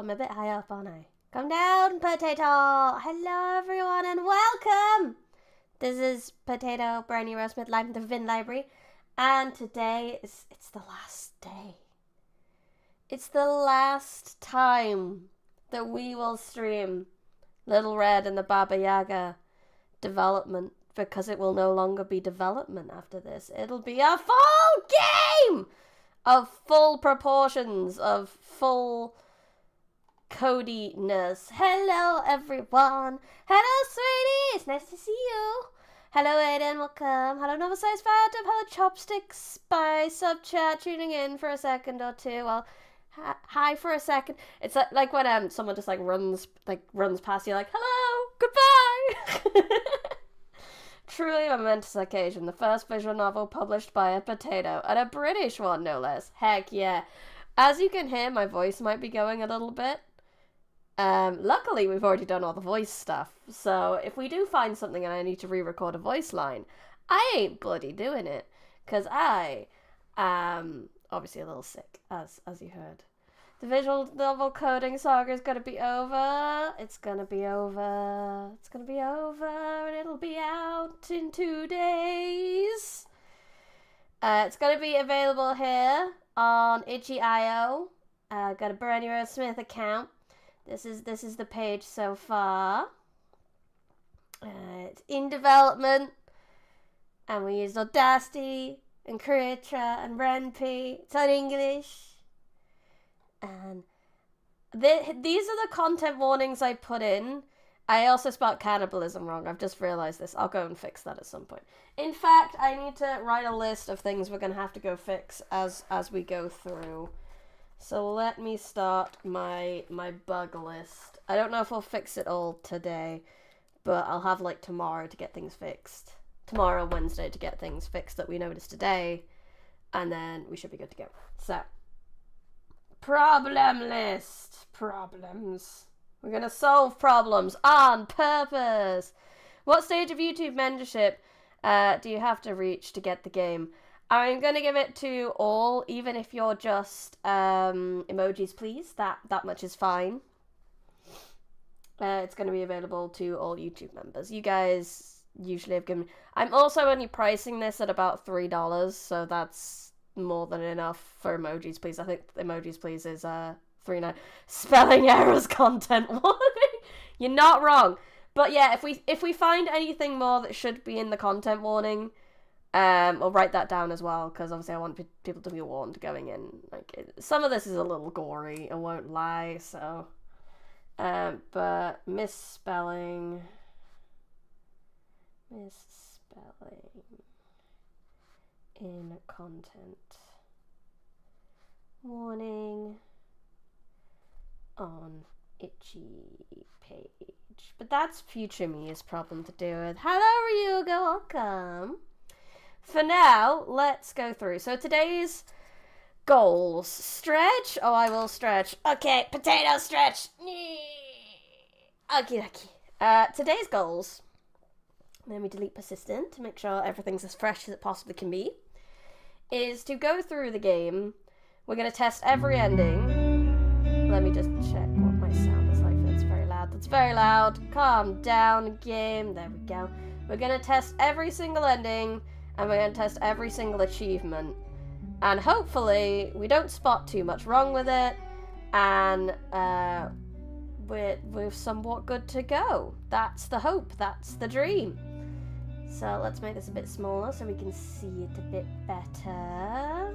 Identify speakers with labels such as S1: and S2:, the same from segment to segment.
S1: I'm a bit high up, aren't I? Come down, Potato! Hello, everyone, and welcome! This is Potato, Brownie Rosemith, live in the Vin Library, and today it's the last day. It's the last time that we will stream Little Red and the Baba Yaga development, because it will no longer be development after this. It'll be a full game of full proportions, of full codiness. Hello, everyone. Hello, sweetie. It's nice to see you. Hello, Aiden. Welcome. Hello, Novel Size Phantom. Hello, Chopsticks by sub chat tuning in for a second or two. Well, hi for a second. It's like when someone just runs past you, like, hello, goodbye. Truly a momentous occasion. The first visual novel published by a potato, and a British one, no less. Heck yeah. As you can hear, my voice might be going a little bit. Luckily, we've already done all the voice stuff. So if we do find something and I need to re-record a voice line, I ain't bloody doing it. Because I am obviously a little sick, as you heard. The visual novel coding saga is going to be over. It's going to be over. It's going to be over. And it'll be out in 2 days. It's going to be available here on itch.io. Got a Bernie Rose Smith account. This is the page so far. It's in development. And we used Audacity and Creatra and Renpy. It's on English. And these are the content warnings I put in. I also spelled cannibalism wrong. I've just realized this. I'll go and fix that at some point. In fact, I need to write a list of things we're going to have to go fix as we go through. So let me start my bug list. I don't know if I'll fix it all today, but I'll have tomorrow to get things fixed. Tomorrow, Wednesday, to get things fixed that we noticed today. And then we should be good to go. So, problem list. Problems. We're going to solve problems on purpose. What stage of YouTube mentorship do you have to reach to get the game? I'm going to give it to all, even if you're just emojis, please. That much is fine. It's going to be available to all YouTube members. You guys usually have given... I'm also only pricing this at about $3, so that's more than enough for emojis, please. I think emojis, please is $3.9. Spelling errors, content warning. You're not wrong. But yeah, if we find anything more that should be in the content warning, I'll write that down as well, because obviously I want people to be warned going in. Some of this is a little gory, I won't lie, so... but misspelling in content warning on itchy page. But that's future me's problem to do with. Hello, Ryuga, welcome. For now, let's go through. So today's goals. Stretch? Oh, I will stretch. Okay, potato stretch. Okie dokie. Today's goals. Let me delete persistent to make sure everything's as fresh as it possibly can be. Is to go through the game. We're going to test every ending. Let me just check what my sound is like. That's very loud. That's very loud. Calm down, game. There we go. We're going to test every single ending. And we're going to test every single achievement. And hopefully, we don't spot too much wrong with it. And we're somewhat good to go. That's the hope. That's the dream. So let's make this a bit smaller so we can see it a bit better.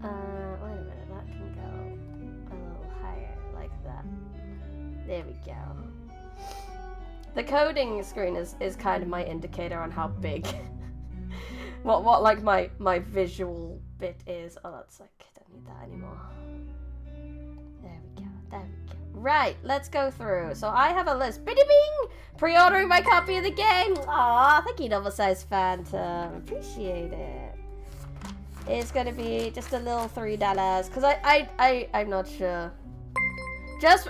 S1: Wait a minute. That can go a little higher like that. There we go. The coding screen is kind of my indicator on how big... what my visual bit is. Oh, that's I don't need that anymore. There we go. Right, let's go through. So I have a list. Biddy bing! Pre-ordering my copy of the game. Aw, thank you, Novel Size Phantom. Appreciate it. It's gonna be just a little $3 because I'm not sure. Just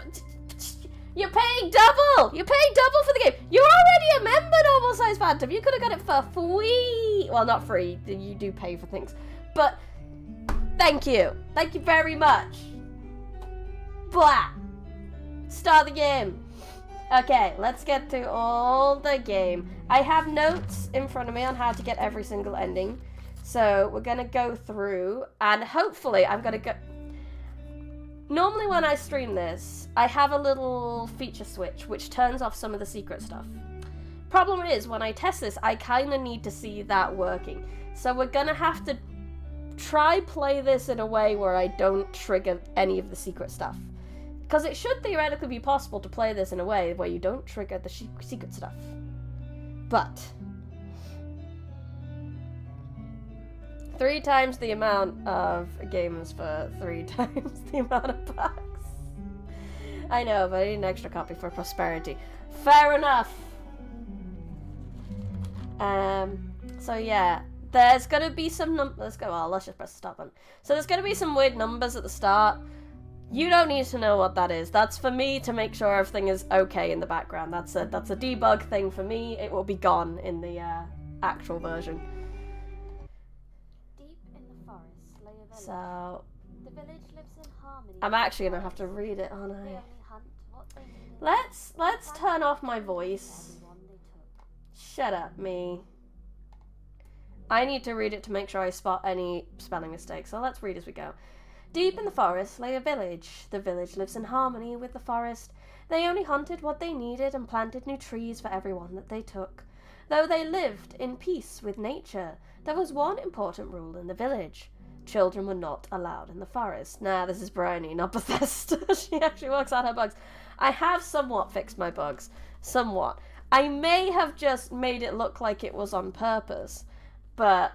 S1: you're paying double. You're paying double for the game. You're already a member, Novel Size Phantom. You could have got it for free. Well, not free. You do pay for things, but thank you. Thank you very much. Blah! Start the game. Okay, let's get through all the game. I have notes in front of me on how to get every single ending. So we're going to go through, and hopefully I'm going to go... Normally when I stream this, I have a little feature switch which turns off some of the secret stuff. Problem is, when I test this, I kind of need to see that working. So we're going to have to try play this in a way where I don't trigger any of the secret stuff. Because it should theoretically be possible to play this in a way where you don't trigger the secret stuff. But 3 times the amount of games for 3 times the amount of bucks. I know, but I need an extra copy for prosperity. Fair enough. So yeah, there's gonna be some let's just press the stop button. So there's gonna be some weird numbers at the start. You don't need to know what that is. That's for me to make sure everything is okay in the background. That's a debug thing for me. It will be gone in the actual version.
S2: Deep in the forest lay a village.
S1: So
S2: The village lives in harmony.
S1: I'm actually gonna have to read it, aren't
S2: They
S1: I?
S2: only hunt what they need.
S1: Let's turn off my voice.
S2: Everyone they took.
S1: Shut up, me. I need to read it to make sure I spot any spelling mistakes, so let's read as we go. Deep in the forest lay a village. The village lives in harmony with the forest. They only hunted what they needed and planted new trees for everyone that they took. Though they lived in peace with nature, there was one important rule in the village. Children were not allowed in the forest. Nah, this is Bryony, not Bethesda. She actually works out her bugs. I have somewhat fixed my bugs. Somewhat. I may have just made it look like it was on purpose, but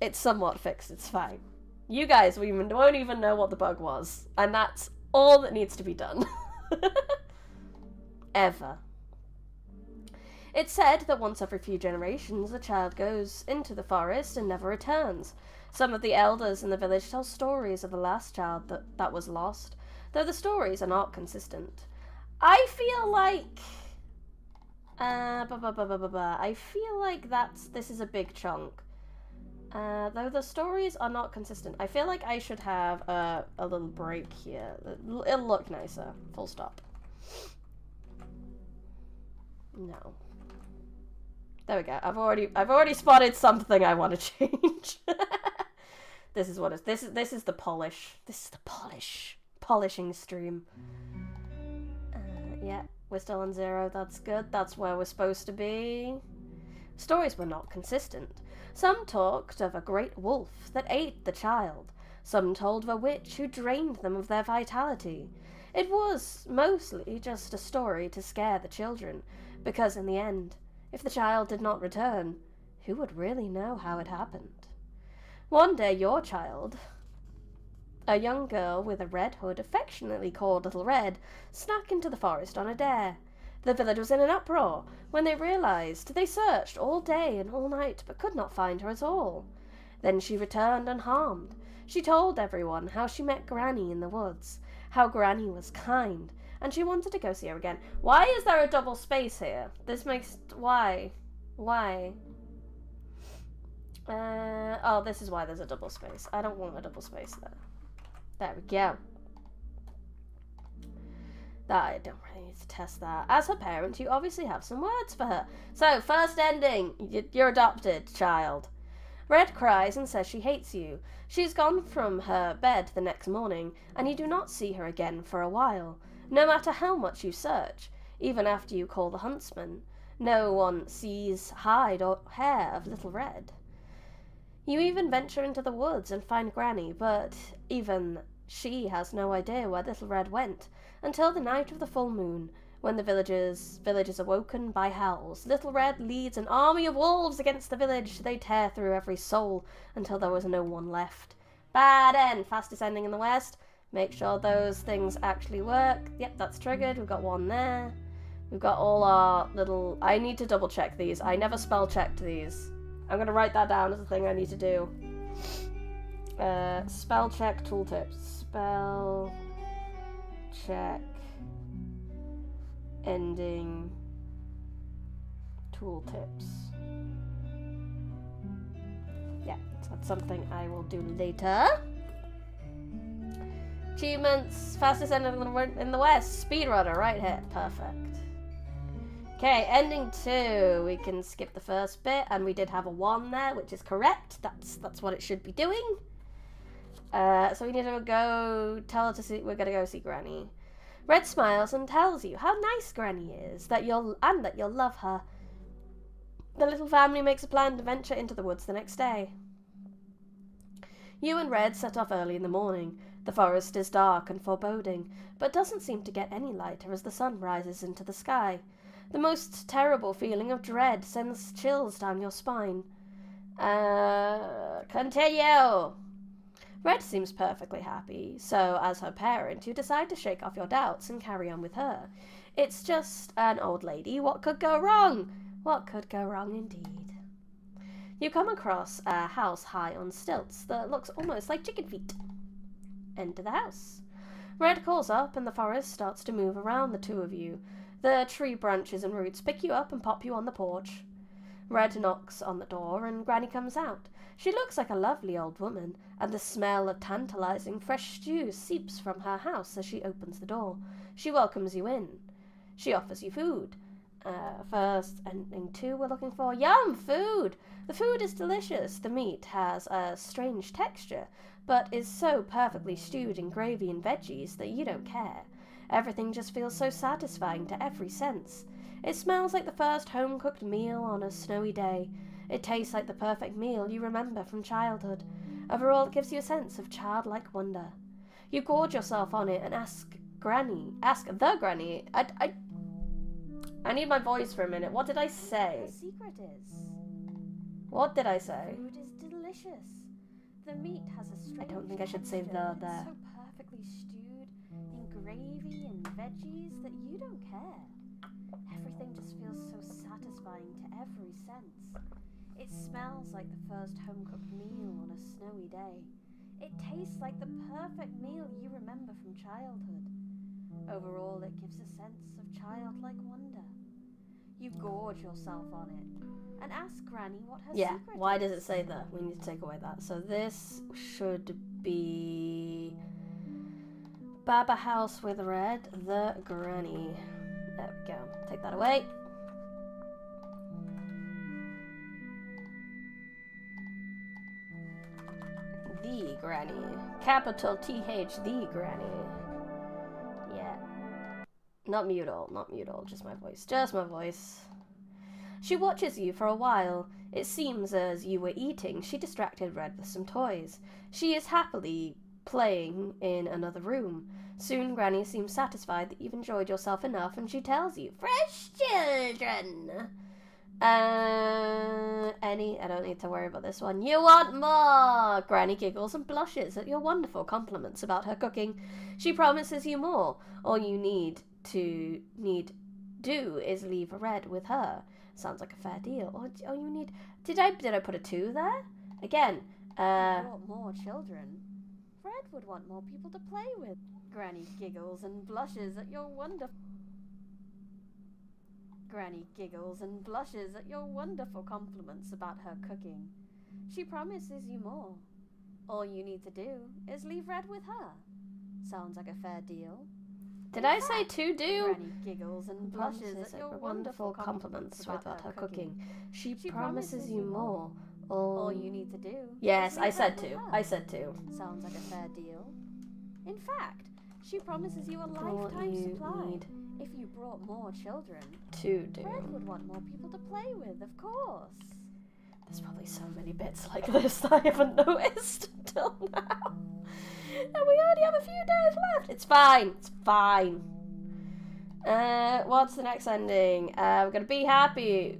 S1: it's somewhat fixed. It's fine. You guys won't even know what the bug was, and that's all that needs to be done. Ever. It's said that once every few generations a child goes into the forest and never returns. Some of the elders in the village tell stories of the last child that was lost, though the stories are not consistent. I feel like... I feel like this is a big chunk. Though the stories are not consistent. I feel like I should have a little break here. It'll look nicer. Full stop. No. There we go. I've already spotted something I want to change. This is what this is the polish. This is the polishing stream. Yeah, we're still on 0. That's good. That's where we're supposed to be. Stories were not consistent. Some talked of a great wolf that ate the child. Some told of a witch who drained them of their vitality. It was mostly just a story to scare the children, because in the end, if the child did not return, who would really know how it happened? One day your child, a young girl with a red hood affectionately called Little Red, snuck into the forest on a dare. The village was in an uproar when they realized. They searched all day and all night, but could not find her at all. Then she returned unharmed. She told everyone how she met Granny in the woods, how Granny was kind, and she wanted to go see her again. Why is there a double space here? This makes... Why? Oh, this is why there's a double space. I don't want a double space there. There we go. I don't really need to test that. As her parent, you obviously have some words for her. So, first ending. You're adopted, child. Red cries and says she hates you. She's gone from her bed the next morning, and you do not see her again for a while. No matter how much you search, even after you call the huntsman, no one sees hide or hair of Little Red. You even venture into the woods and find Granny, but even she has no idea where Little Red went, until the night of the full moon, when the village is awoken by howls. Little Red leads an army of wolves against the village. They tear through every soul until there was no one left. Bad end. Fastest ending in the West. Make sure those things actually work. Yep, that's triggered. We've got one there. We've got all our little... I need to double check these. I never spell checked these. I'm going to write that down as a thing I need to do. Spell check tooltips. Spell check ending tooltips. Yeah, so that's something I will do later. Achievements, fastest ending in the West, speedrunner, right here, perfect. Okay, ending 2, we can skip the first bit, and we did have a 1 there, which is correct, that's what it should be doing. So we need to go, tell her to see, we're gonna go see Granny. Red smiles and tells you how nice Granny is, that you'll love her. The little family makes a plan to venture into the woods the next day. You and Red set off early in the morning. The forest is dark and foreboding, but doesn't seem to get any lighter as the sun rises into the sky. The most terrible feeling of dread sends chills down your spine. Continue! Red seems perfectly happy, so as her parent, you decide to shake off your doubts and carry on with her. It's just an old lady. What could go wrong? What could go wrong indeed? You come across a house high on stilts that looks almost like chicken feet. Enter the house. Red calls up and the forest starts to move around the two of you. The tree branches and roots pick you up and pop you on the porch. Red knocks on the door and Granny comes out. She looks like a lovely old woman, and the smell of tantalizing fresh stew seeps from her house as she opens the door. She welcomes you in. She offers you food. First, ending 2, we're looking for yum food. The food is delicious. The meat has a strange texture, but is so perfectly stewed in gravy and veggies that you don't care. Everything just feels so satisfying to every sense. It smells like the first home-cooked meal on a snowy day. It tastes like the perfect meal you remember from childhood. Overall, it gives you a sense of childlike wonder. You gorge yourself on it and ask the Granny. I need my voice for a minute. What did I say?
S2: The secret is...
S1: What did I say?
S2: Food is delicious. The meat has a strange
S1: I don't think I should say
S2: texture.
S1: the there.
S2: It's so perfectly stewed in gravy and veggies that you don't care. Everything just feels so satisfying to every sense. It smells like the first home-cooked meal on a snowy day. It tastes like the perfect meal you remember from childhood. Overall, it gives a sense of childlike wonder. You gorge yourself on it and ask Granny what her secret is.
S1: Why does it say that? We need to take away that. So this should be Baba House with Red, the Granny. There we go. Take that away. The Granny. Capital TH, the Granny. Yeah. Not Mutal, just my voice. Just my voice. She watches you for a while. It seems as you were eating, she distracted Red with some toys. She is happily playing in another room. Soon Granny seems satisfied that you've enjoyed yourself enough and she tells you, "Fresh children!" I don't need to worry about this one. "You want more!" Granny giggles and blushes at your wonderful compliments about her cooking. She promises you more. All you need do is leave Red with her. Sounds like a fair deal. Or you need... Did I put a 2 there? Again,
S2: You brought more children. Red would want more people to play with. Granny giggles and blushes at your wonderful compliments about her cooking. She promises you more. All you need to do is leave Red with her. Sounds like a fair deal.
S1: Did I say to do?
S2: Granny giggles and blushes at your
S1: wonderful compliments about her cooking. She promises
S2: promises
S1: you more.
S2: All you need to do.
S1: Yes,
S2: is
S1: I
S2: leave
S1: said
S2: Red with
S1: to.
S2: her.
S1: I said to.
S2: Sounds like a fair deal. In fact, she promises you a
S1: All
S2: lifetime
S1: you
S2: supply.
S1: need
S2: If you brought more children,
S1: to do.
S2: Red would want more people to play with, of course.
S1: There's probably so many bits like this that I haven't noticed until now. And we only have a few days left. It's fine. It's fine. What's the next ending? We're going to be happy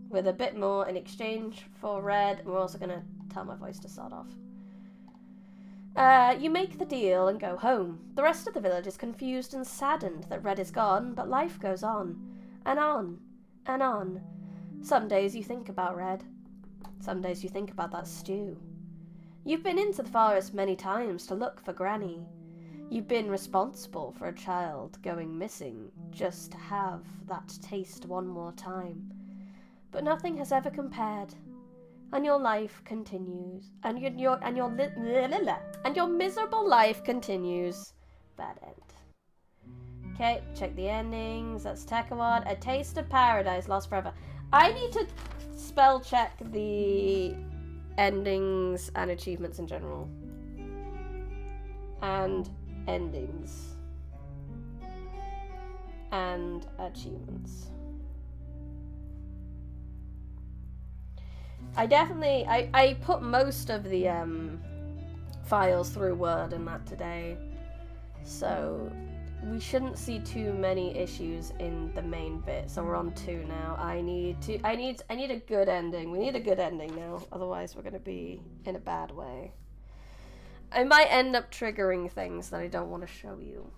S1: with a bit more in exchange for Red. We're also going to tell my voice to start off. You make the deal and go home. The rest of the village is confused and saddened that Red is gone, but life goes on. And on. And on. Some days you think about Red. Some days you think about that stew. You've been into the forest many times to look for Granny. You've been responsible for a child going missing just to have that taste one more time. But nothing has ever compared. and your life continues, and your miserable life continues. Bad end. Okay, check the endings. That's Tekawad. A Taste of Paradise, Lost Forever. I need to spell check the endings and achievements in general. And endings. And achievements. I put most of the files through Word and that today, so we shouldn't see too many issues in the main bit. So we're on 2 now. I need a good ending. We need a good ending now, otherwise we're gonna be in a bad way. I might end up triggering things that I don't want to show you.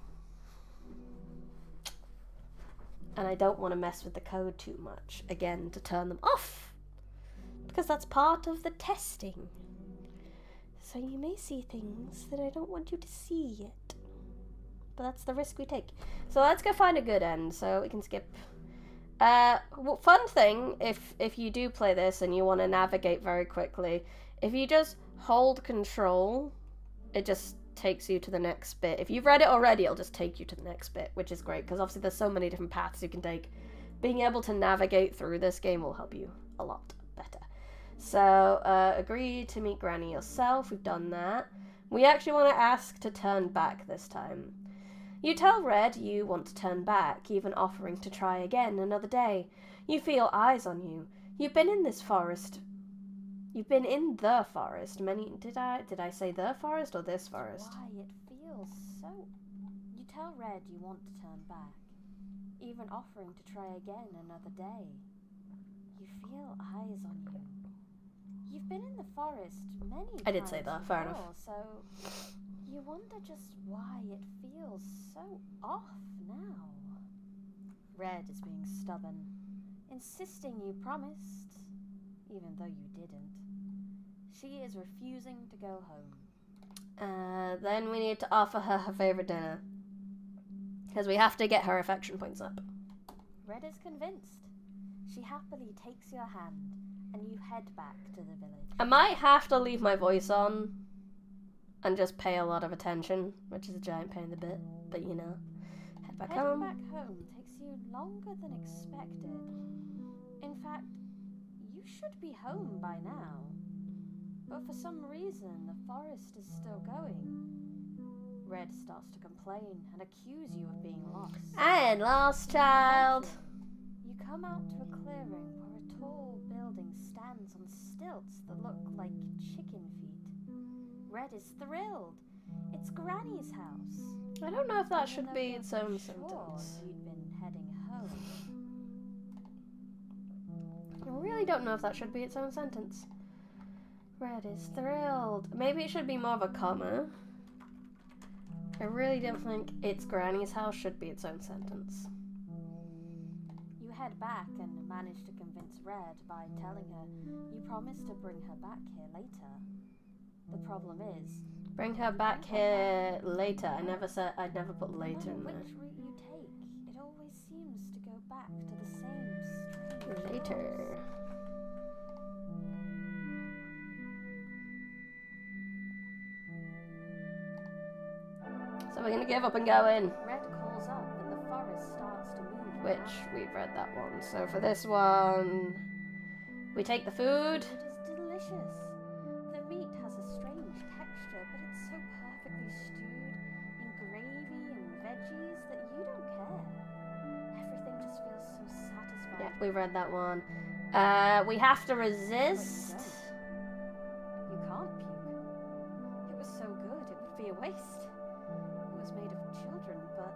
S1: And I don't want to mess with the code too much, again, to turn them off. Because that's part of the testing. So you may see things that I don't want you to see yet. But that's the risk we take. So let's go find a good end so we can skip. Fun thing, if you do play this and you want to navigate very quickly, if you just hold control, it just takes you to the next bit. If you've read it already, it'll just take you to the next bit, which is great, because obviously there's so many different paths you can take. Being able to navigate through this game will help you a lot better. So, agree to meet Granny yourself. We've done that. We actually want to ask to turn back this time. You tell Red you want to turn back, even offering to try again another day. You feel eyes on you. You've been in this forest. You've been in the forest. Did I say the forest or this forest?
S2: Why it feels so... You tell Red you want to turn back, even offering to try again another day. You feel eyes on you. You've been in the forest many times.
S1: I did say that, fair enough.
S2: So you wonder just why it feels so off now. Red is being stubborn, insisting you promised, even though you didn't. She is refusing to go home.
S1: Then we need to offer her her favourite dinner. Because we have to get her affection points up.
S2: Red is convinced. She happily takes your hand, and you head back to the village.
S1: I might have to leave my voice on and just pay a lot of attention, which is a giant pain in the bit, but you know. Head back
S2: Heading
S1: home.
S2: back home takes you longer than expected. In fact, you should be home by now. But for some reason, the forest is still going. Red starts to complain and accuse you of being lost.
S1: And lost child.
S2: You come out to a clearing where a tall building stands on stilts that look like chicken feet. Red is thrilled. It's Granny's house.
S1: I don't know if that should be
S2: Even
S1: its
S2: though
S1: own
S2: you're
S1: sentence.
S2: sure you'd been heading home.
S1: I really don't know if that should be its own sentence. Red is thrilled. Maybe it should be more of a comma. I really don't think it's Granny's house should be its own sentence.
S2: You head back and manage to convince Red by telling her you promised to bring her back here later. The problem is...
S1: Bring her back here later. I never put later
S2: no
S1: in
S2: matter
S1: there.
S2: which route you take, it always seems to go back to the same strange
S1: Later.
S2: house.
S1: So we're gonna give up and go in.
S2: Red calls up and the forest starts to move.
S1: Which, we've read that one. So for this one, we take the food.
S2: It is delicious. The meat has a strange texture, but it's so perfectly stewed in gravy and veggies that you don't care. Everything just feels so satisfying.
S1: Yeah, we read that one. We have to resist.
S2: You can't puke. It was so good, it would be a waste. It was made of children, but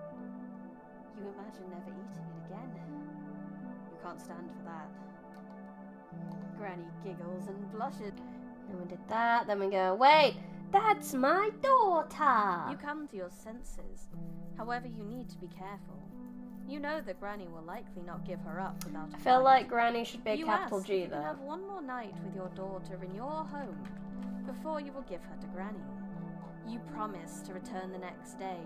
S2: you imagine never eating it again. You can't stand for that. Granny giggles and blushes.
S1: Then we did that. Then we go, wait, that's my daughter.
S2: You come to your senses. However, you need to be careful. You know that Granny will likely not give her up without a
S1: I feel
S2: fight.
S1: like Granny should be a
S2: You
S1: capital
S2: ask
S1: G
S2: if you can
S1: there.
S2: have one more night with your daughter in your home before you will give her to Granny. You promise to return the next day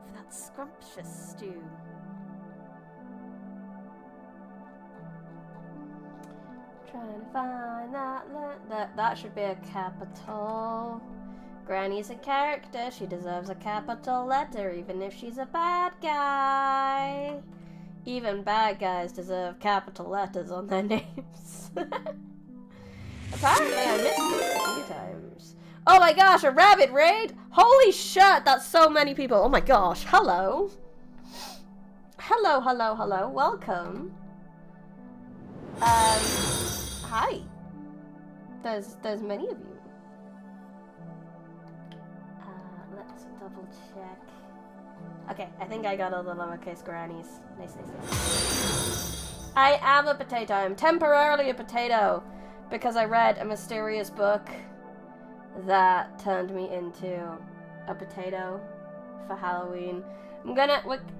S2: for that scrumptious stew.
S1: Trying to find that should be a capital. Granny's a character. She deserves a capital letter, even if she's a bad guy. Even bad guys deserve capital letters on their names. Apparently, I missed it a few times. Oh my gosh, a rabbit raid! Holy shit, that's so many people. Oh my gosh, hello. Hello, hello, hello. Welcome. Hi. There's many of you. Let's double check. Okay, I think I got all the lowercase grannies. Nice, nice, nice. I am a potato. I'm temporarily a potato because I read a mysterious book that turned me into a potato for Halloween.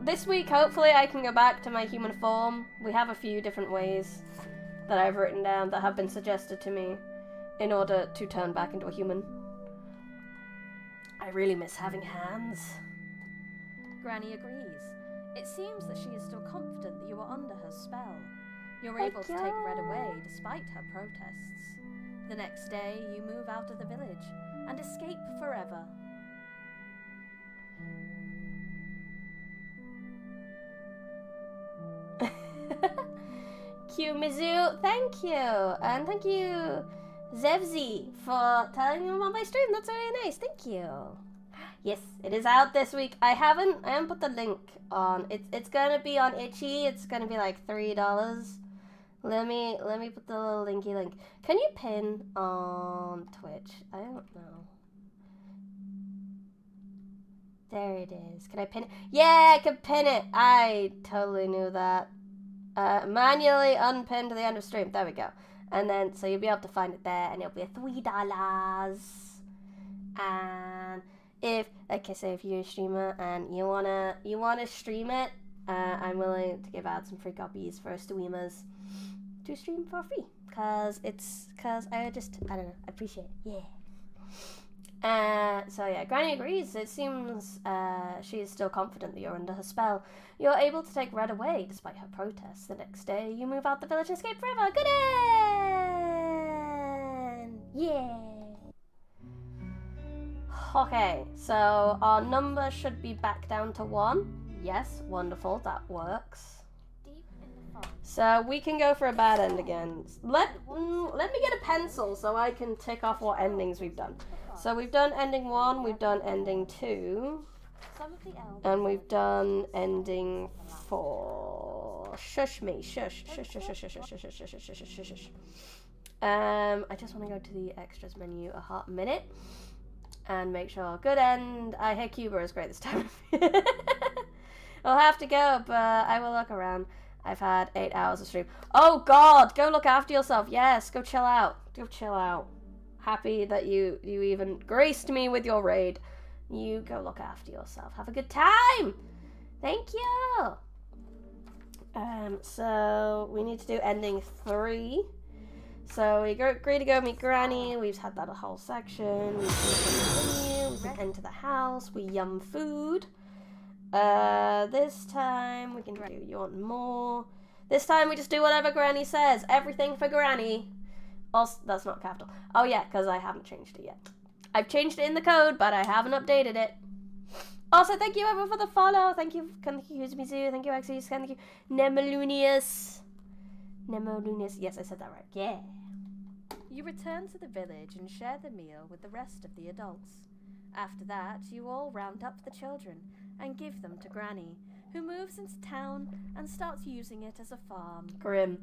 S1: This week, hopefully I can go back to my human form. We have a few different ways that I've written down that have been suggested to me in order to turn back into a human. I really miss having hands.
S2: Granny agrees. It seems that she is still confident that you are under her spell. You're able to take Red away despite her protests. The next day, you move out of the village and escape forever.
S1: Q Mizu, thank you. And thank you, Zevzi, for telling me about my stream. That's really nice. Thank you. Yes, it is out this week. I haven't put the link on. It's gonna be on Itchy. It's gonna be like $3. Let me put the little linky link. Can you pin on Twitch? I don't know. There it is. Can I pin it? Yeah, I can pin it. I totally knew that. Manually unpin to the end of stream. There we go. And then, so you'll be able to find it there, and it'll be $3. And if, like I say, if you're a streamer and you wanna stream it, I'm willing to give out some free copies for streamers to stream for free. Cause I don't know, I appreciate it. Yeah. So yeah, Granny agrees. It seems she is still confident that you're under her spell. You're able to take Red away despite her protests. The next day, you move out the village and escape forever. Good end! Yeah! Okay, so our number should be back down to 1. Yes, wonderful, that works.
S2: Deep in the forest.
S1: So we can go for a bad end again. Let me get a pencil so I can tick off what endings we've done. So we've done ending 1, we've done ending 2, and we've done ending 4. Shush me, shush, shush, shush, shush, shush, shush, shush, shush, shush, shush, shush, shush. I just want to go to the extras menu a hot minute and make sure. Good end. I hear Cuba is great this time. I'll have to go, but I will look around. I've had 8 hours of stream. Oh God, go look after yourself. Yes, go chill out. Go chill out. Happy that you even graced me with your raid. You go look after yourself. Have a good time. Thank you. So we need to do ending 3. So we agree to go meet Granny. We've had that a whole section. We can enter the house. We yum food. This time we can do. You want more? This time we just do whatever Granny says. Everything for Granny. Also, that's not capital. Oh yeah, because I haven't changed it yet. I've changed it in the code, but I haven't updated it. Also, thank you everyone for the follow. Thank you, Mizu. Thank you, Axis. Thank you, Nemolunius. Yes, I said that right. Yeah.
S2: You return to the village and share the meal with the rest of the adults. After that, you all round up the children and give them to Granny, who moves into town and starts using it as a farm.
S1: Grim.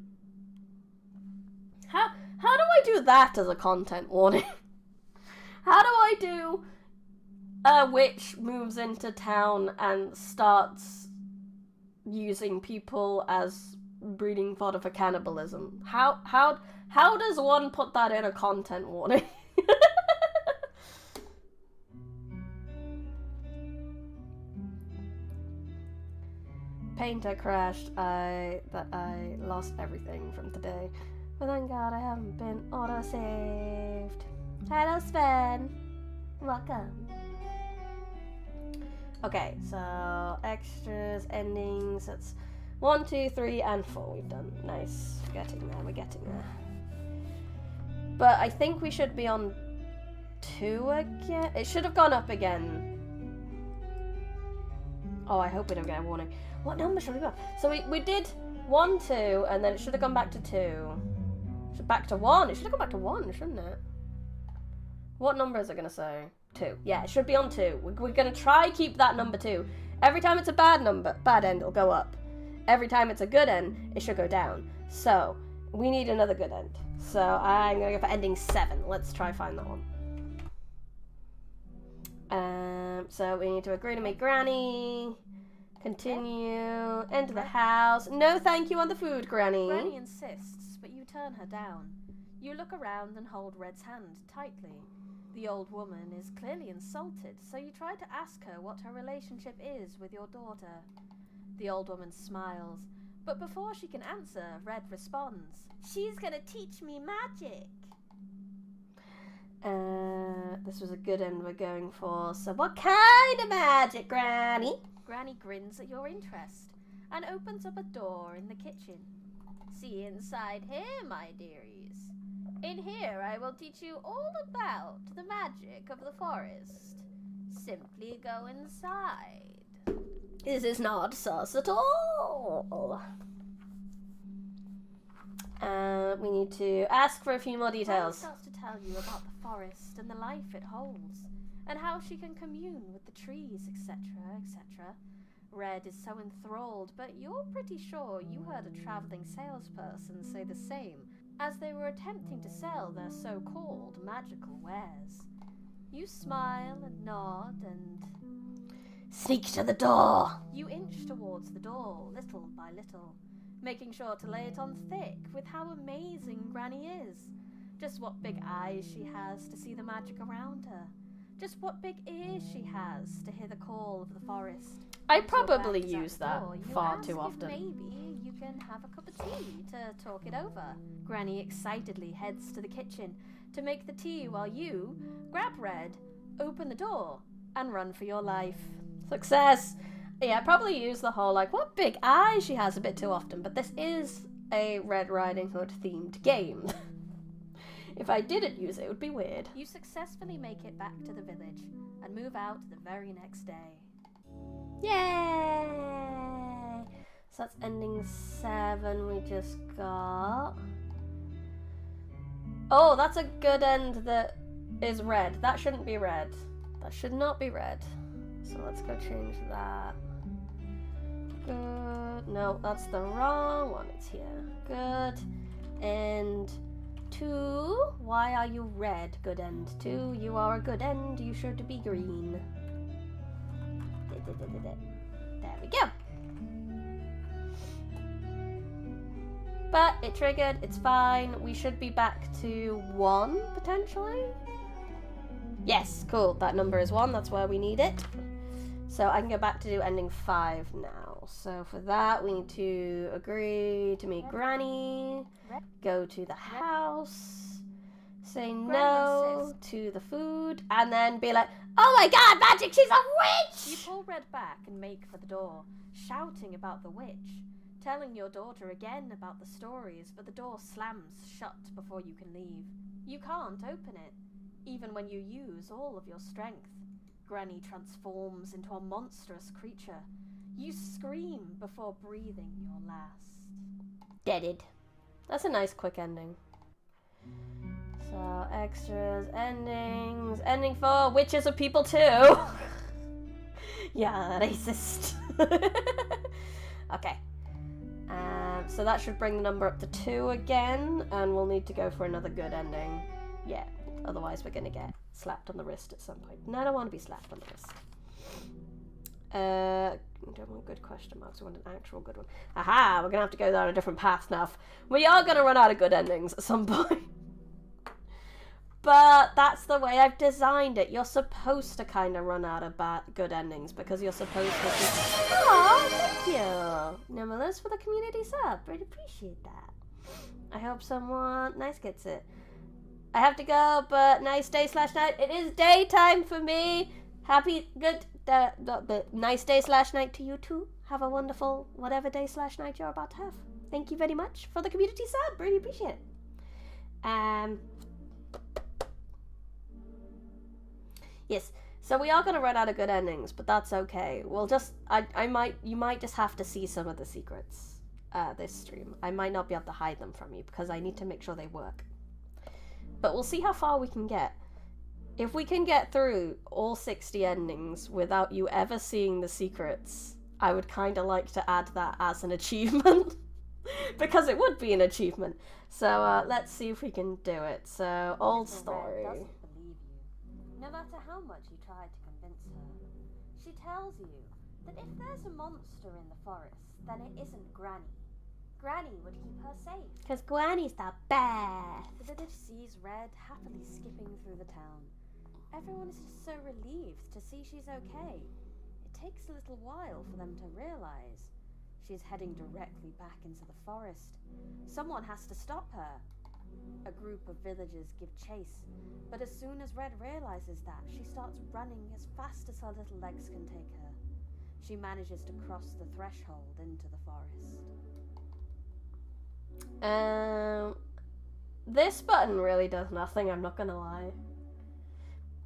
S1: How do I do that as a content warning? How do I do a witch moves into town and starts using people as breeding fodder for cannibalism? How does one put that in a content warning? Painter crashed. I lost everything from today. But thank God I haven't been auto-saved. Hello, Sven. Welcome. Okay, so extras, endings. That's 1, 2, 3, and 4 we've done. Nice. We're getting there. But I think we should be on 2 again. It should have gone up again. Oh, I hope we don't get a warning. What number should we go? So we did 1, 2, and then it should have gone back to 2. Back to 1. It should have gone back to 1, shouldn't it? What number is it going to say? 2. Yeah, it should be on 2. We're going to try keep that number 2. Every time it's a bad end, it'll go up. Every time it's a good end, it should go down. So, we need another good end. So, I'm going to go for ending 7. Let's try find that one. So, we need to agree to meet Granny. Continue. Enter the house. No thank you on the food, Granny.
S2: Granny insists, but you turn her down. You look around and hold Red's hand tightly. The old woman is clearly insulted, so you try to ask her what her relationship is with your daughter. The old woman smiles, but before she can answer, Red responds, "She's gonna teach me magic."
S1: This was a good end we're going for. So what kind of magic, Granny?
S2: Granny grins at your interest and opens up a door in the kitchen. "See inside here, my dearies. In here I will teach you all about the magic of the forest. Simply go inside."
S1: This is not sus at all. We need to ask for a few more
S2: Granny
S1: details.
S2: starts to tell you about the forest and the life it holds, and how she can commune with the trees, etc., etc. Red is so enthralled, but you're pretty sure you heard a travelling salesperson say the same as they were attempting to sell their so-called magical wares. You smile and nod and
S1: Sneak to the door.
S2: you inch towards the door, little by little, making sure to lay it on thick with how amazing Granny is. Just what big eyes she has to see the magic around her. Just what big ears she has to hear the call of the forest.
S1: I
S2: Once your
S1: probably
S2: back's at
S1: use
S2: the
S1: that
S2: door, you
S1: far
S2: ask
S1: too
S2: if
S1: often.
S2: Maybe you can have a cup of tea to talk it over. Granny excitedly heads to the kitchen to make the tea while you grab Red, open the door, and run for your life.
S1: Success. Yeah, I probably use the whole, like, what big eyes she has a bit too often, but this is a Red Riding Hood themed game. If I didn't use it, it would be weird.
S2: You successfully make it back to the village and move out the very next day.
S1: Yay! So that's ending 7 we just got. Oh, that's a good end that is red. That shouldn't be red. That should not be red. So let's go change that. Good. No, that's the wrong one. It's here. Good. And 2. Why are you red? Good end. 2. You are a good end. You should be green. There we go. But it triggered. It's fine. We should be back to 1 potentially. Yes, cool. That number is 1. That's where we need it. So I can go back to do ending 5 now. So for that, we need to agree to meet Granny, go to the house, say no to the food, and then be like, "Oh my god, magic, she's a
S2: You
S1: witch!"
S2: pull Red back and make for the door, shouting about the witch, telling your daughter again about the stories, but the door slams shut before you can leave. You can't open it, even when you use all of your strength. Granny transforms into a monstrous creature. You scream before breathing your last.
S1: Deaded. That's a nice quick ending. So, extras, endings. Ending 4, witches are people too. Yeah, racist. Okay. So that should bring the number up to 2 again, and we'll need to go for another good ending. Yeah, otherwise we're gonna get slapped on the wrist at some point. And I don't want to be slapped on the wrist. We don't want good question marks, we want an actual good one. Aha, we're gonna have to go down a different path now. We are gonna run out of good endings at some point. But that's the way I've designed it. You're supposed to kind of run out of good endings because you're supposed to Oh, thank you. Nimbulus for the community sub. Really appreciate that. I hope someone nice gets it. I have to go, but nice day/night. It is daytime for me. Happy, good, nice day/night to you too. Have a wonderful whatever day/night you're about to have. Thank you very much for the community sub. Really appreciate it. Yes. So we are gonna run out of good endings, but that's okay. We'll just, you might just have to see some of the secrets, this stream. I might not be able to hide them from you because I need to make sure they work. But we'll see how far we can get. If we can get through all 60 endings without you ever seeing the secrets, I would kind of like to add that as an achievement. Because it would be an achievement. So let's see if we can do it. So, old story.
S2: Red doesn't believe you, no matter how much you try to convince her. She tells you that if there's a monster in the forest, then it isn't Granny. Granny would keep her safe.
S1: Because Granny's the best.
S2: The village sees Red happily skipping through the town. Everyone is just so relieved to see she's okay. It takes a little while for them to realize she's heading directly back into the forest. Someone has to stop her. A group of villagers give chase, but as soon as Red realizes that, she starts running as fast as her little legs can take her. She manages to cross the threshold into the forest.
S1: This button really does nothing, I'm not gonna lie.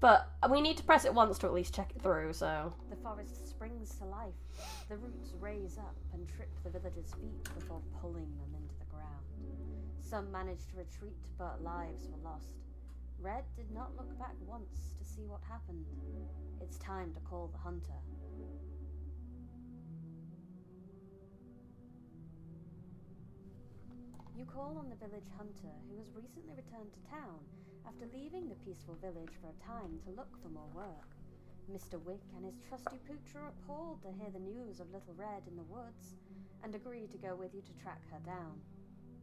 S1: But we need to press it once to at least check it through, so...
S2: The forest springs to life. The roots raise up and trip the villagers' feet before pulling them into the ground. Some managed to retreat, but lives were lost. Red did not look back once to see what happened. It's time to call the hunter. You call on the village hunter, who has recently returned to town after leaving the peaceful village for a time to look for more work. Mr. Wick and his trusty pooch are appalled to hear the news of Little Red in the woods and agree to go with you to track her down.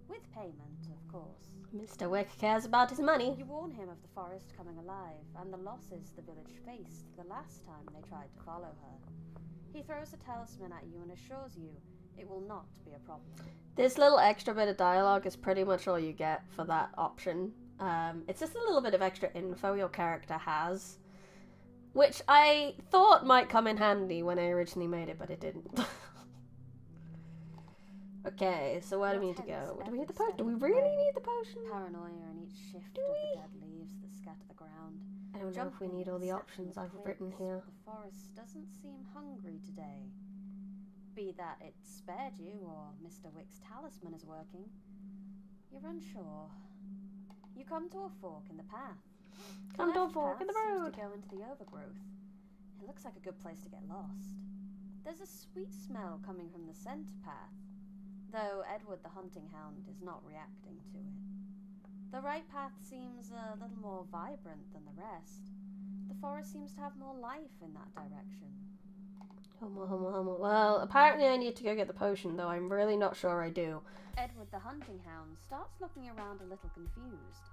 S2: With payment, of course.
S1: Mr. Wick cares about his money.
S2: You warn him of the forest coming alive and the losses the village faced the last time they tried to follow her. He throws a talisman at you and assures you it will not be a problem.
S1: This little extra bit of dialogue is pretty much all you get for that option. It's just a little bit of extra info your character has, which I thought might come in handy when I originally made it, but it didn't. Okay, so where do we need to go? Do we need the potion? Do we really need the potion?
S2: Paranoia in each shift of the dead leaves that scatter the ground.
S1: I don't know if we need all the options I've written here.
S2: The forest doesn't seem hungry today. Be that it spared you or Mr. Wick's talisman is working, you're unsure. You come to a fork in the path.
S1: Come to a fork in the road.
S2: Seems to go into the overgrowth. It looks like a good place to get lost. There's a sweet smell coming from the centre path, though Edward the hunting hound is not reacting to it. The right path seems a little more vibrant than the rest. The forest seems to have more life in that direction.
S1: Well, apparently I need to go get the potion, though I'm really not sure I do.
S2: Edward the hunting hound starts looking around a little confused.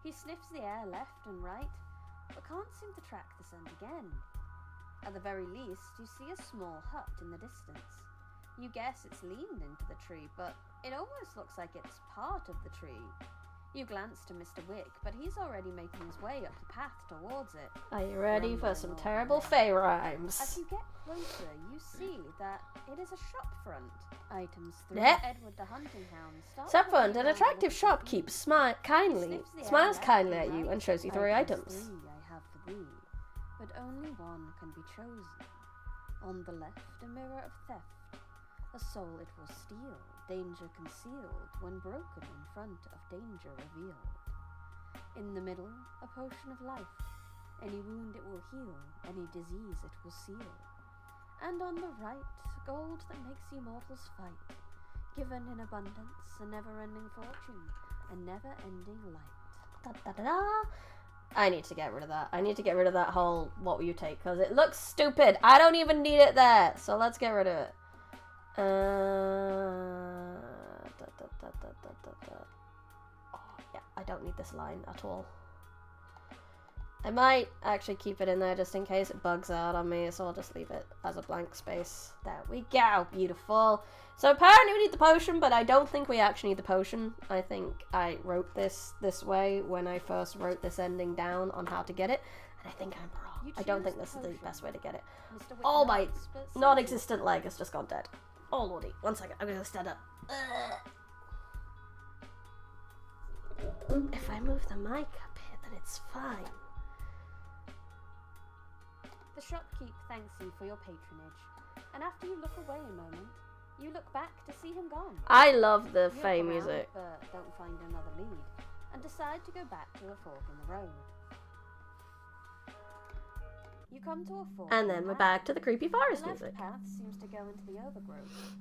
S2: He sniffs the air left and right, but can't seem to track the scent again. At the very least, you see a small hut in the distance. You guess it's leaned into the tree, but it almost looks like it's part of the tree. You glance to Mr. Wick, but he's already making his way up the path towards it.
S1: Are you ready for some terrible Fey rhymes?
S2: As you get closer, you see that it is a shop front. Items through
S1: Yeah.
S2: Edward the hunting hound.
S1: Shop front, an attractive shopkeep smiles kindly at you and shows you 3 items.
S2: 3 I have for thee, but only one can be chosen. On the left, a mirror of theft. A soul it will steal, danger concealed, when broken in front of danger revealed. In the middle, a potion of life. Any wound it will heal, any disease it will seal. And on the right, gold that makes you mortals fight. Given in abundance, a never-ending fortune, a never-ending light.
S1: Da, da, da, da. I need to get rid of that. I need to get rid of that whole what will you take, because it looks stupid. I don't even need it there, so let's get rid of it. Oh, yeah, I don't need this line at all. I might actually keep it in there just in case it bugs out on me, so I'll just leave it as a blank space. There we go, beautiful. So apparently we need the potion, but I don't think we actually need the potion. I think I wrote this way when I first wrote this ending down on how to get it, and I think I'm wrong. I don't think this is the best way to get it. Oh, my non-existent leg has just gone dead. Oh lordy, 1 second, I'm gonna stand up. If I move the mic up here, then it's fine.
S2: The shopkeep thanks you for your patronage, and after you look away a moment, you look back to see him gone.
S1: I love the
S2: You
S1: Faye
S2: look around,
S1: music.
S2: but don't find another lead, and decide to go back to a fork in the road. You come to a fork.
S1: And then we're back to the creepy forest
S2: the left
S1: music.
S2: path seems to go into the overgrowth.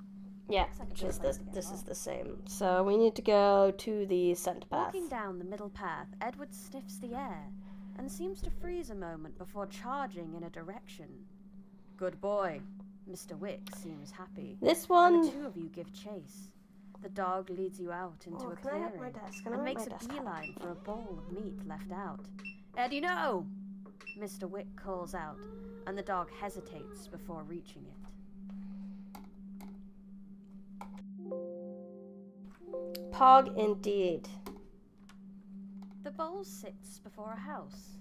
S1: Yeah,
S2: Looks like a
S1: which
S2: good
S1: is
S2: place to get
S1: this is
S2: lost.
S1: the same. So we need to go to the center path.
S2: Walking down the middle path, Edward sniffs the air and seems to freeze a moment before charging in a direction. Good boy. Mr. Wick seems happy.
S1: This
S2: And
S1: one.
S2: the two of you give chase. The dog leads you out into a clearing and makes a beeline for a bowl of meat left out. Eddie, no! Mr. Wick calls out, and the dog hesitates before reaching it.
S1: Pog indeed.
S2: The bowl sits before a house.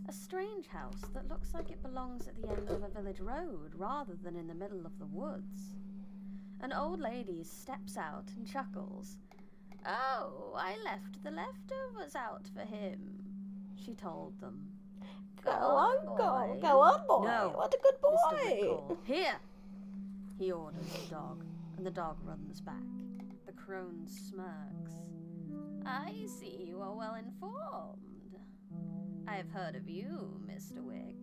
S2: A strange house that looks like it belongs at the end of a village road rather than in the middle of the woods. An old lady steps out and chuckles. Oh, I left the leftovers out for him, she told them.
S1: Go on, boy.
S2: No,
S1: What a good
S2: Mr. Wick
S1: boy.
S2: called. Here, he orders the dog, and the dog runs back. The crone smirks. I see you are well informed. I have heard of you, Mr. Wick.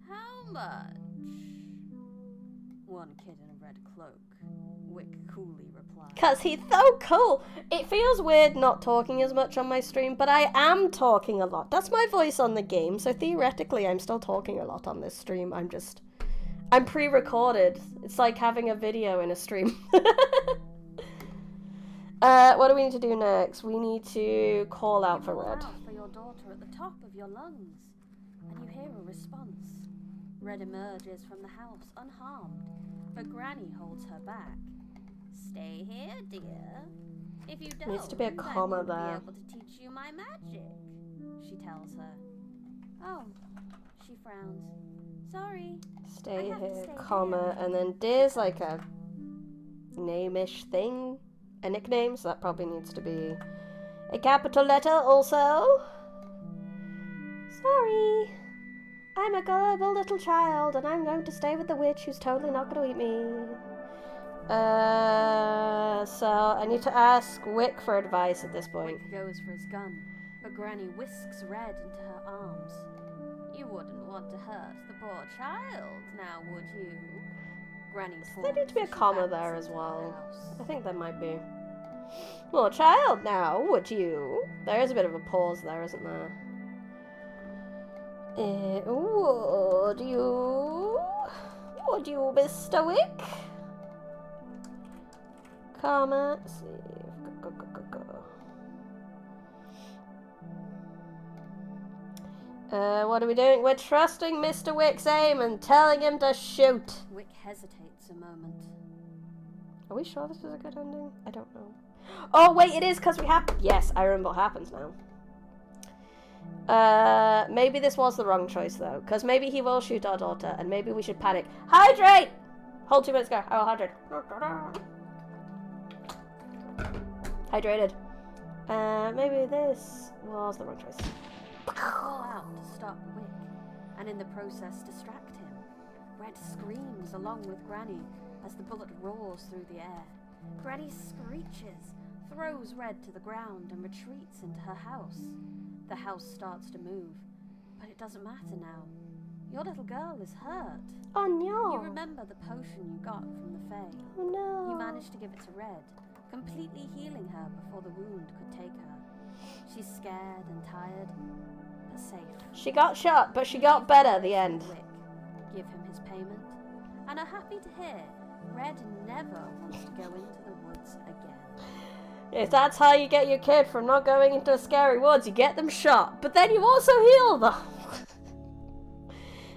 S2: How much? One kid in a red cloak, Wick coolly replied.
S1: Cause he's so cool. It feels weird not talking as much on my stream, but I am talking a lot. That's my voice on the game, so theoretically I'm still talking a lot on this stream. I'm pre-recorded. It's like having a video in a stream. What do we need to do next? We need to call out for Red.
S2: Out for your daughter at the top of your lungs, and you hear a response. Red emerges from the house unharmed, but Granny holds her back. Stay here, dear. If you don't,
S1: Needs to be a
S2: I
S1: comma
S2: won't
S1: there.
S2: be able to teach you my magic, she tells her. Oh, she frowns. Sorry.
S1: Stay
S2: I have to
S1: here,
S2: stay
S1: comma,
S2: here.
S1: and then there's like a name-ish thing, a nickname, so that probably needs to be a capital letter also. Sorry. I'm a gullible little child, and I'm going to stay with the witch who's totally not going to eat me. So I need to ask Wick for advice at this point.
S2: Wick goes for his gun, but Granny whisks Red into her arms. You wouldn't want to hurt the poor child, now would you? Granny
S1: There needs to be a
S2: pauses as she
S1: comma
S2: backs
S1: there as
S2: into her
S1: well.
S2: house.
S1: I think there might be. Well, child now, would you? There is a bit of a pause there, isn't there? Would you? Would you, Mr. Wick? Comma, save, go. What are we doing? We're trusting Mr. Wick's aim and telling him to shoot.
S2: Wick hesitates a moment.
S1: Are we sure this is a good ending? I don't know. Oh, wait, it is because we have... Yes, I remember what happens now. Maybe this was the wrong choice, though. Because maybe he will shoot our daughter, and maybe we should panic. Hydrate! Hold 2 minutes, go. I will hydrate. Hydrated. Maybe this was the wrong choice.
S2: Call out to stop Wick, and in the process distract him. Red screams along with Granny as the bullet roars through the air. Granny screeches, throws Red to the ground, and retreats into her house. The house starts to move, but it doesn't matter now. Your little girl is hurt.
S1: Oh no!
S2: You remember the potion you got from the Fae.
S1: Oh no!
S2: You managed to give it to Red, completely healing her before the wound could take her. She's scared and tired, but safe.
S1: She got shot, but she got better at the end.
S2: Wick, give him his payment, and are happy to hear Red never wants to go into the woods again.
S1: If that's how you get your kid from not going into scary woods, you get them shot, but then you also heal them.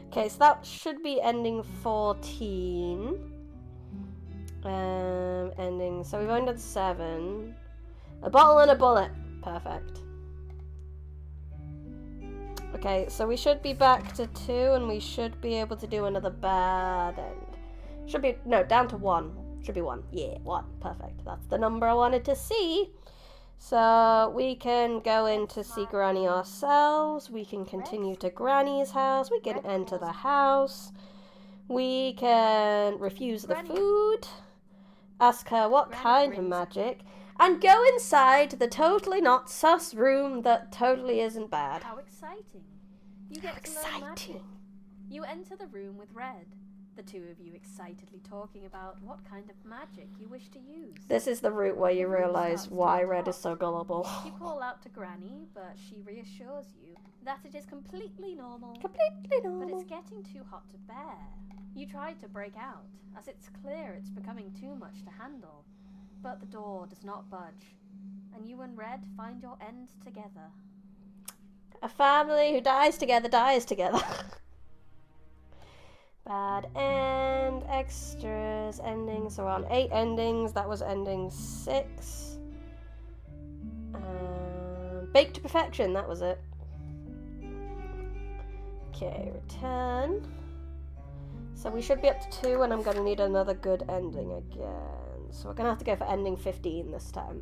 S1: Okay, so that should be ending 14. Ending, so we've only done 7. A bottle and a bullet. Perfect. Okay, so we should be back to 2, and we should be able to do another bad end. Should be, no, down to 1. Should be 1. Yeah, 1. Perfect. That's the number I wanted to see. So we can go in to see Granny ourselves. We can continue to Granny's house. We can enter the house. We can refuse the food. Ask her what kind of magic. And go inside the totally not sus room that totally isn't bad.
S2: How exciting. You get to learn magic. You enter the room with Red. The two of you excitedly talking about what kind of magic you wish to use.
S1: This is the route where you realise why Red is so gullible.
S2: You call out to Granny, but she reassures you that it is completely normal.
S1: Completely normal.
S2: But it's getting too hot to bear. You try to break out, as it's clear it's becoming too much to handle. But the door does not budge, and you and Red find your end together.
S1: A family who dies together dies together. Bad end, extras, endings. So we're on 8 endings. That was ending 6. Baked to perfection, that was it. Okay, return. So we should be up to 2, and I'm going to need another good ending again. So we're going to have to go for ending 15 this time.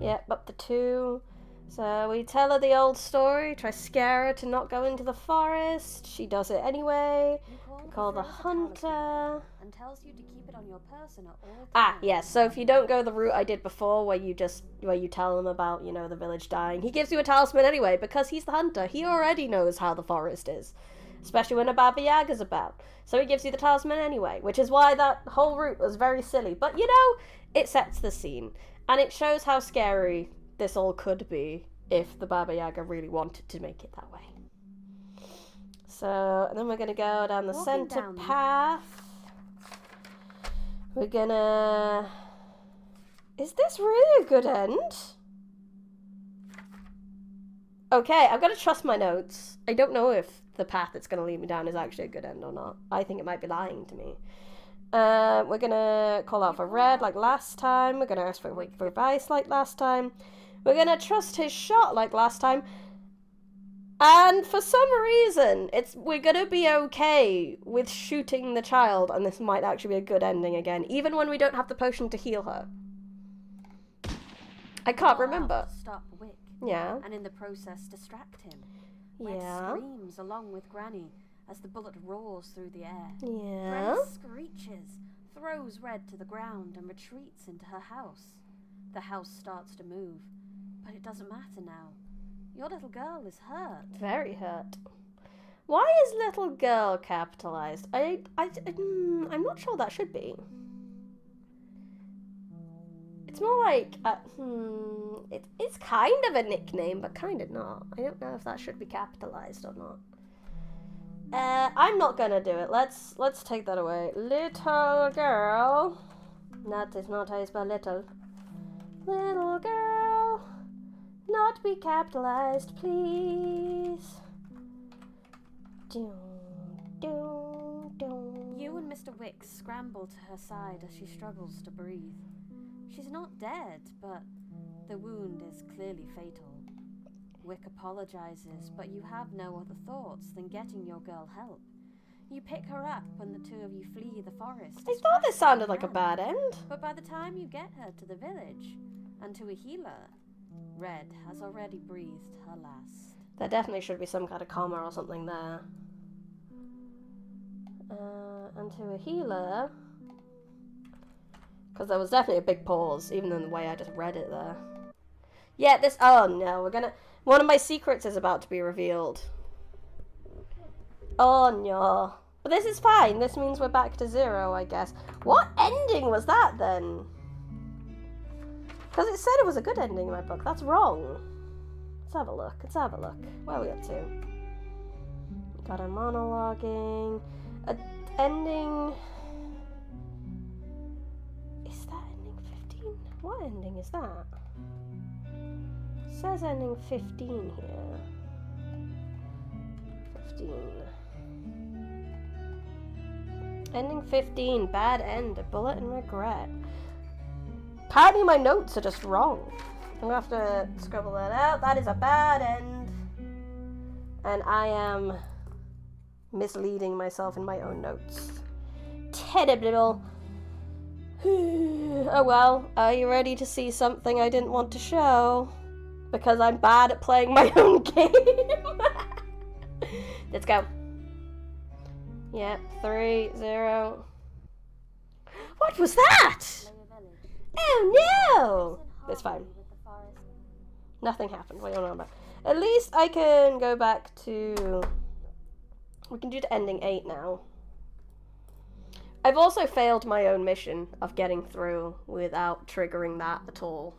S1: Yep, up to 2. So we tell her the old story, try scare her to not go into the forest. She does it anyway. We call the hunter.
S2: And tells you to keep it on your person at all times.
S1: Ah, yes. So if you don't go the route I did before, where you tell them about, you know, the village dying, he gives you a talisman anyway because he's the hunter. He already knows how the forest is, especially when a Baba Yaga's about. So he gives you the talisman anyway, which is why that whole route was very silly. But you know, it sets the scene and it shows how scary this all could be if the Baba Yaga really wanted to make it that way. So, and then we're going to go down the centre path. We're going to... Is this really a good end? Okay, I've got to trust my notes. I don't know if the path that's going to lead me down is actually a good end or not. I think it might be lying to me. We're going to call out for Red like last time. We're going to ask for advice like last time. We're going to trust his shot like last time. And for some reason, we're going to be okay with shooting the child, and this might actually be a good ending again, even when we don't have the potion to heal her. I can't remember.
S2: Stop Wick.
S1: Yeah.
S2: And in the process, distract him.
S1: Yeah.
S2: Red screams along with Granny as the bullet roars through the air.
S1: Yeah.
S2: Granny screeches, throws Red to the ground, and retreats into her house. The house starts to move. But it doesn't matter now. Your little girl is hurt.
S1: Very hurt. Why is little girl capitalized? I'm not sure that should be. It's more like, it's kind of a nickname, but kind of not. I don't know if that should be capitalized or not. I'm not gonna do it. Let's take that away. Little girl. That is not how you spell little. Little girl. Not be capitalized, please. You
S2: and Mr. Wick scramble to her side as she struggles to breathe. She's not dead, but the wound is clearly fatal. Wick apologizes, but you have no other thoughts than getting your girl help. You pick her up and the two of you flee the forest.
S1: I thought this sounded like a bad end.
S2: But by the time you get her to the village and to a healer, Red has already breathed her last.
S1: There definitely should be some kind of comma or something there. And to a healer... Because there was definitely a big pause, even in the way I just read it there. Yeah, this... Oh, no, we're gonna... One of my secrets is about to be revealed. Oh, no. But this is fine. This means we're back to 0, I guess. What ending was that, then? Because it said it was a good ending in my book. That's wrong. Let's have a look. Where are we up to? Got a monologuing. A ending... Is that ending 15? What ending is that? It says ending 15 here. 15. Ending 15. Bad end. A bullet and regret. Apparently my notes are just wrong. I'm going to have to scribble that out. That is a bad end. And I am misleading myself in my own notes. Terrible. Oh well, are you ready to see something I didn't want to show? Because I'm bad at playing my own game. Let's go. Yeah, 3, 0. What was that? Oh no! It's fine. Nothing happened. What are you on about? At least I can go back to... We can do the ending 8 now. I've also failed my own mission of getting through without triggering that at all.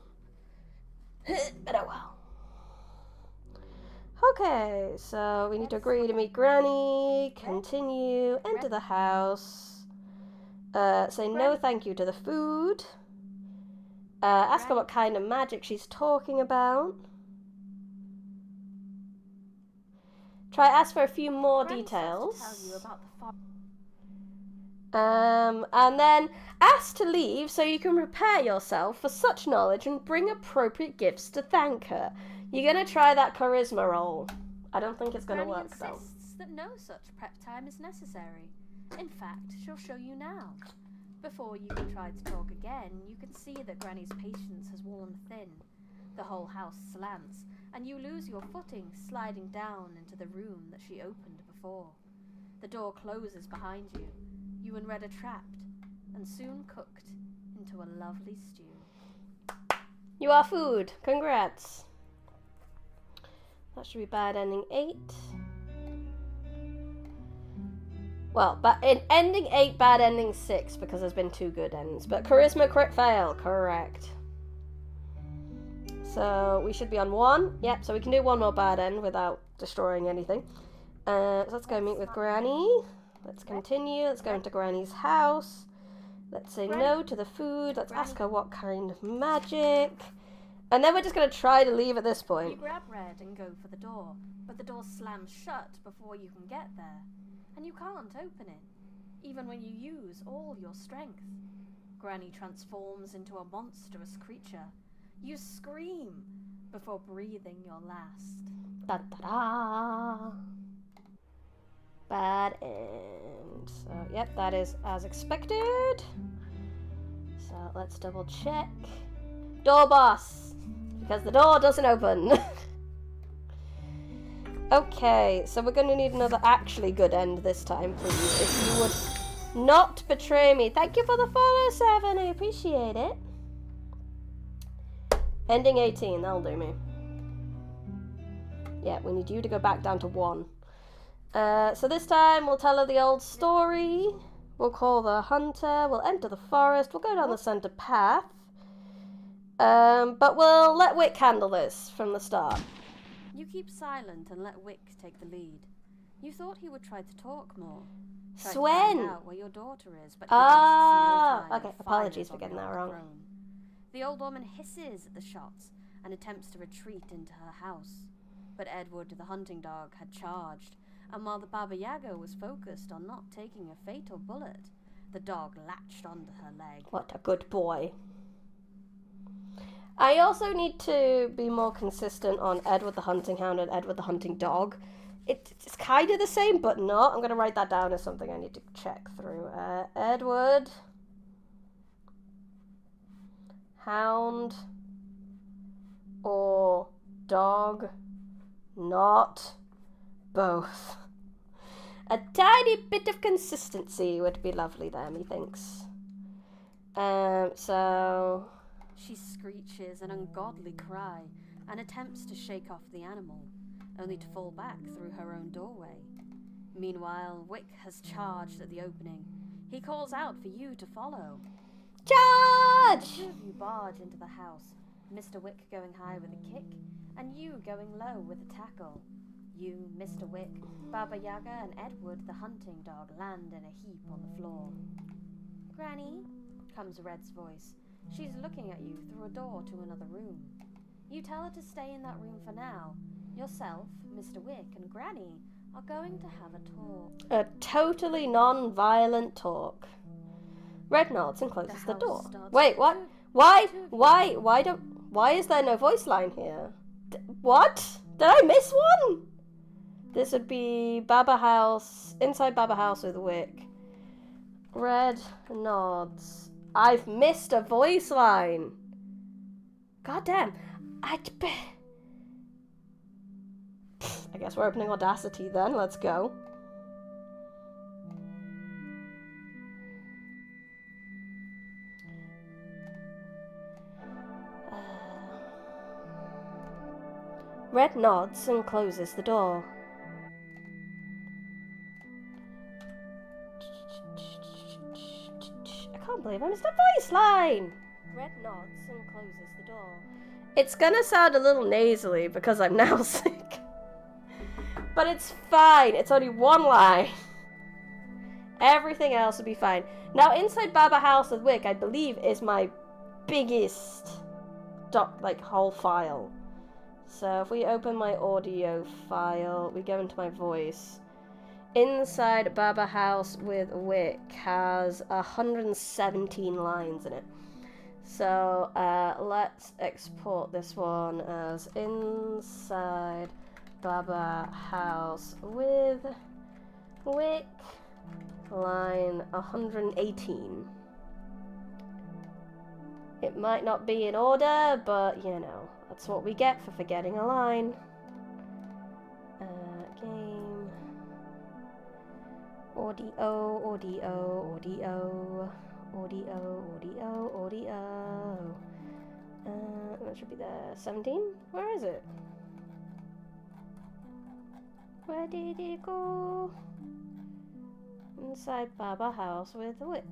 S1: But oh well. Okay, so we need to agree to meet Granny, continue, enter the house, say no thank you to the food, ask her what kind of magic she's talking about, try ask for a few more details. And then ask to leave so you can prepare yourself for such knowledge and bring appropriate gifts to thank her. You're going to try that charisma roll. I don't think it's going to work, though.
S2: Granny insists that no such prep time is necessary. In fact, she'll show you now. Before you can try to talk again, you can see that Granny's patience has worn thin. The whole house slants, and you lose your footing sliding down into the room that she opened before. The door closes behind you. You and Red are trapped, and soon cooked into a lovely stew.
S1: You are food. Congrats. That should be bad ending 8. Well, but in ending 8, bad ending 6, because there's been 2 good ends. But charisma crit fail, correct. So we should be on 1. Yep, so we can do 1 more bad end without destroying anything. So let's go meet with Granny. Let's continue. Let's go into Granny's house. Let's say no to the food. Let's ask her what kind of magic. And then we're just going to try to leave at this point.
S2: You grab Red and go for the door, but the door slams shut before you can get there. And you can't open it, even when you use all your strength. Granny transforms into a monstrous creature. You scream before breathing your last.
S1: Da-da-da. Bad end. So, yep, that is as expected. So, let's double check. Door boss! Because the door doesn't open. Okay, so we're going to need another actually good end this time, please. If you would not betray me. Thank you for the follow, 7. I appreciate it. Ending 18, that'll do me. Yeah, we need you to go back down to 1. So this time we'll tell her the old story. We'll call the hunter. We'll enter the forest. We'll go down the center path. But we'll let Wick handle this from the start.
S2: You keep silent and let Wick take the lead. You thought he would try to talk more. Try to find out where your daughter is, but he wastes no time.
S1: Okay, apologies for getting that wrong.
S2: The old woman hisses at the shots and attempts to retreat into her house. But Edward, the hunting dog, had charged, and while the Baba Yaga was focused on not taking a fatal bullet, the dog latched onto her leg.
S1: What a good boy. I also need to be more consistent on Edward the hunting hound and Edward the hunting dog. It's kind of the same, but not. I'm going to write that down as something I need to check through. Edward, hound, or dog, not both. A tiny bit of consistency would be lovely there, methinks. So...
S2: She screeches an ungodly cry and attempts to shake off the animal, only to fall back through her own doorway. Meanwhile, Wick has charged at the opening. He calls out for you to follow.
S1: Charge!
S2: The two of you barge into the house, Mr. Wick going high with a kick, and you going low with a tackle. You, Mr. Wick, Baba Yaga, and Edward the hunting dog land in a heap on the floor. Granny, comes Red's voice. She's looking at you through a door to another room. You tell her to stay in that room for now. Yourself, Mr. Wick, and Granny are going to have a talk.
S1: A totally non-violent talk. Red nods and closes the door. Wait, what? Why is there no voice line here? What? Did I miss one? This would be Baba House, inside Baba House with Wick. Red nods. I've missed a voice line. God damn. I guess we're opening Audacity then. Let's go. Red nods and closes the door. I can't believe I missed a voice line! Red nods and closes the door. It's gonna sound a little nasally because I'm now sick. But it's fine. It's only one line. Everything else will be fine. Now, inside Baba House with Wick, I believe, is my biggest whole file. So if we open my audio file, we go into my voice. Inside Baba House with Wick has 117 lines in it. So let's export this one as inside Baba House with Wick, line 118. It might not be in order, but you know, that's what we get for forgetting a line. Game. Audio, audio, audio. Audio, audio, audio. That should be there. 17? Where is it? Where did it go? Inside Baba House with Wick.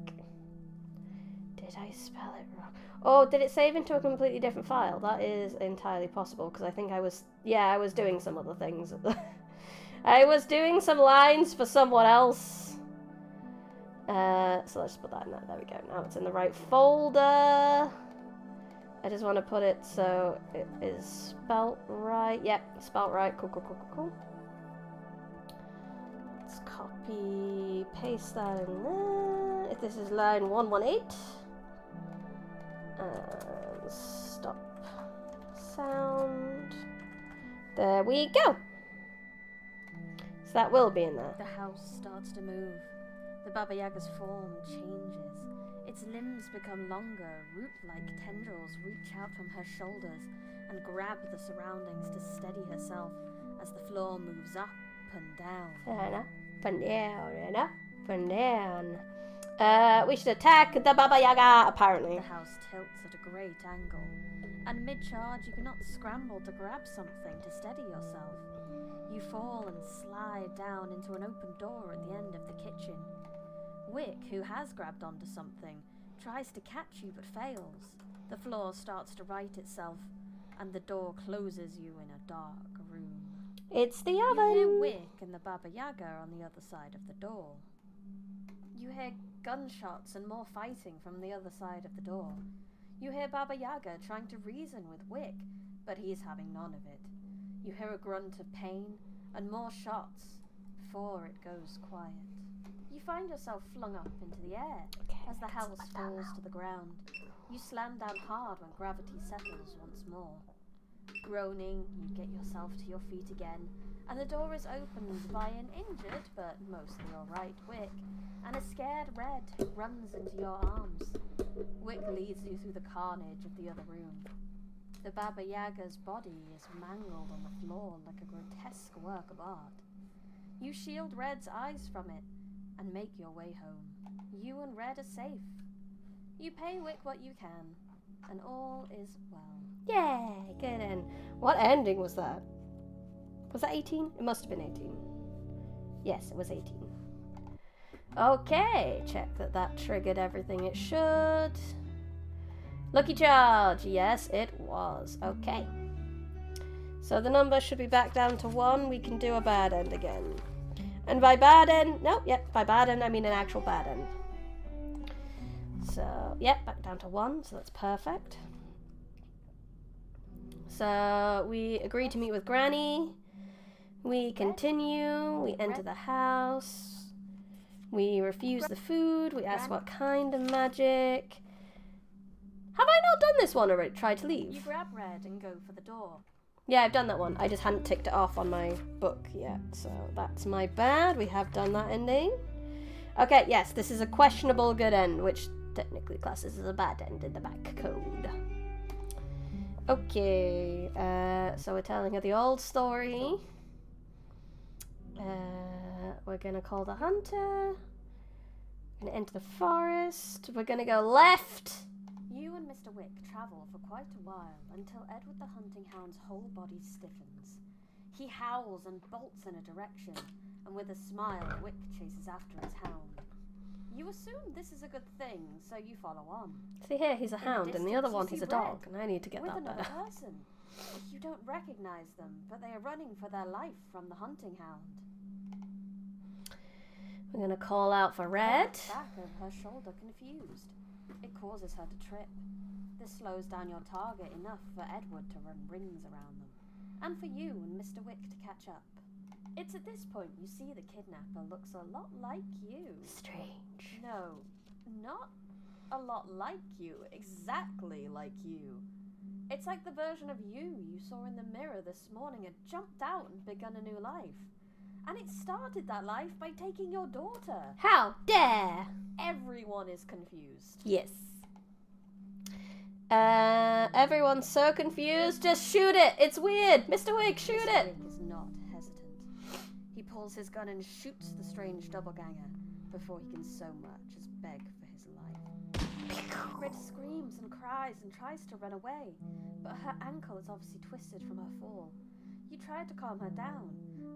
S1: Did I spell it wrong? Oh, did it save into a completely different file? That is entirely possible, because I think I was doing some other things. I was doing some lines for someone else. So let's put that in there. There we go. Now it's in the right folder. I just want to put it so it is spelt right. Yep, spelt right. Cool, cool, cool, cool, cool. Let's copy, paste that in there. If this is line 118. And stop sound. There we go. So that will be in there.
S2: The house starts to move. The Baba Yaga's form changes. Its limbs become longer, root-like tendrils reach out from her shoulders and grab the surroundings to steady herself as the floor moves up and down.
S1: And up and down and up and down. We should attack the Baba Yaga, apparently.
S2: The house tilts at a great angle, and mid-charge you cannot scramble to grab something to steady yourself. You fall and slide down into an open door at the end of the kitchen. Wick, who has grabbed onto something, tries to catch you but fails. The floor starts to right itself, and the door closes you in a dark room.
S1: It's the oven!
S2: You hear Wick and the Baba Yaga on the other side of the door. You hear gunshots and more fighting from the other side of the door. You hear Baba Yaga trying to reason with Wick, but he's having none of it. You hear a grunt of pain and more shots before it goes quiet. You find yourself flung up into the air as the house falls to the ground. You slam down hard when gravity settles once more. Groaning, you get yourself to your feet again, and the door is opened by an injured but mostly alright Wick, and a scared Red who runs into your arms. Wick leads you through the carnage of the other room. The Baba Yaga's body is mangled on the floor like a grotesque work of art. You shield Red's eyes from it and make your way home. You and Red are safe. You pay Wick what you can, and all is well.
S1: Yay, good end. What ending was that? Was that 18? It must have been 18. Yes, it was 18. Okay, check that triggered everything it should. Lucky charge. Yes, it was. Okay. So the number should be back down to 1. We can do a bad end again. And by bad end, by bad end I mean an actual bad end. So, back down to 1, so that's perfect. So, we agree to meet with Granny. We continue, we enter the house. We refuse the food, we ask what kind of magic. Have I not done this one already? Try to leave.
S2: You grab Red and go for the door.
S1: Yeah, I've done that one. I just hadn't ticked it off on my book yet. So that's my bad. We have done that ending. Okay, yes, this is a questionable good end, which technically classes as a bad end in the back code. Okay, so we're telling her the old story. We're gonna call the hunter. We're gonna enter the forest. We're gonna go left.
S2: You and Mr. Wick travel for quite a while until Edward the hunting hound's whole body stiffens. He howls and bolts in a direction, and with a smile, Wick chases after his hound. You assume this is a good thing, so you follow on.
S1: See here, he's a hound, and the other one, he's a dog,
S2: Red
S1: and I need to get
S2: with
S1: that
S2: another
S1: better.
S2: person. You don't recognize them, but they are running for their life from the hunting hound.
S1: We're gonna call out for Red.
S2: Back over her shoulder, confused. It causes her to trip. This slows down your target enough for Edward to run rings around them, and for you and Mr. Wick to catch up. It's at this point you see the kidnapper looks a lot like you.
S1: Strange.
S2: No, not a lot like you, exactly like you. It's like the version of you saw in the mirror this morning had jumped out and begun a new life. And it started that life by taking your daughter.
S1: How dare!
S2: Everyone is confused.
S1: Yes. Everyone's so confused. Just shoot it. It's weird. Mr. Wick, shoot
S2: Mr.
S1: it.
S2: Wick is not hesitant. He pulls his gun and shoots the strange doppelganger before he can so much as beg for his life. Red screams and cries and tries to run away, but her ankle is obviously twisted from her fall. You try to calm her down.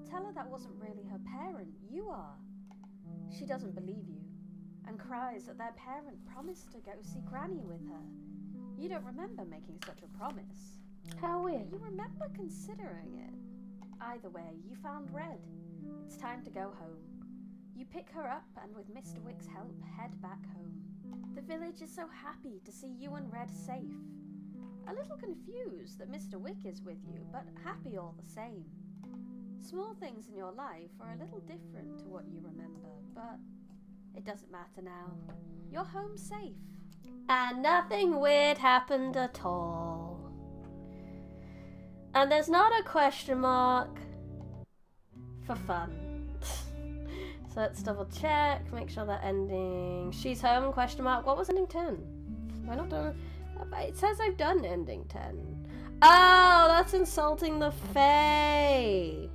S2: Tell her that wasn't really her parent. You are. She doesn't believe you and cries that their parent promised to go see Granny with her. You don't remember making such a promise.
S1: How weird.
S2: You remember considering it. Either way, you found Red. It's time to go home. You pick her up and with Mr. Wick's help head back home. The village is so happy to see you and Red safe. A little confused that Mr. Wick is with you, but happy all the same. Small things in your life are a little different to what you remember, but it doesn't matter now. You're home safe.
S1: And nothing weird happened at all. And there's not a question mark for fun. So let's double check, make sure that ending. She's home, question mark. What was ending 10? Am I not done? It says I've done ending 10. Oh, that's insulting the Fae.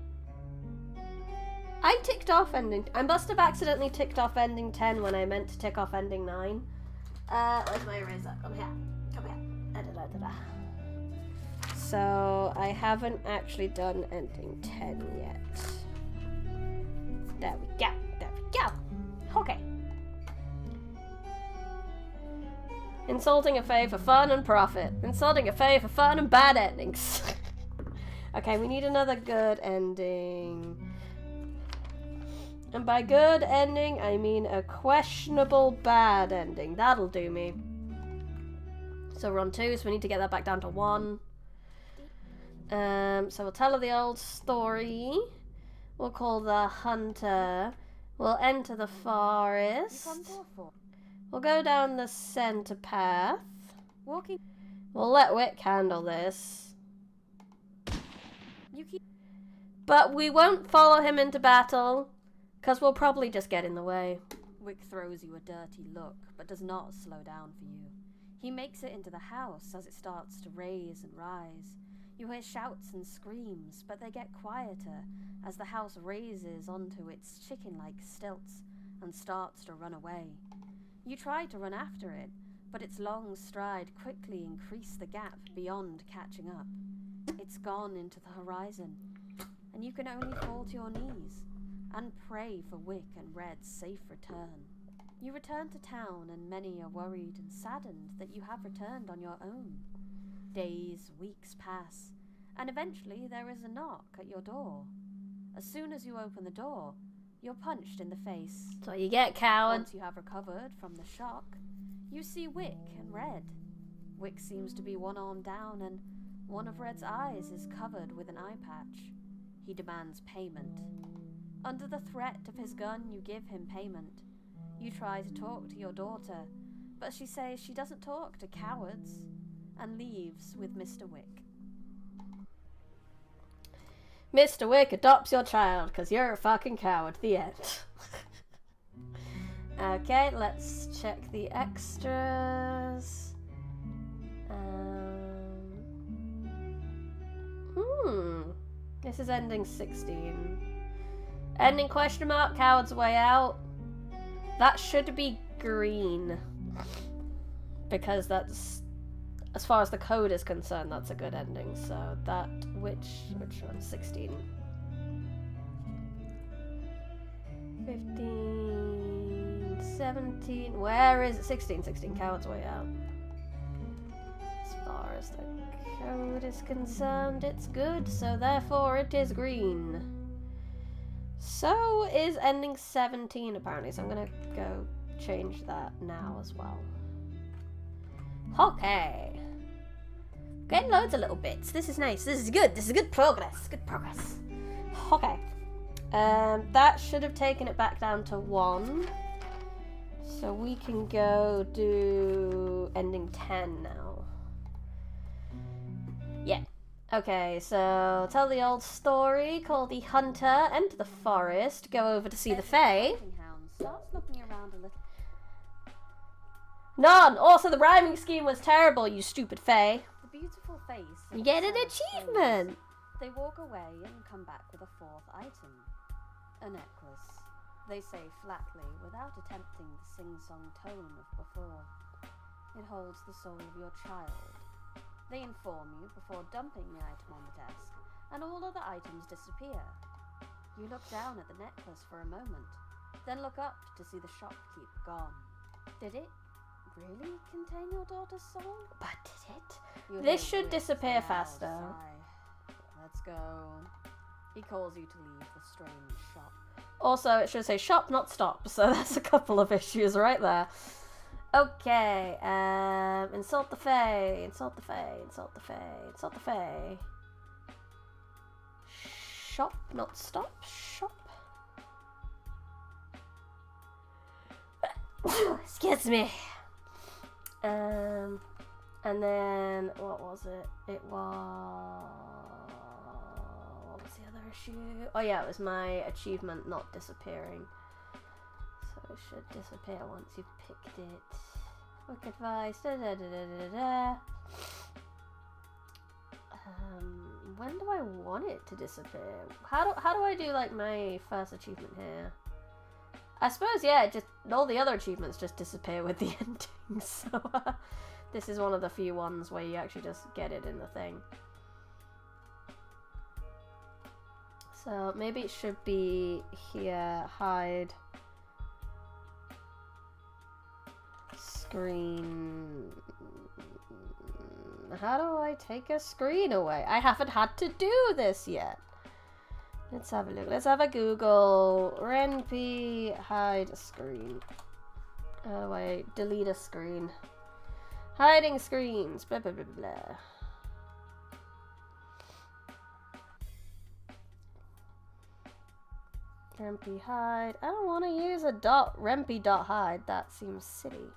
S1: I ticked off ending. I must have accidentally ticked off ending 10 when I meant to tick off ending 9. Where's my eraser? Come here. Come here. Da-da-da-da-da. So I haven't actually done ending 10 yet. There we go. There we go. Okay. Insulting a Fae for fun and profit. Insulting a Fae for fun and bad endings. Okay, we need another good ending. And by good ending, I mean a questionable bad ending. That'll do me. So we're on 2, so we need to get that back down to 1. So we'll tell her the old story. We'll call the hunter. We'll enter the forest. We'll go down the center path.
S2: Walking.
S1: We'll let Wick handle this. But we won't follow him into battle, because we'll probably just get in the way.
S2: Wick throws you a dirty look, but does not slow down for you. He makes it into the house as it starts to raise and rise. You hear shouts and screams, but they get quieter as the house raises onto its chicken-like stilts and starts to run away. You try to run after it, but its long stride quickly increased the gap beyond catching up. It's gone into the horizon, and you can only fall to your knees and pray for Wick and Red's safe return. You return to town, and many are worried and saddened that you have returned on your own. Days, weeks pass, and eventually there is a knock at your door. As soon as you open the door, you're punched in the face.
S1: So you get, coward.
S2: Once you have recovered from the shock, you see Wick and Red. Wick seems to be one arm down, and one of Red's eyes is covered with an eye patch. He demands payment. Under the threat of his gun, you give him payment. You try to talk to your daughter, but she says she doesn't talk to cowards, and leaves with Mr. Wick.
S1: Mr. Wick adopts your child because you're a fucking coward. The end. Okay, let's check the extras. This is ending 16. Ending question mark, coward's way out. That should be green. Because that's, as far as the code is concerned, that's a good ending. So that, which one? 16. 15, 17, where is it? 16, coward's way out. As far as the code is concerned, it's good, so therefore it is green. So is ending 17 apparently, so I'm gonna go change that now as well. Okay. Getting loads of little bits. This is nice. This is good. This is good progress. Good progress. Okay. That should have taken it back down to 1. So we can go do ending 10 now. Yeah. Okay, so tell the old story, call the hunter, enter the forest, go over to see the fae.
S2: Starts looking around a little.
S1: None! Also, the rhyming scheme was terrible, you stupid fae.
S2: The beautiful face.
S1: You get an achievement!
S2: They walk away and come back with a 4th item. A necklace. They say flatly, without attempting the sing-song tone of before. It holds the soul of your child. They inform you before dumping the item on the desk, and all other items disappear. You look down at the necklace for a moment, then look up to see the shopkeep gone. Did it really contain your daughter's soul?
S1: But did it?
S2: You
S1: This
S2: hear
S1: should
S2: Rick's
S1: disappear
S2: loud
S1: faster.
S2: sigh. Let's go. He calls you to leave the strange shop.
S1: Also, it should say shop, not stop, so that's a couple of issues right there. Okay, insult the fae, insult the fae, insult the fae, insult the fae. Shop, not stop, shop. Excuse me. And then, what was it? It was... What was the other issue? Oh yeah, it was my achievement not disappearing. So it should disappear once you've picked it. Quick advice. When do I want it to disappear? How do I do like my first achievement here? I suppose yeah, just all the other achievements just disappear with the ending. So this is one of the few ones where you actually just get it in the thing. So maybe it should be here, hide. Screen. How do I take a screen away? I haven't had to do this yet. Let's have a look. Let's have a Google. Renpy, hide a screen. Oh wait, delete a screen. Hiding screens. Blah blah blah blah. Renpy hide. I don't want to use a Renpy dot hide. That seems silly.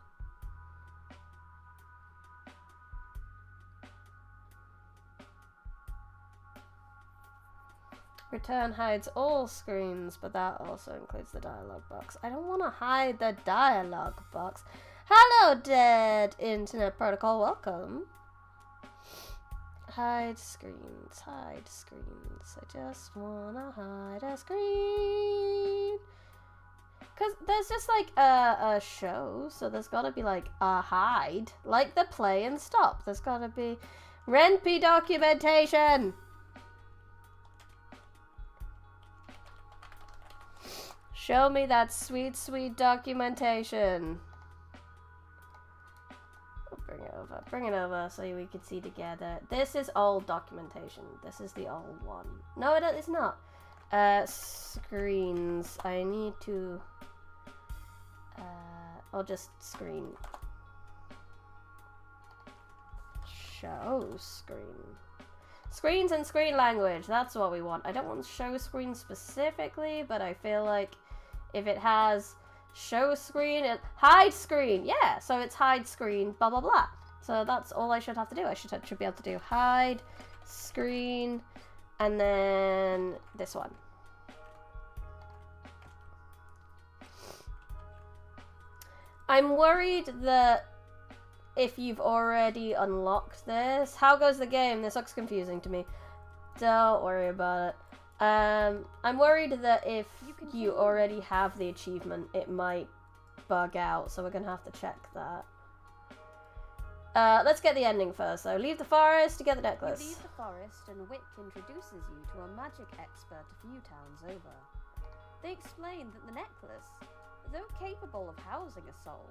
S1: Return hides all screens, but that also includes the dialog box. I don't want to hide the dialog box. Hello, dead internet protocol. Welcome. Hide screens. Hide screens. I just want to hide a screen. Because there's just like a show, so there's got to be like a hide. Like the play and stop. There's got to be Renpy documentation. Show me that sweet, sweet documentation. Bring it over so we can see together. This is old documentation. This is the old one. No, it's not. Screens. I need to... I'll just screen. Show screen. Screens and screen language. That's what we want. I don't want show screen specifically, but I feel like if it has show screen and hide screen, yeah, so it's hide screen, blah blah blah. So that's all I should have to do. I should be able to do hide screen and then this one. I'm worried that if you've already unlocked this... How goes the game? This looks confusing to me. Don't worry about it. I'm worried that if you already have the achievement, it might bug out, so we're gonna have to check that. Let's get the ending first, though. Leave the forest to get the necklace.
S2: You leave the forest, and Wick introduces you to a magic expert a few towns over. They explain that the necklace, though capable of housing a soul,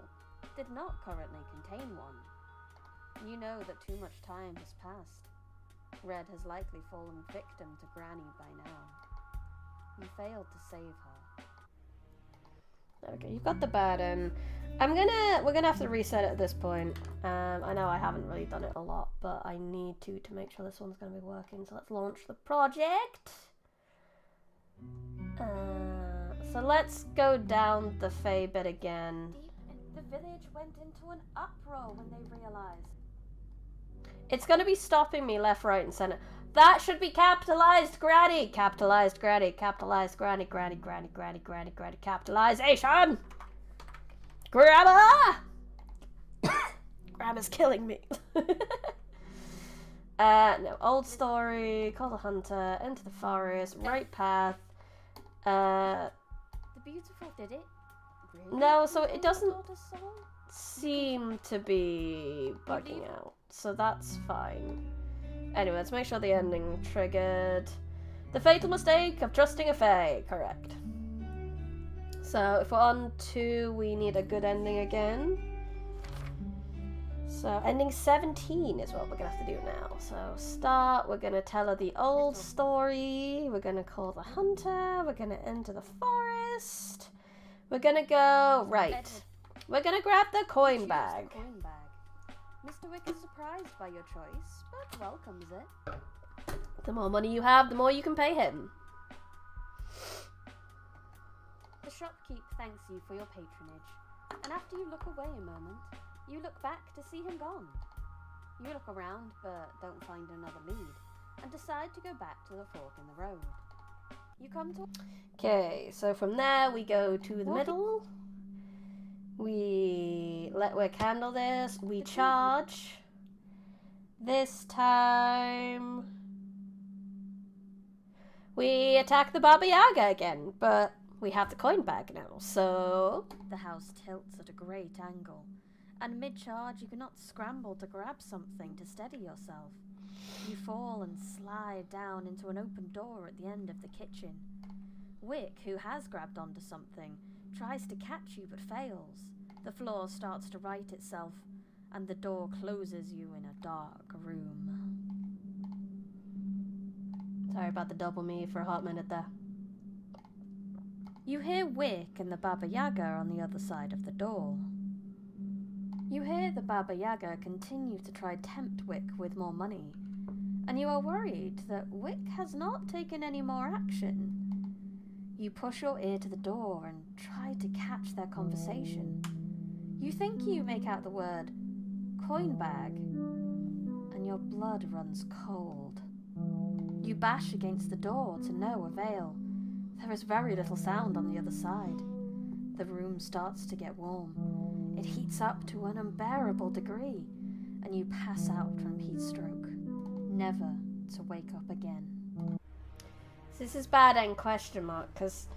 S2: did not currently contain one. You know that too much time has passed. Red has likely fallen victim to Granny by now. You failed to save her.
S1: Okay, you've got the burden. We're gonna have to reset it at this point. I know I haven't really done it a lot, but I need to make sure this one's gonna be working. So let's launch the project. So let's go down the Fae bit again.
S2: The village went into an uproar when they realized.
S1: It's gonna be stopping me left, right, and center. That should be capitalized, Granny! Capitalized, Granny. Capitalized, Granny. Granny, Granny, Granny, Granny, Granny. Capitalization! Grandma! Grandma's killing me. No. Old story. Call the hunter. Enter the forest. Right path.
S2: The beautiful did it? Really?
S1: No, so it doesn't seem to be bugging out. So that's fine. Anyway, let's make sure the ending triggered. The fatal mistake of trusting a fae. Correct. So if we're on 2, we need a good ending again. So ending 17 is what we're going to have to do now. So start, we're going to tell her the old story. We're going to call the hunter. We're going to enter the forest. We're going to go, right. We're going to grab the coin bag.
S2: Mr. Wick is surprised by your choice, but welcomes it.
S1: The more money you have, the more you can pay him.
S2: The shopkeep thanks you for your patronage, and after you look away a moment, you look back to see him gone. You look around, but don't find another lead, and decide to go back to the fork in the road. You come to...
S1: Okay, so from there we go to the middle. We let Wick handle this. We charge. This time we attack the Baba Yaga again, but we have the coin bag now, so...
S2: The house tilts at a great angle, and mid-charge you cannot scramble to grab something to steady yourself. You fall and slide down into an open door at the end of the kitchen. Wick, who has grabbed onto something, tries to catch you but fails. The floor starts to right itself, and the door closes you in a dark room.
S1: Sorry about the double me for a hot minute there.
S2: You hear Wick and the Baba Yaga on the other side of the door. You hear the Baba Yaga continue to try tempt Wick with more money, and you are worried that Wick has not taken any more action. You push your ear to the door and try to catch their conversation. You think you make out the word coin bag, and your blood runs cold. You bash against the door to no avail. There is very little sound on the other side. The room starts to get warm. It heats up to an unbearable degree, and you pass out from heat stroke, never to wake up again.
S1: This is bad end question mark, because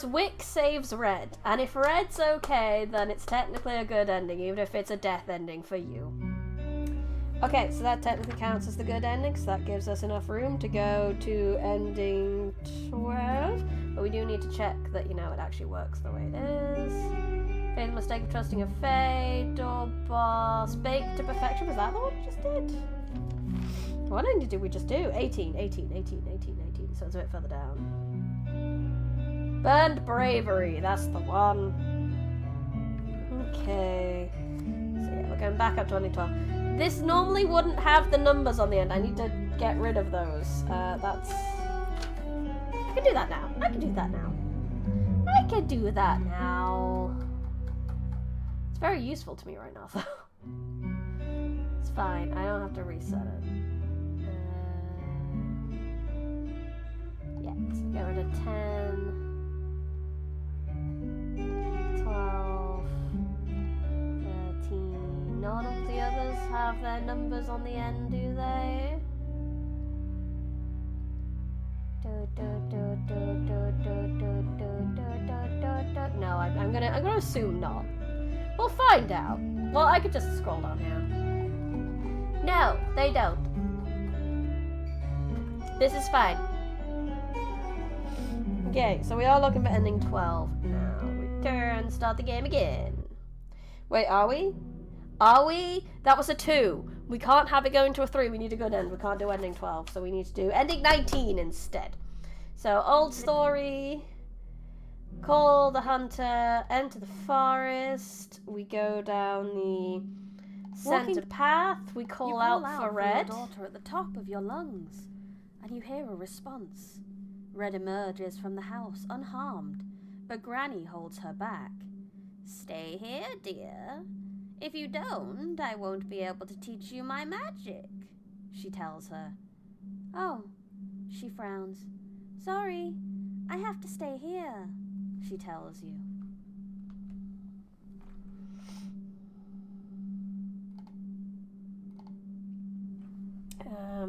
S1: Wick saves Red, and if Red's okay, then it's technically a good ending, even if it's a death ending for you. Okay, so that technically counts as the good ending, so that gives us enough room to go to ending 12, but we do need to check that, you know, it actually works the way it is. Fatal mistake of trusting a fae, door boss, baked to perfection. Was that the one we just did? What ending did we just do? 18, so it's a bit further down. Burned bravery, that's the one. Okay. So yeah, we're going back up to 2012. This normally wouldn't have the numbers on the end. I need to get rid of those. I can do that now. I can do that now. It's very useful to me right now, though. It's fine. I don't have to reset it. Yeah, so get rid of 10, 12, have their numbers on the end, do they? No, I'm gonna assume not. We'll find out. Well, I could just scroll down here. No, they don't. This is fine. Okay, so we are looking for ending 12. Now, return, start the game again. Wait, are we? Are we? That was a 2. We can't have it going to a 3. We need a good end. We can't do ending 12, so we need to do ending 19 instead. So, old story. Call the hunter. Enter the forest. We go down the center path. We call out for Red.
S2: Your daughter at the top of your lungs, and you hear a response. Red emerges from the house unharmed, but Granny holds her back. Stay here, dear. If you don't, I won't be able to teach you my magic, she tells her. Oh, she frowns. Sorry, I have to stay here, she tells you.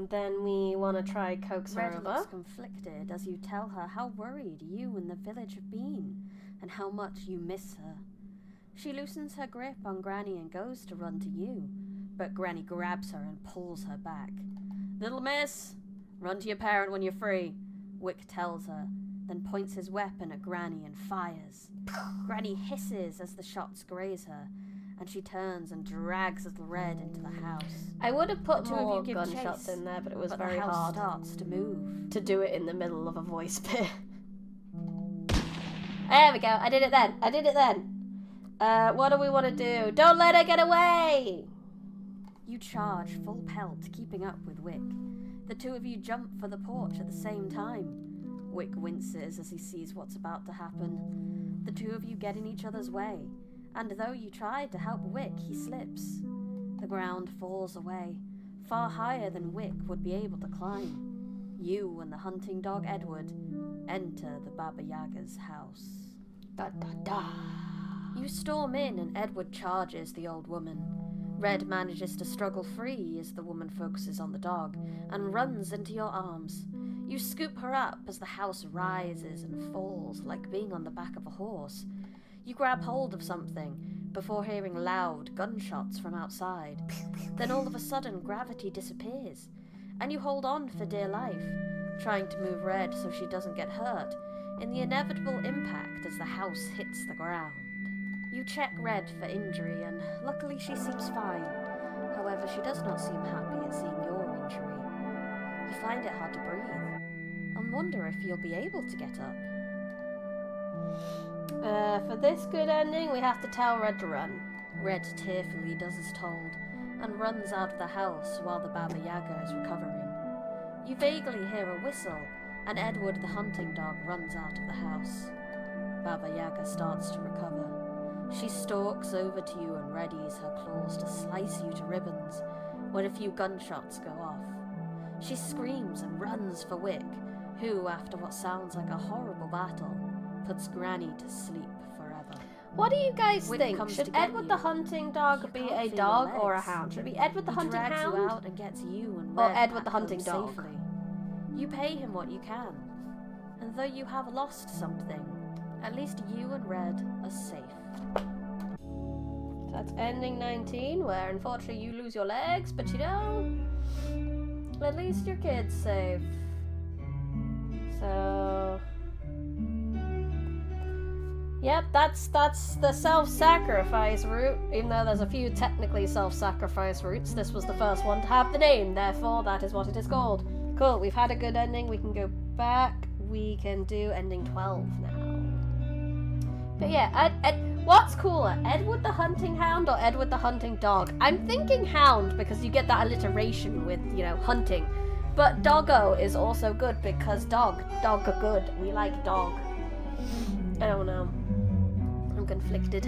S1: Then we want to try coax her
S2: Red
S1: over.
S2: looks conflicted as you tell her how worried you and the village have been, and how much you miss her. She loosens her grip on Granny and goes to run to you, but Granny grabs her and pulls her back. Little miss, run to your parent when you're free, Wick tells her, then points his weapon at Granny and fires. Granny hisses as the shots graze her, and she turns and drags little Red into the house.
S1: I would have put
S2: The two of
S1: more
S2: you give
S1: gunshots
S2: chase,
S1: in there, but it was
S2: but
S1: very
S2: the house
S1: hard
S2: starts to move.
S1: to do it in the middle of a voice bit. There we go. I did it then. What do we want to do? Don't let her get away!
S2: You charge full pelt, keeping up with Wick. The two of you jump for the porch at the same time. Wick winces as he sees what's about to happen. The two of you get in each other's way, and though you try to help Wick, he slips. The ground falls away, far higher than Wick would be able to climb. You and the hunting dog Edward enter the Baba Yaga's house.
S1: Da da da.
S2: You storm in and Edward charges the old woman. Red manages to struggle free as the woman focuses on the dog and runs into your arms. You scoop her up as the house rises and falls like being on the back of a horse. You grab hold of something before hearing loud gunshots from outside. Then all of a sudden gravity disappears and you hold on for dear life, trying to move Red so she doesn't get hurt in the inevitable impact as the house hits the ground. You check Red for injury, and luckily she seems fine. However, she does not seem happy at seeing your injury. You find it hard to breathe, and wonder if you'll be able to get up.
S1: For this good ending, we have to tell Red to run.
S2: Red tearfully does as told, and runs out of the house while the Baba Yaga is recovering. You vaguely hear a whistle, and Edward the hunting dog runs out of the house. Baba Yaga starts to recover. She stalks over to you and readies her claws to slice you to ribbons when a few gunshots go off. She screams and runs for Wick, who, after what sounds like a horrible battle, puts Granny to sleep forever.
S1: What do you guys
S2: Wick
S1: think?
S2: comes
S1: Should
S2: to get
S1: Edward
S2: you.
S1: the hunting dog
S2: You
S1: be
S2: can't
S1: a
S2: feel
S1: dog
S2: your
S1: or a
S2: legs.
S1: hound? Should it be Edward the
S2: He
S1: hunting
S2: drags
S1: hound?
S2: you out and gets you and
S1: Or
S2: Red
S1: Edward
S2: back
S1: the hunting
S2: home
S1: dog?
S2: safely. You pay him what you can, and though you have lost something, at least you and Red are safe.
S1: That's ending 19, where unfortunately you lose your legs, but you know, at least your kid's safe. So, yep, that's the self-sacrifice route. Even though there's a few technically self-sacrifice routes, this was the first one to have the name. Therefore, that is what it is called. Cool. We've had a good ending. We can go back. We can do ending 12 now. But yeah, what's cooler, Edward the hunting hound or Edward the hunting dog? I'm thinking hound because you get that alliteration with, you know, hunting. But doggo is also good because dog are good. We like dog. I don't know. I'm conflicted.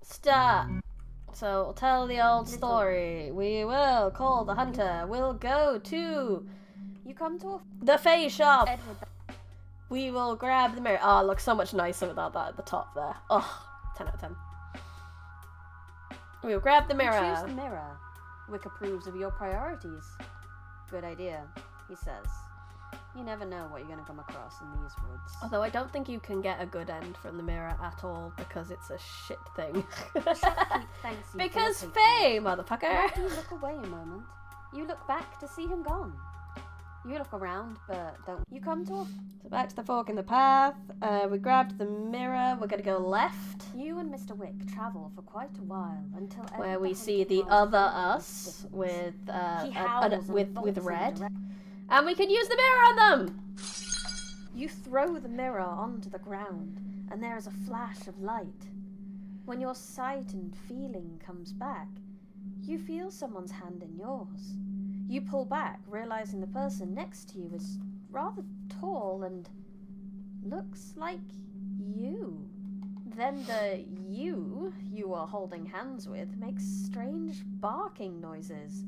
S1: Start. So we'll tell the old story. We will call the hunter. We'll go to
S2: You come to
S1: the Fae shop.
S2: Edward.
S1: We will grab the mirror. Oh, it looks so much nicer without that at the top there. Oh, 10 out of 10. We'll grab the
S2: Choose
S1: mirror.
S2: the mirror. Wick approves of your priorities. Good idea, he says. You never know what you're going to come across in these woods.
S1: Although I don't think you can get a good end from the mirror at all because it's a shit thing. Because Faye, motherfucker!
S2: After you look away a moment, you look back to see him gone. You look around, but don't. You come to
S1: So back to the fork in the path. We grabbed the mirror. We're gonna go left.
S2: You and Mr. Wick travel for quite a while until
S1: Where we see the other us with with red. And we can use the mirror on them!
S2: You throw the mirror onto the ground, and there is a flash of light. When your sight and feeling comes back, you feel someone's hand in yours. You pull back, realizing the person next to you is rather tall and looks like you. Then the you are holding hands with makes strange barking noises.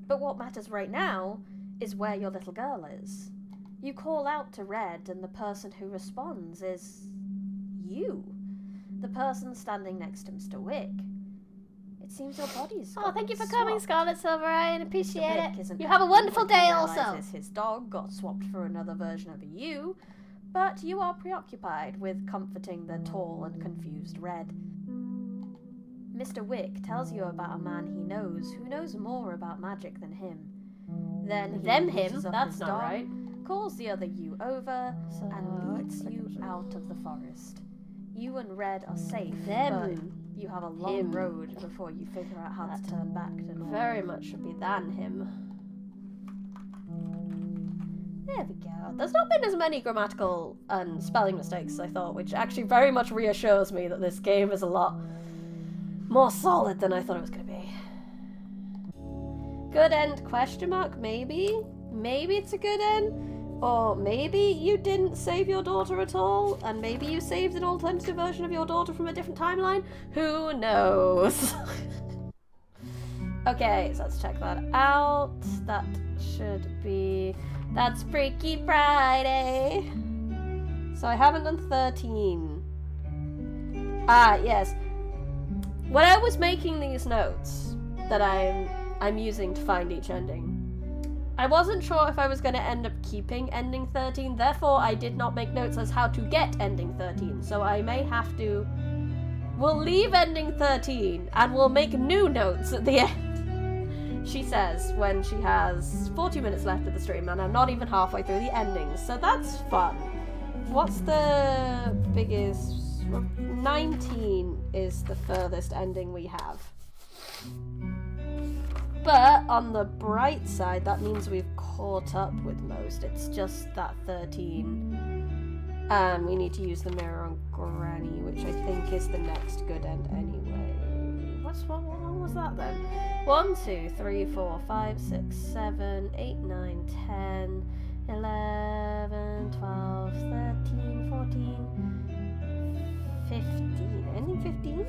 S2: But what matters right now is where your little girl is. You call out to Red, and the person who responds is you. The person standing next to Mr. Wick. It seems your body's
S1: Oh, thank you for coming, Scarlet Silver. I appreciate it. You
S2: have
S1: have a wonderful day also.
S2: His dog got swapped for another version of a you, but you are preoccupied with comforting the tall and confused Red. Mr. Wick tells you about a man he knows who knows more about magic than him. Then he raises up
S1: That's
S2: his
S1: not
S2: dog,
S1: right.
S2: calls the other you over, and leads you out of the forest. You and Red are safe, but you have a long road before you figure out how to turn back to normal.
S1: Very much should be than him. There we go. There's not been as many grammatical and spelling mistakes as I thought, which actually very much reassures me that this game is a lot more solid than I thought it was going to be. Good end, question mark, maybe? Maybe it's a good end? Or maybe you didn't save your daughter at all, and maybe you saved an alternative version of your daughter from a different timeline? Who knows? Okay, so let's check that out. That should be... That's Freaky Friday. So I haven't done 13. Ah, yes. When I was making these notes that I'm using to find each ending, I wasn't sure if I was going to end up keeping ending 13, therefore I did not make notes as how to get ending 13, so I may have to... We'll leave ending 13, and we'll make new notes at the end, she says, when she has 40 minutes left of the stream, and I'm not even halfway through the endings, so that's fun. What's the biggest... 19 is the furthest ending we have. But on the bright side, that means we've caught up with most. It's just that 13. We need to use the mirror on Granny, which I think is the next good end anyway. What long was that then? 1, 2, 3, 4, 5, 6, 7, 8, 9, 10, 11, 12, 13, 14, 15. Ending 15?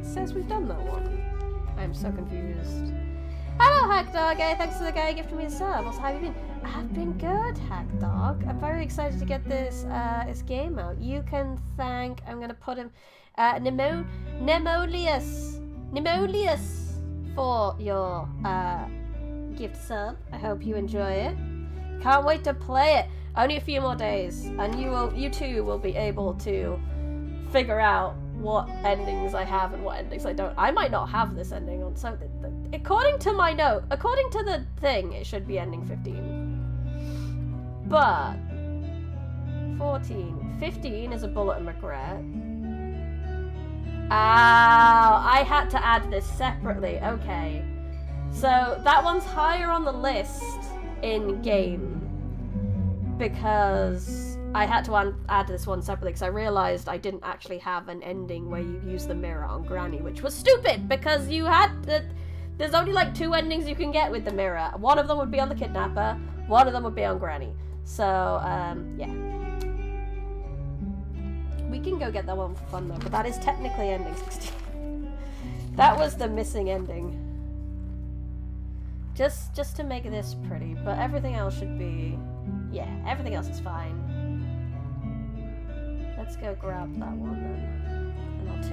S1: Says we've done that one. I'm so confused. Hello, Hackdog. Thanks to the guy gifting me a sub. Also, how have you been? I've been good, Hackdog. I'm very excited to get this game out. You can thank. I'm gonna put him, Nemolius for your gift sub. I hope you enjoy it. Can't wait to play it. Only a few more days, and you too will be able to figure out what endings I have and what endings I don't. I might not have this ending on, so according to my note, according to the thing, it should be ending 15. But 14, 15 is a bullet and regret. I had to add this separately. Okay, so that one's higher on the list in game because I had to add this one separately because I realised I didn't actually have an ending where you use the mirror on Granny, which was stupid because you had there's only like 2 endings you can get with the mirror. One of them would be on the kidnapper, one of them would be on Granny. So, yeah. We can go get that one for fun though, but that is technically ending 16. That was the missing ending. Just to make this pretty, but everything else should be... Yeah, everything else is fine. Let's go grab that one then.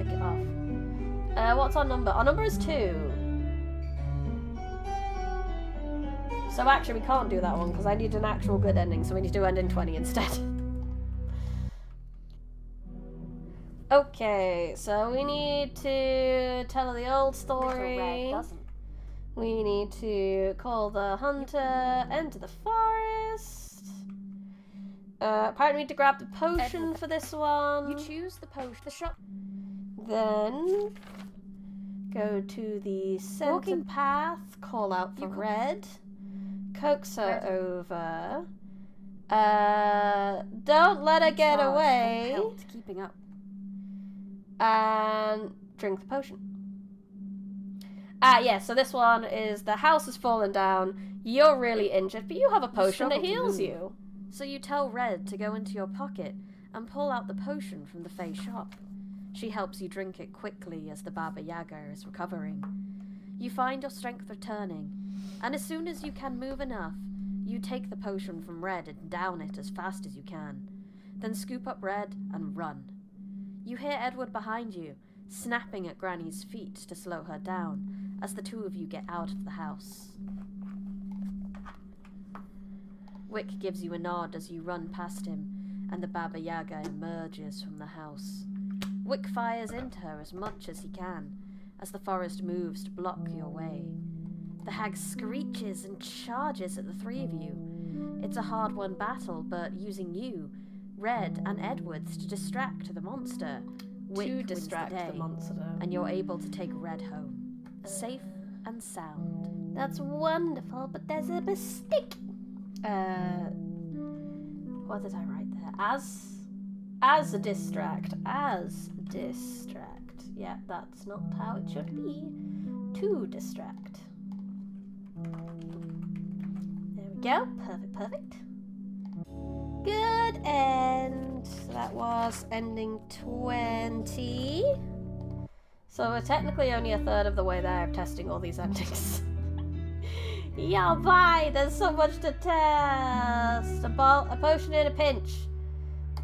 S1: tick it off. What's our number? Our number is 2. So actually we can't do that one because I need an actual good ending, so we need to end in 20 instead. Okay, so we need to tell the old story. We need to call the hunter, enter the forest. Apparently we need to grab the potion for this one.
S2: You choose the potion. The shop.
S1: Then go to the center path, call out for Red. Coax her over. Don't let her get away.
S2: Keeping up.
S1: And drink the potion. Yeah, so this one is the house has fallen down. You're really injured, but you have a potion that heals you.
S2: So you tell Red to go into your pocket and pull out the potion from the Fae shop. She helps you drink it quickly as the Baba Yaga is recovering. You find your strength returning, and as soon as you can move enough, you take the potion from Red and down it as fast as you can. Then scoop up Red and run. You hear Edward behind you, snapping at Granny's feet to slow her down, as the two of you get out of the house. Wick gives you a nod as you run past him, and the Baba Yaga emerges from the house. Wick fires into her as much as he can, as the forest moves to block your way. The hag screeches and charges at the three of you. It's a hard-won battle, but using you, Red and Edwards to distract the monster, Wick wins the monster, and you're able to take Red home, safe and sound.
S1: That's wonderful, but there's a mistake. What did I write there? As a distract. Yeah, that's not how it should be. To distract. There we go. Perfect. Good end. So that was ending 20. So we're technically only a third of the way there of testing all these endings. Yeah, bye! There's so much to test! A potion in a pinch.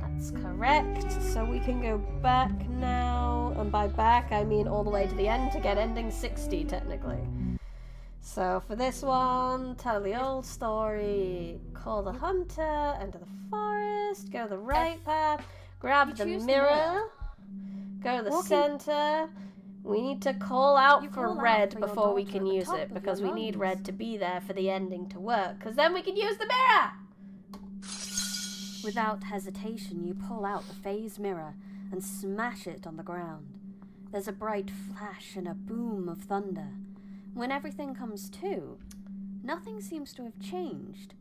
S1: That's correct. So we can go back now. And by back, I mean all the way to the end to get ending 60, technically. So for this one, tell the old story, call the hunter, enter the forest, go the right path, grab the mirror, go to the center. We need to call out for Red before we can use it, because we need Red to be there for the ending to work, because then we can use the mirror!
S2: Without hesitation, you pull out the Fae's mirror and smash it on the ground. There's a bright flash and a boom of thunder. When everything comes to, nothing seems to have changed,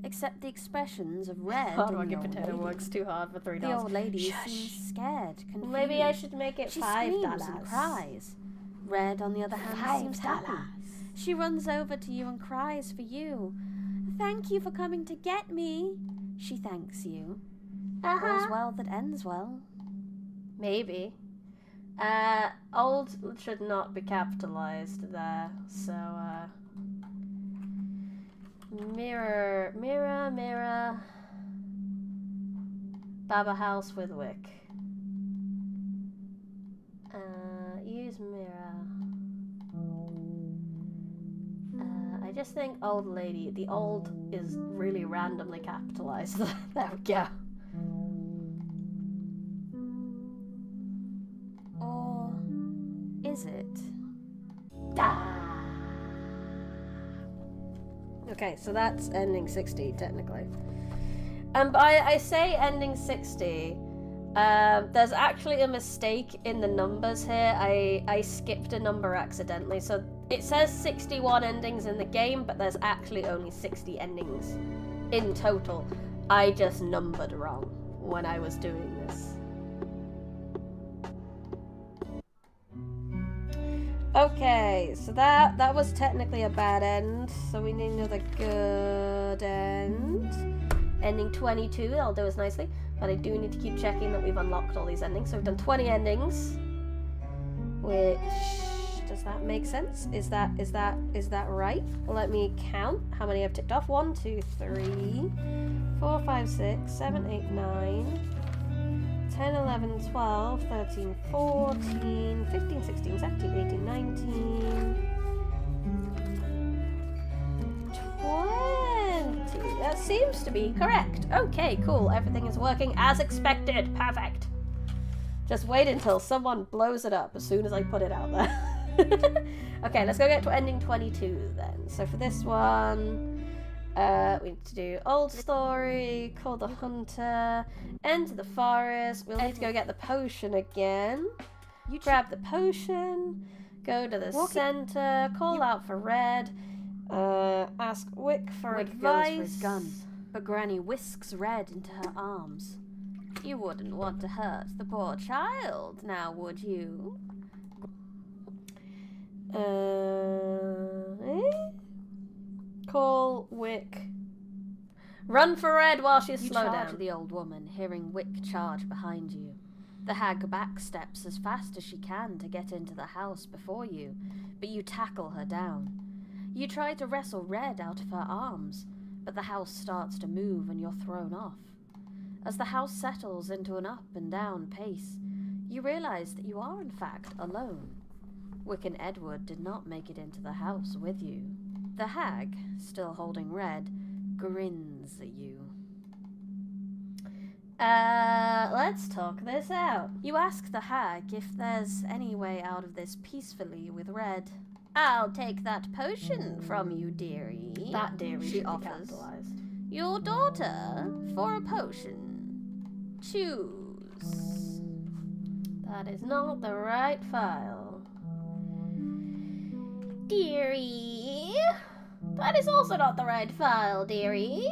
S2: except the expressions of Red and the old lady.
S1: Works too hard for $3.
S2: The old lady seems scared, confused.
S1: Maybe I should make it $5.
S2: She screams and cries. Red, on the other hand, seems happy. She runs over to you and cries for you. Thank you for coming to get me. She thanks you. All's well that ends well.
S1: Maybe. Old should not be capitalized there, so, mirror, Baba House with Wick. Use mirror. I just think old lady, the old is really randomly capitalized. There we go.
S2: Or is it?
S1: Okay, so that's ending 60, technically. And I say ending 60, there's actually a mistake in the numbers here. I skipped a number accidentally. So it says 61 endings in the game, but there's actually only 60 endings in total. I just numbered wrong when I was doing this. Okay, so that was technically a bad end, so we need another good end. Ending 22, that'll do us nicely, but I do need to keep checking that we've unlocked all these endings. So we've done 20 endings, which, does that make sense? Is that right? Let me count how many I've ticked off. 1, 2, 3, 4, 5, 6, 7, 8, 9, 10, 11, 12, 13, 14, 15, 16, 17, 18, 19, 20. That seems to be correct. Okay, cool. Everything is working as expected. Perfect. Just wait until someone blows it up as soon as I put it out there. Okay, let's go get to ending 22 then. So for this one, we need to do old story, call the hunter, enter the forest. We'll need to go get the potion again. You grab the potion, go to the center, call out for Red, ask Wick for advice.
S2: Goes for his gun, but Granny whisks Red into her arms. You wouldn't want to hurt the poor child, now would you?
S1: Call Wick. Run for Red while she's slow down.
S2: You charge the old woman, hearing Wick charge behind you. The hag backsteps as fast as she can to get into the house before you, but you tackle her down. You try to wrestle Red out of her arms, but the house starts to move and you're thrown off. As the house settles into an up and down pace, you realize that you are in fact alone. Wick and Edward did not make it into the house with you. The hag, still holding Red, grins at you.
S1: Let's talk this out.
S2: You ask the hag if there's any way out of this peacefully with Red.
S1: I'll take that potion from you, dearie.
S2: That dearie
S1: she offers.
S2: Your daughter for a potion. Choose.
S1: That is not the right file. Dearie. That is also not the right file, dearie.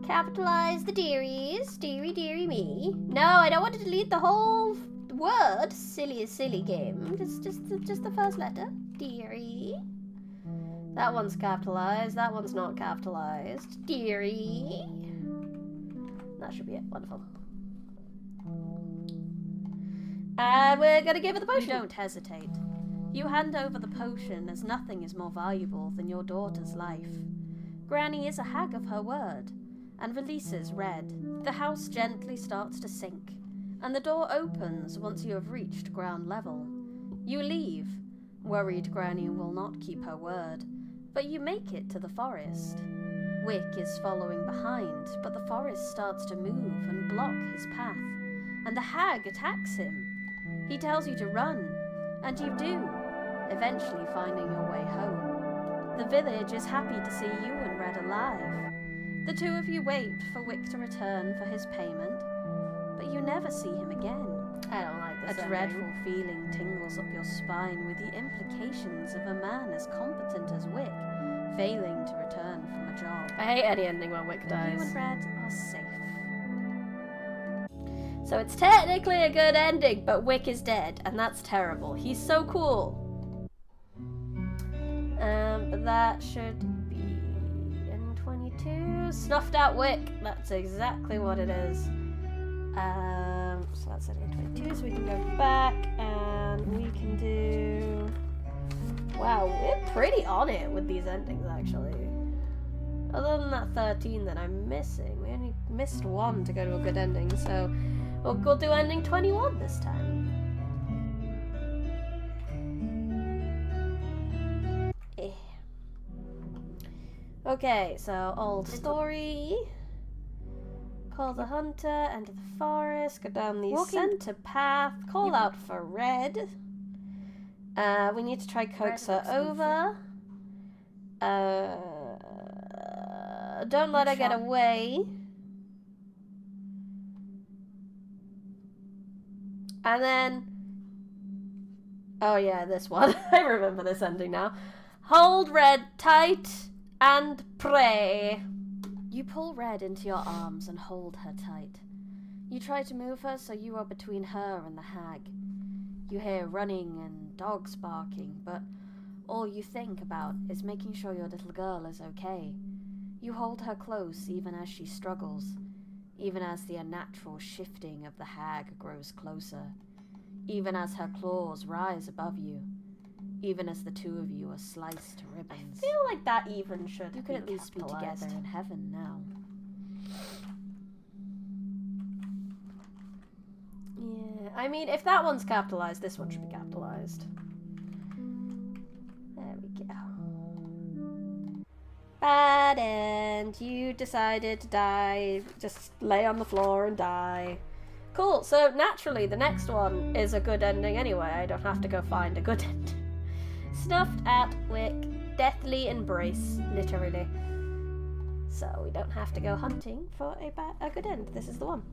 S1: Capitalize the dearies. Dearie, dearie me. No, I don't want to delete the whole word. Silly game. Just the first letter. Dearie. That one's capitalized. That one's not capitalized. Dearie. That should be it. Wonderful. And we're gonna give her the potion.
S2: You don't hesitate. You hand over the potion as nothing is more valuable than your daughter's life. Granny is a hag of her word, and releases Red. The house gently starts to sink, and the door opens once you have reached ground level. You leave, worried Granny will not keep her word, but you make it to the forest. Wick is following behind, but the forest starts to move and block his path, and the hag attacks him. He tells you to run, and you do, eventually finding your way home. The village is happy to see you and Red alive. The two of you wait for Wick to return for his payment, but you never see him again.
S1: I don't like this.
S2: A dreadful feeling tingles up your spine with the implications of a man as competent as Wick failing to return from a job.
S1: I hate any ending where Wick dies.
S2: You and Red are safe.
S1: So it's technically a good ending, but Wick is dead, and that's terrible. He's so cool. But that should be in 22. Snuffed out Wick. That's exactly what it is. So that's in 22. So we can go back and we can do. Wow, we're pretty on it with these endings, actually. Other than that 13 that I'm missing, we only missed one to go to a good ending. So we'll do ending 21 this time. Okay, so old story. Call the hunter, enter the forest, go down the center path, call out for Red. We need to try coax her over. Don't let her get away. And then, oh yeah, this one. I remember this ending now. Hold Red tight and pray.
S2: You pull Red into your arms and hold her tight. You try to move her so you are between her and the hag. You hear running and dogs barking, but all you think about is making sure your little girl is okay. You hold her close even as she struggles, even as the unnatural shifting of the hag grows closer, even as her claws rise above you, even as the two of you are sliced to ribbons.
S1: I feel like that even should.
S2: You could at least be together in heaven now.
S1: I mean, if that one's capitalized, this one should be capitalized. There we go. Bad end. You decided to die. Just lay on the floor and die. Cool. So naturally, the next one is a good ending anyway. I don't have to go find a good ending. Snuffed at Wick. Deathly embrace, literally. So we don't have to go hunting for a good end. This is the one.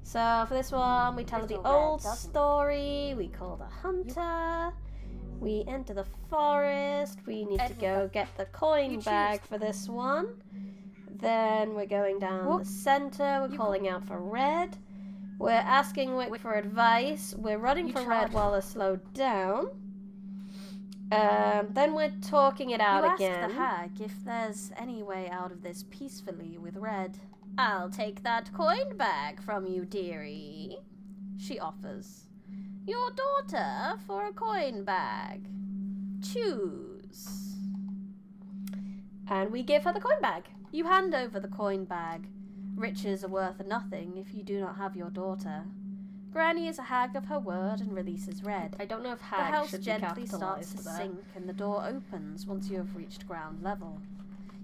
S1: So for this one, we tell the old story. We call the hunter. We enter the forest. We need to go get the coin bag for this one. Then we're going down the center. We're calling out for Red. We're asking Wick for advice. We're running for Red while they're slowed down. Then we're talking it out again.
S2: You ask the hag if there's any way out of this peacefully with Red.
S1: I'll take that coin bag from you, dearie, she offers. Your daughter for a coin bag. Choose. And we give her the coin bag.
S2: You hand over the coin bag. Riches are worth nothing if you do not have your daughter. Granny is a hag of her word and releases Red.
S1: I don't know if
S2: The
S1: hag
S2: house
S1: should be
S2: gently starts
S1: capitalised
S2: to
S1: there.
S2: sink and the door opens once you have reached ground level.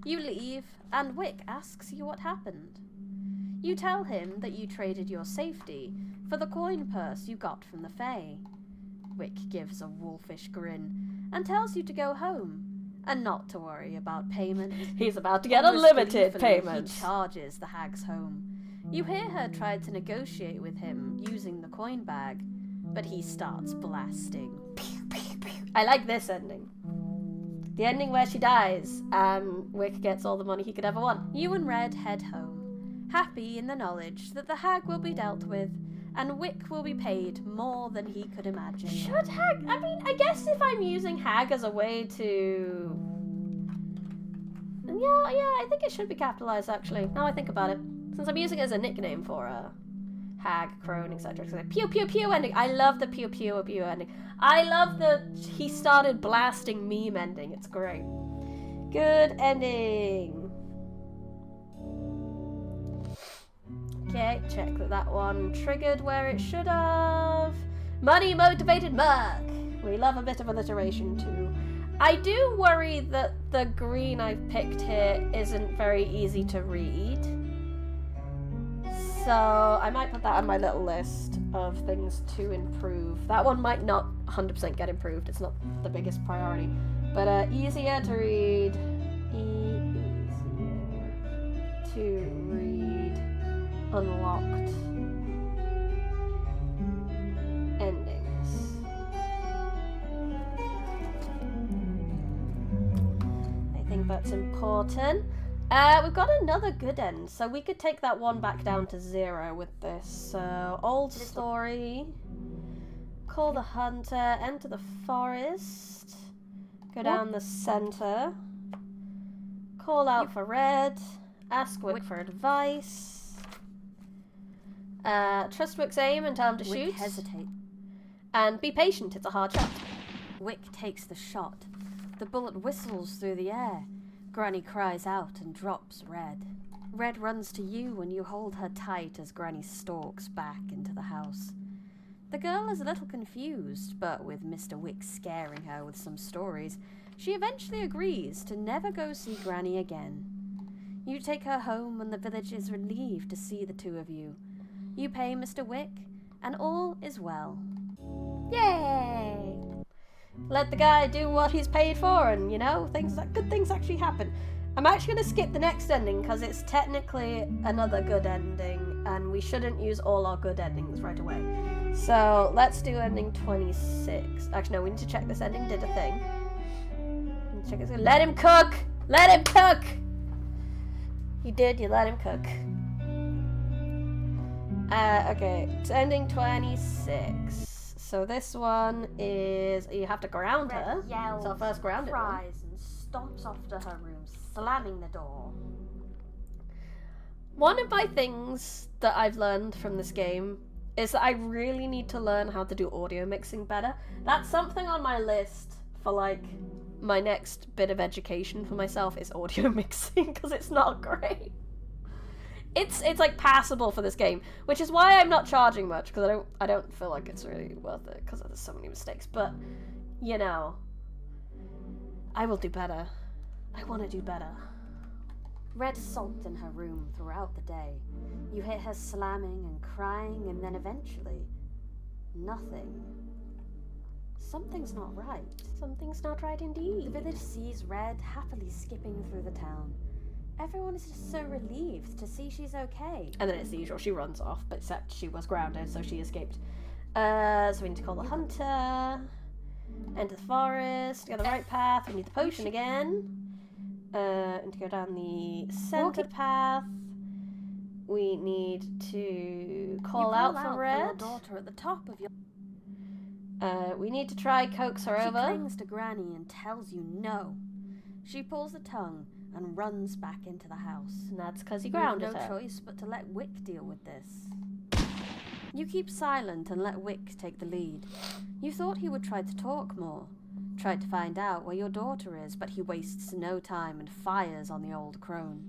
S2: You leave and Wick asks you what happened. You tell him that you traded your safety for the coin purse you got from the Fae. Wick gives a wolfish grin and tells you to go home and not to worry about payment.
S1: He's about to get unlimited payment.
S2: He charges the hag's home. You hear her try to negotiate with him using the coin bag, but he starts blasting.
S1: I like this ending. The ending where she dies and Wick gets all the money he could ever want.
S2: You and Red head home, happy in the knowledge that the hag will be dealt with and Wick will be paid more than he could imagine.
S1: Should hag? I mean, I guess if I'm using hag as a way to... Yeah, I think it should be capitalized actually, now I think about it. Since I'm using it as a nickname for a hag, crone, etc. Pew pew pew ending. I love the pew pew pew ending. I love the he started blasting meme ending. It's great. Good ending. Okay, check that one triggered where it should have. Money motivated mug. We love a bit of alliteration too. I do worry that the green I've picked here isn't very easy to read. So I might put that on my little list of things to improve. That one might not 100% get improved. It's not the biggest priority. But easier to read. Easier to read. Unlocked. Endings. I think that's important. We've got another good end, so we could take that one back down to 0 with this. So, old story, call the hunter, enter the forest, go down the center, call out for Red, ask Wick for advice, trust Wick's aim and tell him to shoot.
S2: Wick hesitate.
S1: And be patient, it's a hard shot.
S2: Wick takes the shot. The bullet whistles through the air. Granny cries out and drops Red. Red runs to you and you hold her tight as Granny stalks back into the house. The girl is a little confused, but with Mr. Wick scaring her with some stories, she eventually agrees to never go see Granny again. You take her home and the village is relieved to see the two of you. You pay Mr. Wick and all is well.
S1: Yay! Let the guy do what he's paid for, and good things actually happen. I'm actually going to skip the next ending because it's technically another good ending and we shouldn't use all our good endings right away. So let's do ending 26. Actually no, we need to check this ending did a thing. Check this. Let him cook! Let him cook! You did, you let him cook. Okay, it's ending 26. So this one is, you have to ground her.
S2: Red yells,
S1: it's our first grounded one.
S2: cries, and stomps off to her room, slamming the door.
S1: One of my things that I've learned from this game is that I really need to learn how to do audio mixing better. That's something on my list for like my next bit of education for myself is audio mixing because it's not great. it's like passable for this game, which is why I'm not charging much, because I don't feel like it's really worth it because there's so many mistakes. But you know, I will do better. I want to do better.
S2: Red sulked in her room throughout the day. You hear her slamming and crying, and then eventually, nothing. Something's not right.
S1: Something's not right indeed.
S2: The village sees Red happily skipping through the town. Everyone is just so relieved to see she's okay.
S1: And then it's the usual, she runs off, but except she was grounded, so she escaped. So we need to call the hunter, enter the forest, go the right path, we need the potion again. And to go down the centered path. We need to call out for Red.
S2: For your daughter at the top of your...
S1: We need to try coax her over.
S2: She clings to Granny and tells you no. She pulls the tongue and runs back into the house.
S1: And that's because you grounded her.
S2: You have no choice but to let Wick deal with this. You keep silent and let Wick take the lead. You thought he would try to talk more. Tried to find out where your daughter is, but he wastes no time and fires on the old crone.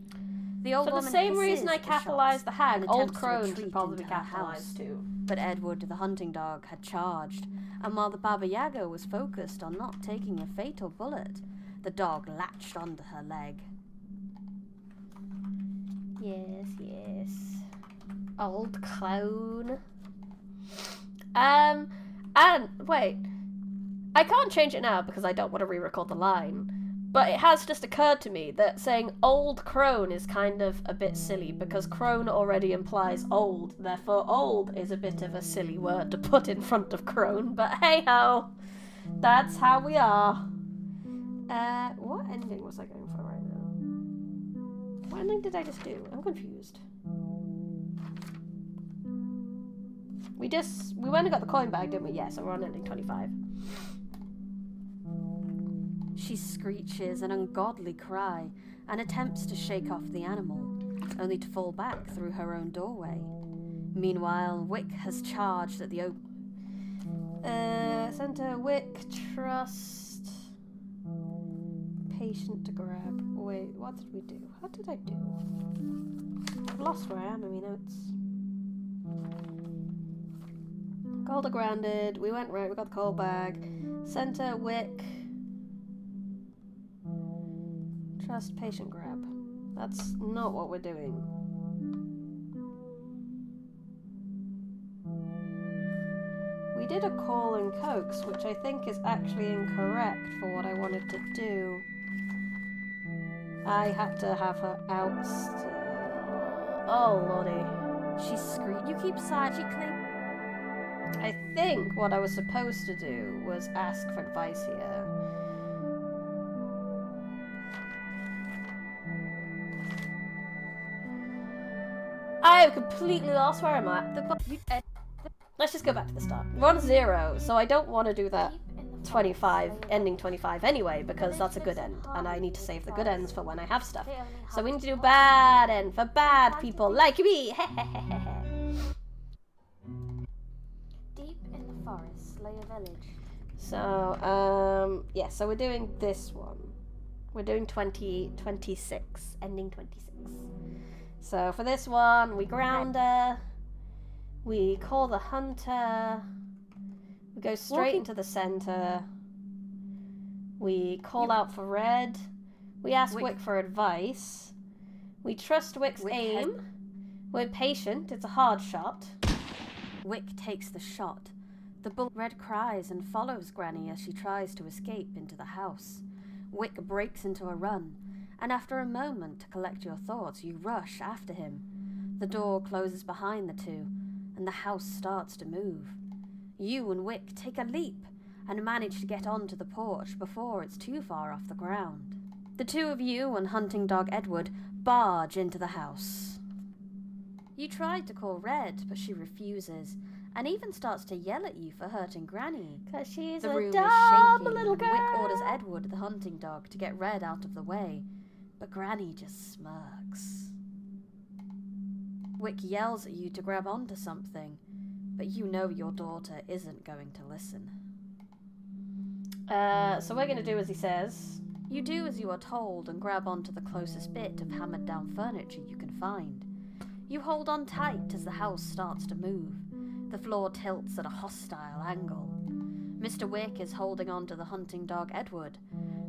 S2: The old
S1: For the same reason I capitalized the hag, old crone should probably be capitalized too.
S2: But Edward, the hunting dog, had charged, and while the Baba Yaga was focused on not taking a fatal bullet, the dog latched onto her leg.
S1: Yes, yes. Old crone. And wait. I can't change it now because I don't want to re-record the line, but it has just occurred to me that saying old crone is kind of a bit silly because crone already implies old, therefore old is a bit of a silly word to put in front of crone, but hey-ho, that's how we are. What ending was I going for right now? What ending did I just do? I'm confused. We went and got the coin bag, didn't we? Yeah, so we're on ending 25.
S2: She screeches an ungodly cry and attempts to shake off the animal, only to fall back through her own doorway. Meanwhile, Wick has charged at the
S1: Center, Wick, trust, patient to grab. Wait, what did we do? What did I do? I've lost where I am in my notes. Golda grounded, we went right, we got the coal bag. Center, Wick, trust, patient, grab. That's not what we're doing. We did a call and coax, which I think is actually incorrect for what I wanted to do. I had to have her out still. Oh, lordy.
S2: She screamed. You keep silent. She claimed.
S1: I think what I was supposed to do was ask for advice here. I have completely lost where I'm at. Let's just go back to the start. We're on 0, so I don't want to do that 25, ending 25 anyway, because that's a good end, and I need to save the good ends for when I have stuff. So we need to do bad end for bad people like me.
S2: Deep in the forest lay a village.
S1: So, yeah, so we're doing this one. We're doing 26, ending 26. So for this one, we ground her, we call the hunter, we go straight into the center, we call out for Red, we ask Wick for advice, we trust Wick's aim, we're patient, it's a hard shot.
S2: Wick takes the shot. The bull Red cries and follows Granny as she tries to escape into the house. Wick breaks into a run, and after a moment to collect your thoughts, you rush after him. The door closes behind the two, and the house starts to move. You and Wick take a leap and manage to get onto the porch before it's too far off the ground. The two of you and hunting dog Edward barge into the house. You tried to call Red, but she refuses, and even starts to yell at you for hurting Granny.
S1: 'Cause she's
S2: the
S1: a
S2: room is
S1: dumb
S2: shaking,
S1: little girl.
S2: Wick orders Edward, the hunting dog, to get Red out of the way, but Granny just smirks. Wick yells at you to grab onto something, but you know your daughter isn't going to listen.
S1: So we're going to do as he says.
S2: You do as you are told and grab onto the closest bit of hammered down furniture you can find. You hold on tight as the house starts to move. The floor tilts at a hostile angle. Mr. Wick is holding on to the hunting dog Edward.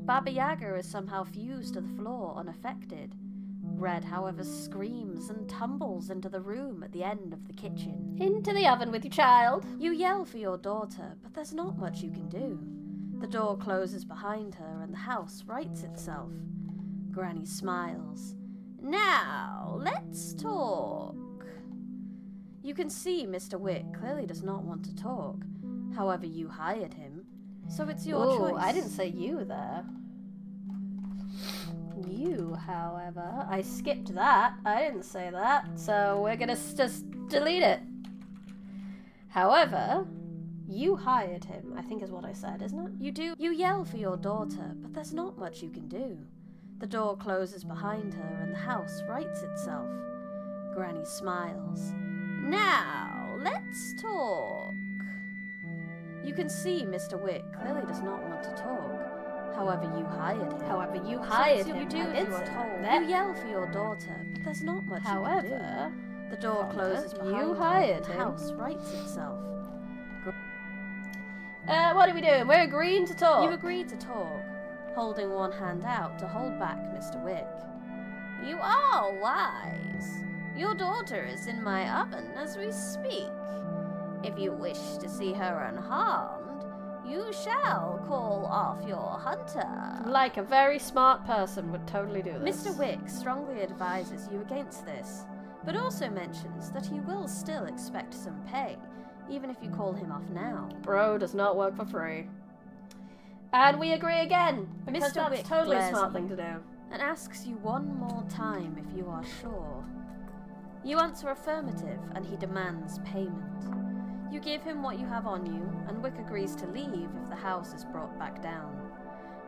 S2: Baba Yaga is somehow fused to the floor, unaffected. Red, however, screams and tumbles into the room at the end of the kitchen.
S1: Into the oven with you, child.
S2: You yell for your daughter, but there's not much you can do. The door closes behind her and the house rights itself. Granny smiles. Now, let's talk. You can see Mr. Wick clearly does not want to talk. However, you hired him, so it's your choice.
S1: I didn't say you there. You, however, I skipped that. I didn't say that, so we're gonna just delete it. However, you hired him, I think is what I said, isn't it?
S2: You yell for your daughter, but there's not much you can do. The door closes behind her and the house rights itself. Granny smiles. Now, let's talk. You can see Mr. Wick clearly does not want to talk. However, you hired him. You do as you are told. You yell for your daughter, but there's not much you can do. The door closes behind
S1: you
S2: her
S1: hired
S2: and the
S1: him.
S2: house rights itself.
S1: What are we doing? We're agreeing to talk.
S2: You agree to talk, holding one hand out to hold back Mr. Wick. You are wise. Your daughter is in my oven as we speak. If you wish to see her unharmed, you shall call off your hunter.
S1: Like a very smart person would totally do this.
S2: Mr. Wick strongly advises you against this, but also mentions that he will still expect some pay, even if you call him off now.
S1: Bro does not work for free. And we agree again, because
S2: Mr.
S1: that's
S2: Wick
S1: totally a
S2: glares
S1: smart
S2: at
S1: thing
S2: you
S1: to do.
S2: and asks you one more time if you are sure. You answer affirmative, and he demands payment. You give him what you have on you, and Wick agrees to leave if the house is brought back down.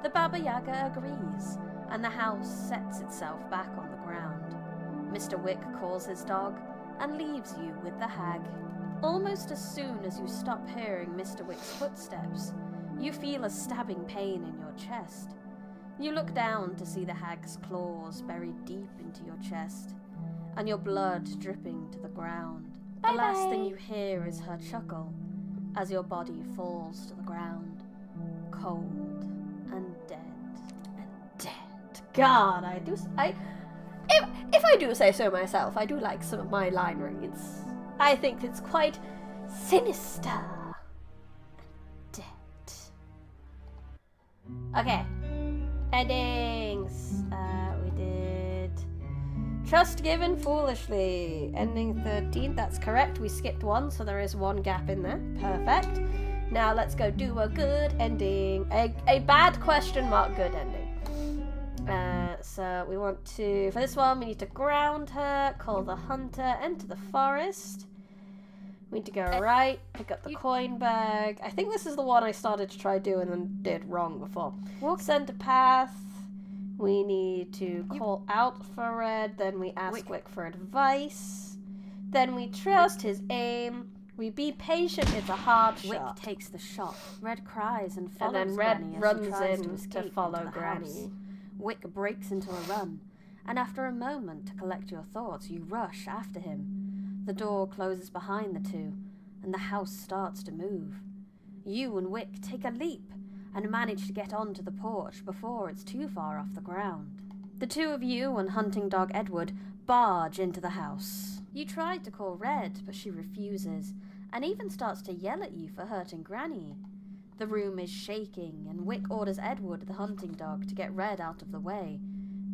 S2: The Baba Yaga agrees, and the house sets itself back on the ground. Mr. Wick calls his dog and leaves you with the hag. Almost as soon as you stop hearing Mr. Wick's footsteps, you feel a stabbing pain in your chest. You look down to see the hag's claws buried deep into your chest, and your blood dripping to the ground. The last thing you hear is her chuckle as your body falls to the ground, cold and dead.
S1: God, if I do say so myself, I do like some of my line reads. I think it's quite sinister. Dead. Okay. Endings. We did trust given foolishly. Ending 13th, that's correct. We skipped one, so there is one gap in there. Perfect. Now let's go do a good ending. A bad question mark good ending. So we want to, for this one, we need to ground her, call the hunter, enter the forest. We need to go right, pick up the coin bag. I think this is the one I started to try doing and did wrong before. Walk center path. We need to call out for Red, then we ask Wick for advice. Then we trust his aim. We be patient, it's a hard shot.
S2: Wick takes the shot. Red cries and follows
S1: And then
S2: Granny
S1: Red
S2: as
S1: runs
S2: she tries
S1: in
S2: to escape
S1: to follow
S2: into the
S1: Granny.
S2: house. Wick breaks into a run, and after a moment to collect your thoughts, you rush after him. The door closes behind the two, and the house starts to move. You and Wick take a leap and manage to get onto the porch before it's too far off the ground. The two of you and hunting dog Edward barge into the house. You tried to call Red, but she refuses, and even starts to yell at you for hurting Granny. The room is shaking, and Wick orders Edward, the hunting dog, to get Red out of the way,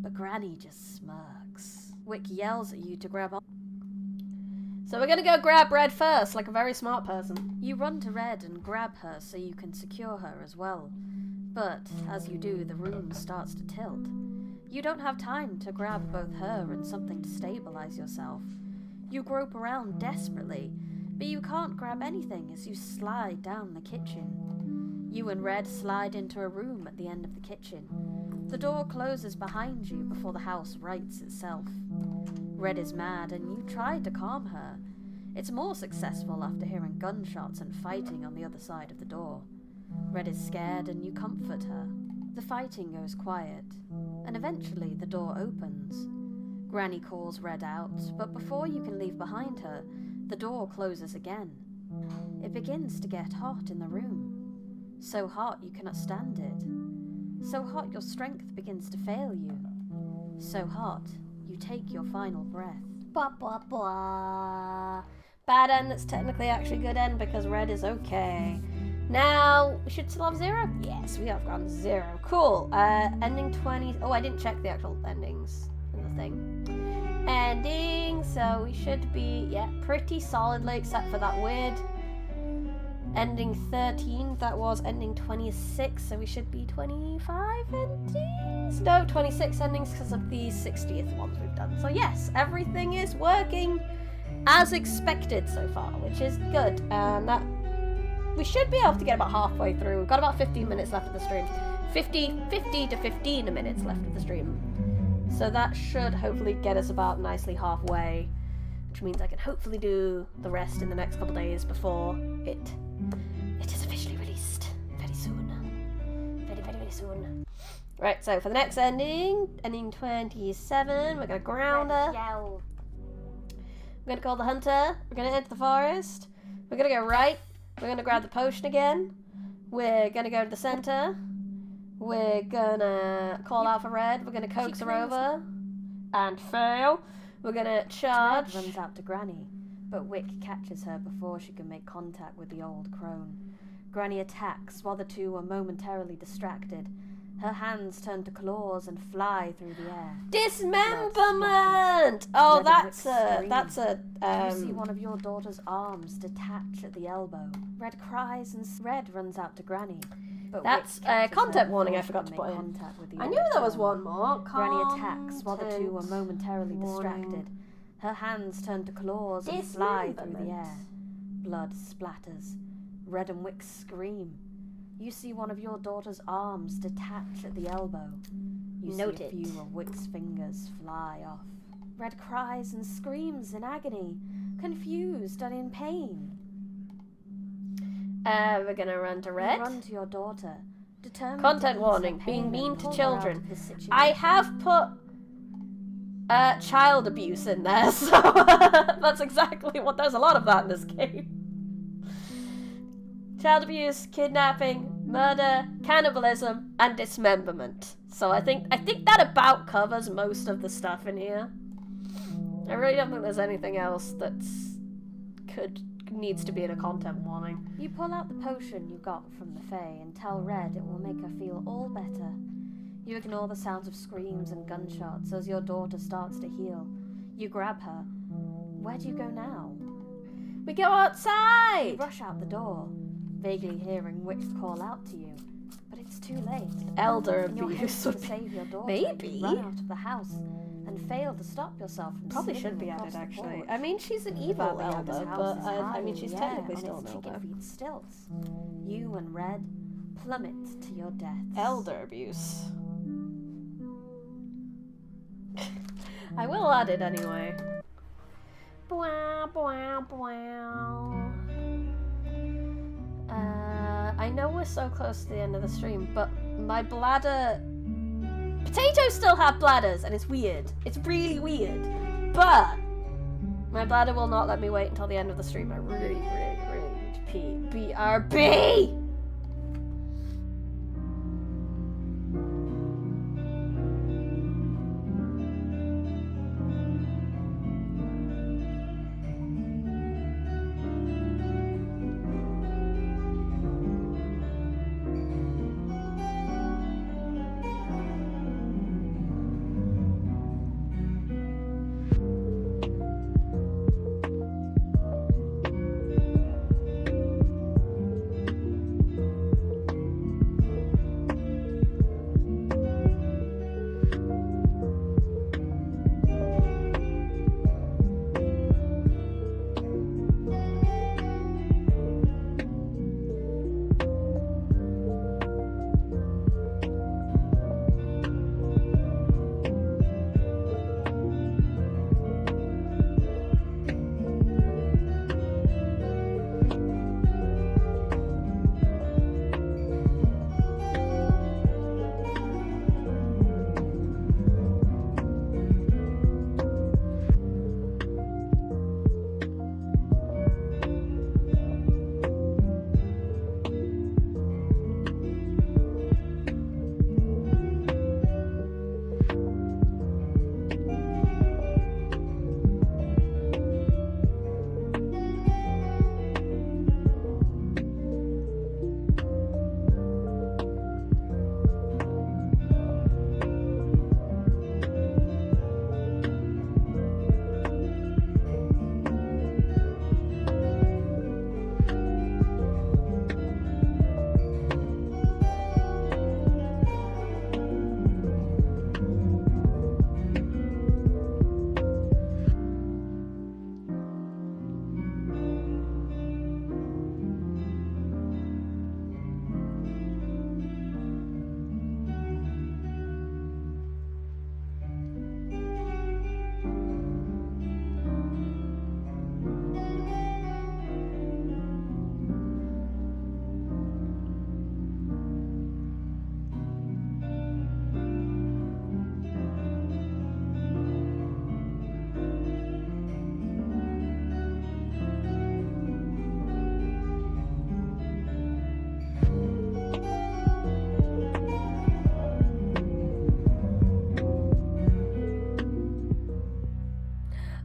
S2: but Granny just smirks. Wick yells at you to grab on.
S1: So we're gonna go grab Red first, like a very smart person.
S2: You run to Red and grab her so you can secure her as well. But, as you do, the room starts to tilt. You don't have time to grab both her and something to stabilize yourself. You grope around desperately, but you can't grab anything as you slide down the kitchen. You and Red slide into a room at the end of the kitchen. The door closes behind you before the house rights itself. Red is mad and you try to calm her. It's more successful after hearing gunshots and fighting on the other side of the door. Red is scared and you comfort her. The fighting goes quiet, and eventually the door opens. Granny calls Red out, but before you can leave behind her, the door closes again. It begins to get hot in the room. So hot you cannot stand it. So hot your strength begins to fail you. So hot you take your final breath.
S1: Blah, blah, blah. Bad end that's technically actually good end because red is okay. Now, we should still have 0? Yes, we have gone 0. Cool. Ending 20. Oh, I didn't check the actual endings in the thing. Ending, so we should be, yeah, pretty solidly, except for that weird ending 13. That was ending 26, so we should be 25 endings? No, 26 endings because of the 60th ones we've done. So yes, everything is working as expected so far, which is good. And that we should be able to get about halfway through. We've got about 15 minutes left of the stream. 50 to 15 minutes left of the stream. So that should hopefully get us about nicely halfway, which means I can hopefully do the rest in the next couple days before it is officially released very soon. Very soon. Right, so for the next ending 27, we're gonna ground her. We're gonna call the hunter. We're gonna enter the forest. We're gonna go right. We're gonna grab the potion again. We're gonna go to the center. We're gonna call out for Red. We're gonna coax her over and fail. We're gonna charge.
S2: Red runs out to Granny, but Wick catches her before she can make contact with the old crone. Granny attacks while the two are momentarily distracted. Her hands turn to claws and fly through the air.
S1: Dismemberment! Oh, that's a
S2: You see one of your daughter's arms detach at the elbow. Red cries and Red runs out to Granny. But
S1: that's a content warning I forgot to put in. I knew there was one more.
S2: Granny attacks while the two are momentarily distracted. Her hands turn to claws and fly through the air. Blood splatters. Red and Wick scream. You see one of your daughter's arms detach at the elbow. You see a few of Wick's fingers fly off. Red cries and screams in agony, confused and in pain.
S1: We're gonna run to Red.
S2: You run to your daughter, determined
S1: Content
S2: to
S1: warning,
S2: ease her
S1: being
S2: pain
S1: mean
S2: and
S1: to
S2: pull her
S1: children.
S2: out of the situation.
S1: I have put child abuse in there, so that's exactly what, there's a lot of that in this game. Child abuse, kidnapping, murder, cannibalism, and dismemberment. So I think that about covers most of the stuff in here. I really don't think there's anything else that's needs to be in a content warning.
S2: You pull out the potion you got from the Fae and tell Red it will make her feel all better. You ignore the sounds of screams and gunshots as your daughter starts to heal. You grab her. Where do you go now?
S1: We go outside!
S2: You rush out the door, vaguely hearing Wick call out to you. But it's too late.
S1: Elder
S2: In your
S1: abuse
S2: haste
S1: would
S2: to save your daughter,
S1: maybe.
S2: you run out of the house and fail to stop yourself from
S1: Probably
S2: slipping
S1: should be
S2: across
S1: added,
S2: the
S1: actually.
S2: porch.
S1: I mean, she's an evil
S2: Baba Yaga's
S1: elder,
S2: house
S1: but
S2: is
S1: I
S2: high
S1: mean,
S2: in
S1: she's
S2: the
S1: technically
S2: air,
S1: still
S2: and
S1: an
S2: its
S1: elder.
S2: chicken feet stilts. You and Red plummet to your deaths.
S1: Elder abuse. I will add it anyway. Bwah, bwah, bwah. I know we're so close to the end of the stream, but my bladder... Potatoes still have bladders, and it's weird. It's really weird. But my bladder will not let me wait until the end of the stream. I really need to pee. BRB!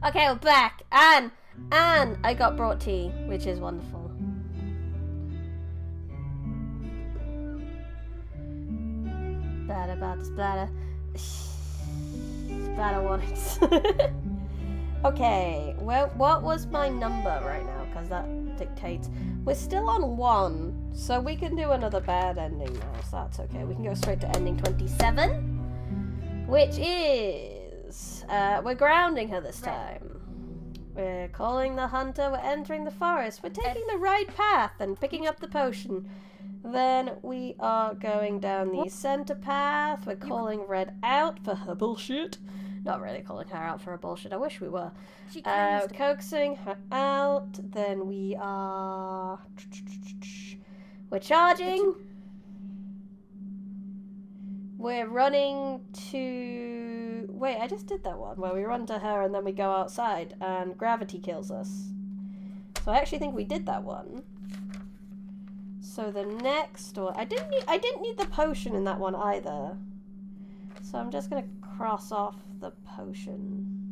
S1: Okay, we're back. And I got brought tea, which is wonderful. Splatter, splatter, splatter. Splatter warnings. Okay, well, what was my number right now? Because that dictates. We're still on 1, so we can do another bad ending now, so that's okay. We can go straight to ending 27, which is, we're grounding her this time. We're calling the hunter, we're entering the forest, we're taking the right path and picking up the potion. Then we are going down the center path, we're calling Red out for her bullshit. Not really calling her out for her bullshit, I wish we were. Coaxing her out, then we are... We're charging. We're running to... Wait, I just did that one, where we run to her and then we go outside and gravity kills us. So I actually think we did that one. So the next one... I didn't need the potion in that one either. So I'm just going to cross off the potion.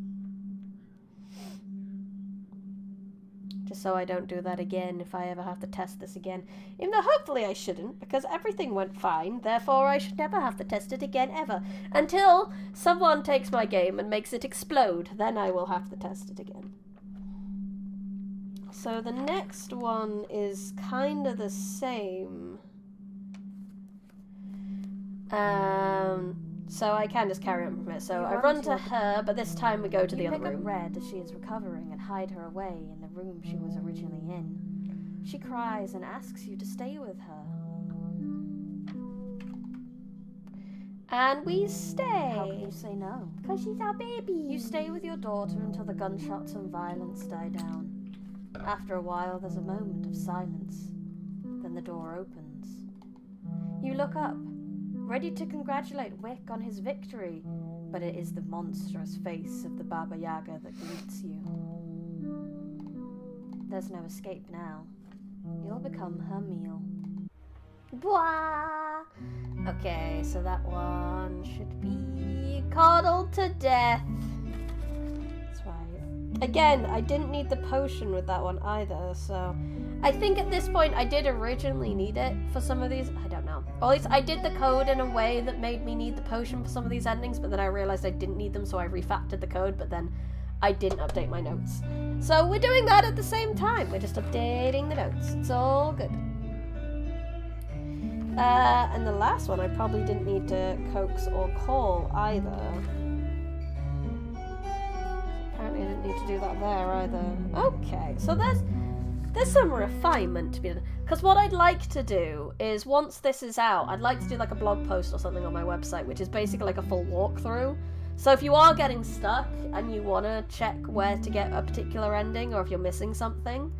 S1: Just so I don't do that again if I ever have to test this again. Even though hopefully I shouldn't, because everything went fine, therefore I should never have to test it again ever. Until someone takes my game and makes it explode, then I will have to test it again. So the next one is kind of the same. So I can just carry on from it. So I run to her, but this time we go to the other room.
S2: You pick up Red as she is recovering and hide her away in the room she was originally in. She cries and asks you to stay with her.
S1: And we stay.
S2: How can you say no?
S1: Because she's our baby.
S2: You stay with your daughter until the gunshots and violence die down. After a while, there's a moment of silence. Then the door opens. You look up, ready to congratulate Wick on his victory, but it is the monstrous face of the Baba Yaga that greets you. There's no escape now. You'll become her meal.
S1: Blah. Okay, so that one should be coddled to death. That's right. Again, I didn't need the potion with that one either, so... I think at this point I did originally need it for some of these. I don't know. Or at least I did the code in a way that made me need the potion for some of these endings, but then I realized I didn't need them, so I refactored the code, but then I didn't update my notes. So we're doing that at the same time. We're just updating the notes. It's all good. And the last one I probably didn't need to coax or call either. Apparently I didn't need to do that there either. Okay, so there's some refinement to be done. Because what I'd like to do is, once this is out, I'd like to do like a blog post or something on my website, which is basically like a full walkthrough. So if you are getting stuck and you want to check where to get a particular ending, or if you're missing something,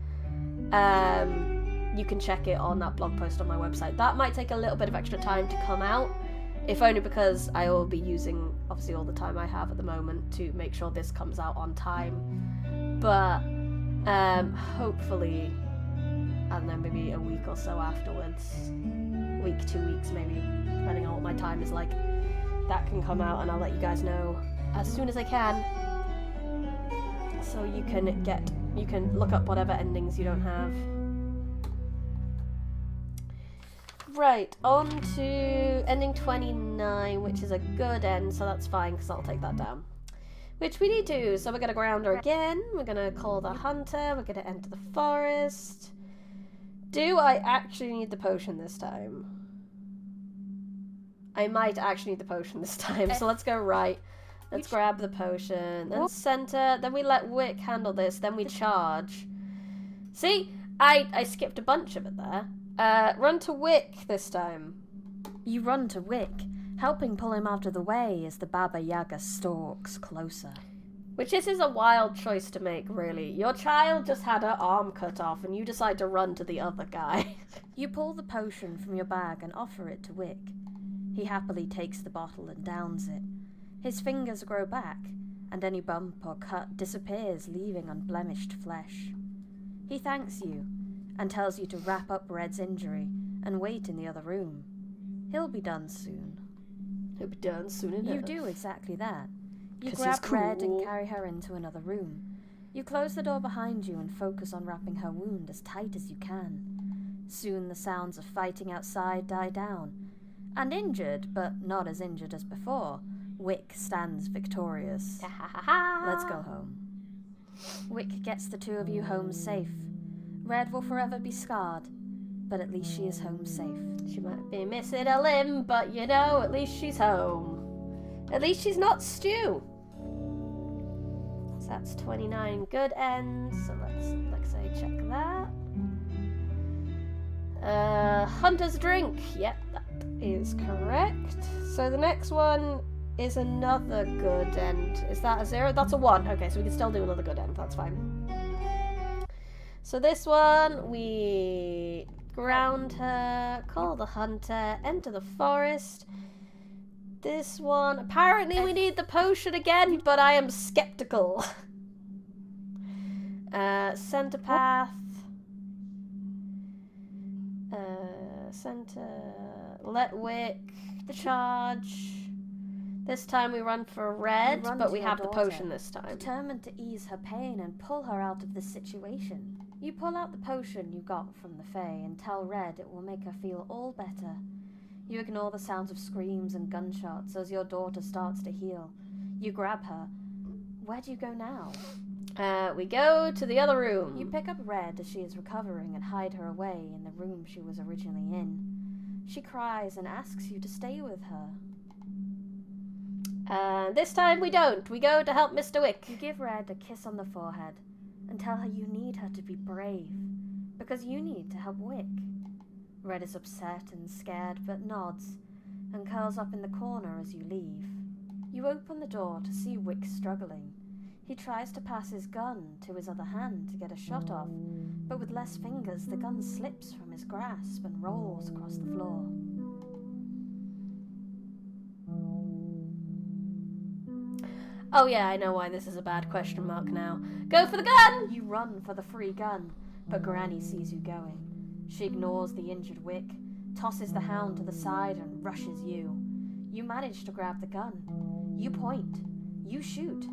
S1: you can check it on that blog post on my website. That might take a little bit of extra time to come out, if only because I will be using, obviously, all the time I have at the moment to make sure this comes out on time. But hopefully, and then maybe a week or so afterwards, week, 2 weeks maybe, depending on what my time is like, that can come out and I'll let you guys know as soon as I can. So you can look up whatever endings you don't have. Right, on to ending 29, which is a good end, so that's fine, because I'll take that down. Which we need to, so we're going to ground her again, we're going to call the hunter, we're going to enter the forest. Do I actually need the potion this time? I might actually need the potion this time, so let's go right. Let's grab the potion, then center, then we let Wick handle this, then we charge. See, I skipped a bunch of it there. Run to Wick this time.
S2: You run to Wick, helping pull him out of the way as the Baba Yaga stalks closer.
S1: Which this is a wild choice to make, really. Your child just had her arm cut off and you decide to run to the other guy.
S2: You pull the potion from your bag and offer it to Wick. He happily takes the bottle and downs it. His fingers grow back, and any bump or cut disappears, leaving unblemished flesh. He thanks you, and tells you to wrap up Red's injury and wait in the other room. He'll be done soon.
S1: He'll be done soon enough.
S2: You do exactly that. You
S1: 'Cause he's
S2: grab Red and
S1: cool.
S2: carry her into another room. You close the door behind you and focus on wrapping her wound as tight as you can. Soon the sounds of fighting outside die down. And injured, but not as injured as before, Wick stands victorious. Let's go home. Wick gets the two of you home safe. Red will forever be scarred, but at least she is home safe.
S1: She might be missing a limb, but you know, at least she's home. At least she's not Stu. So that's 29 good ends. So let's say check that. Hunter's drink. Yep, that is correct. So the next one is another good end. Is that a 0? That's a 1. Okay, so we can still do another good end. That's fine. So this one, we ground her, call the hunter, enter the forest. This one, apparently we need the potion again, but I am skeptical. Center path. Center, let Wick, charge. This time we run for Red, but we have the potion this time.
S2: Determined to ease her pain and pull her out of this situation. You pull out the potion you got from the Fae and tell Red it will make her feel all better. You ignore the sounds of screams and gunshots as your daughter starts to heal. You grab her. Where do you go now?
S1: We go to the other room.
S2: You pick up Red as she is recovering and hide her away in the room she was originally in. She cries and asks you to stay with her.
S1: This time we don't. We go to help Mr. Wick.
S2: You give Red a kiss on the forehead and tell her you need her to be brave, because you need to help Wick. Red is upset and scared, but nods and curls up in the corner as you leave. You open the door to see Wick struggling. He tries to pass his gun to his other hand to get a shot off, but with less fingers, the gun slips from his grasp and rolls across the floor.
S1: Oh yeah, I know why this is a bad question mark now. Go for the gun!
S2: You run for the free gun, but Granny sees you going. She ignores the injured Wick, tosses the hound to the side and rushes you. You manage to grab the gun. You point. You shoot.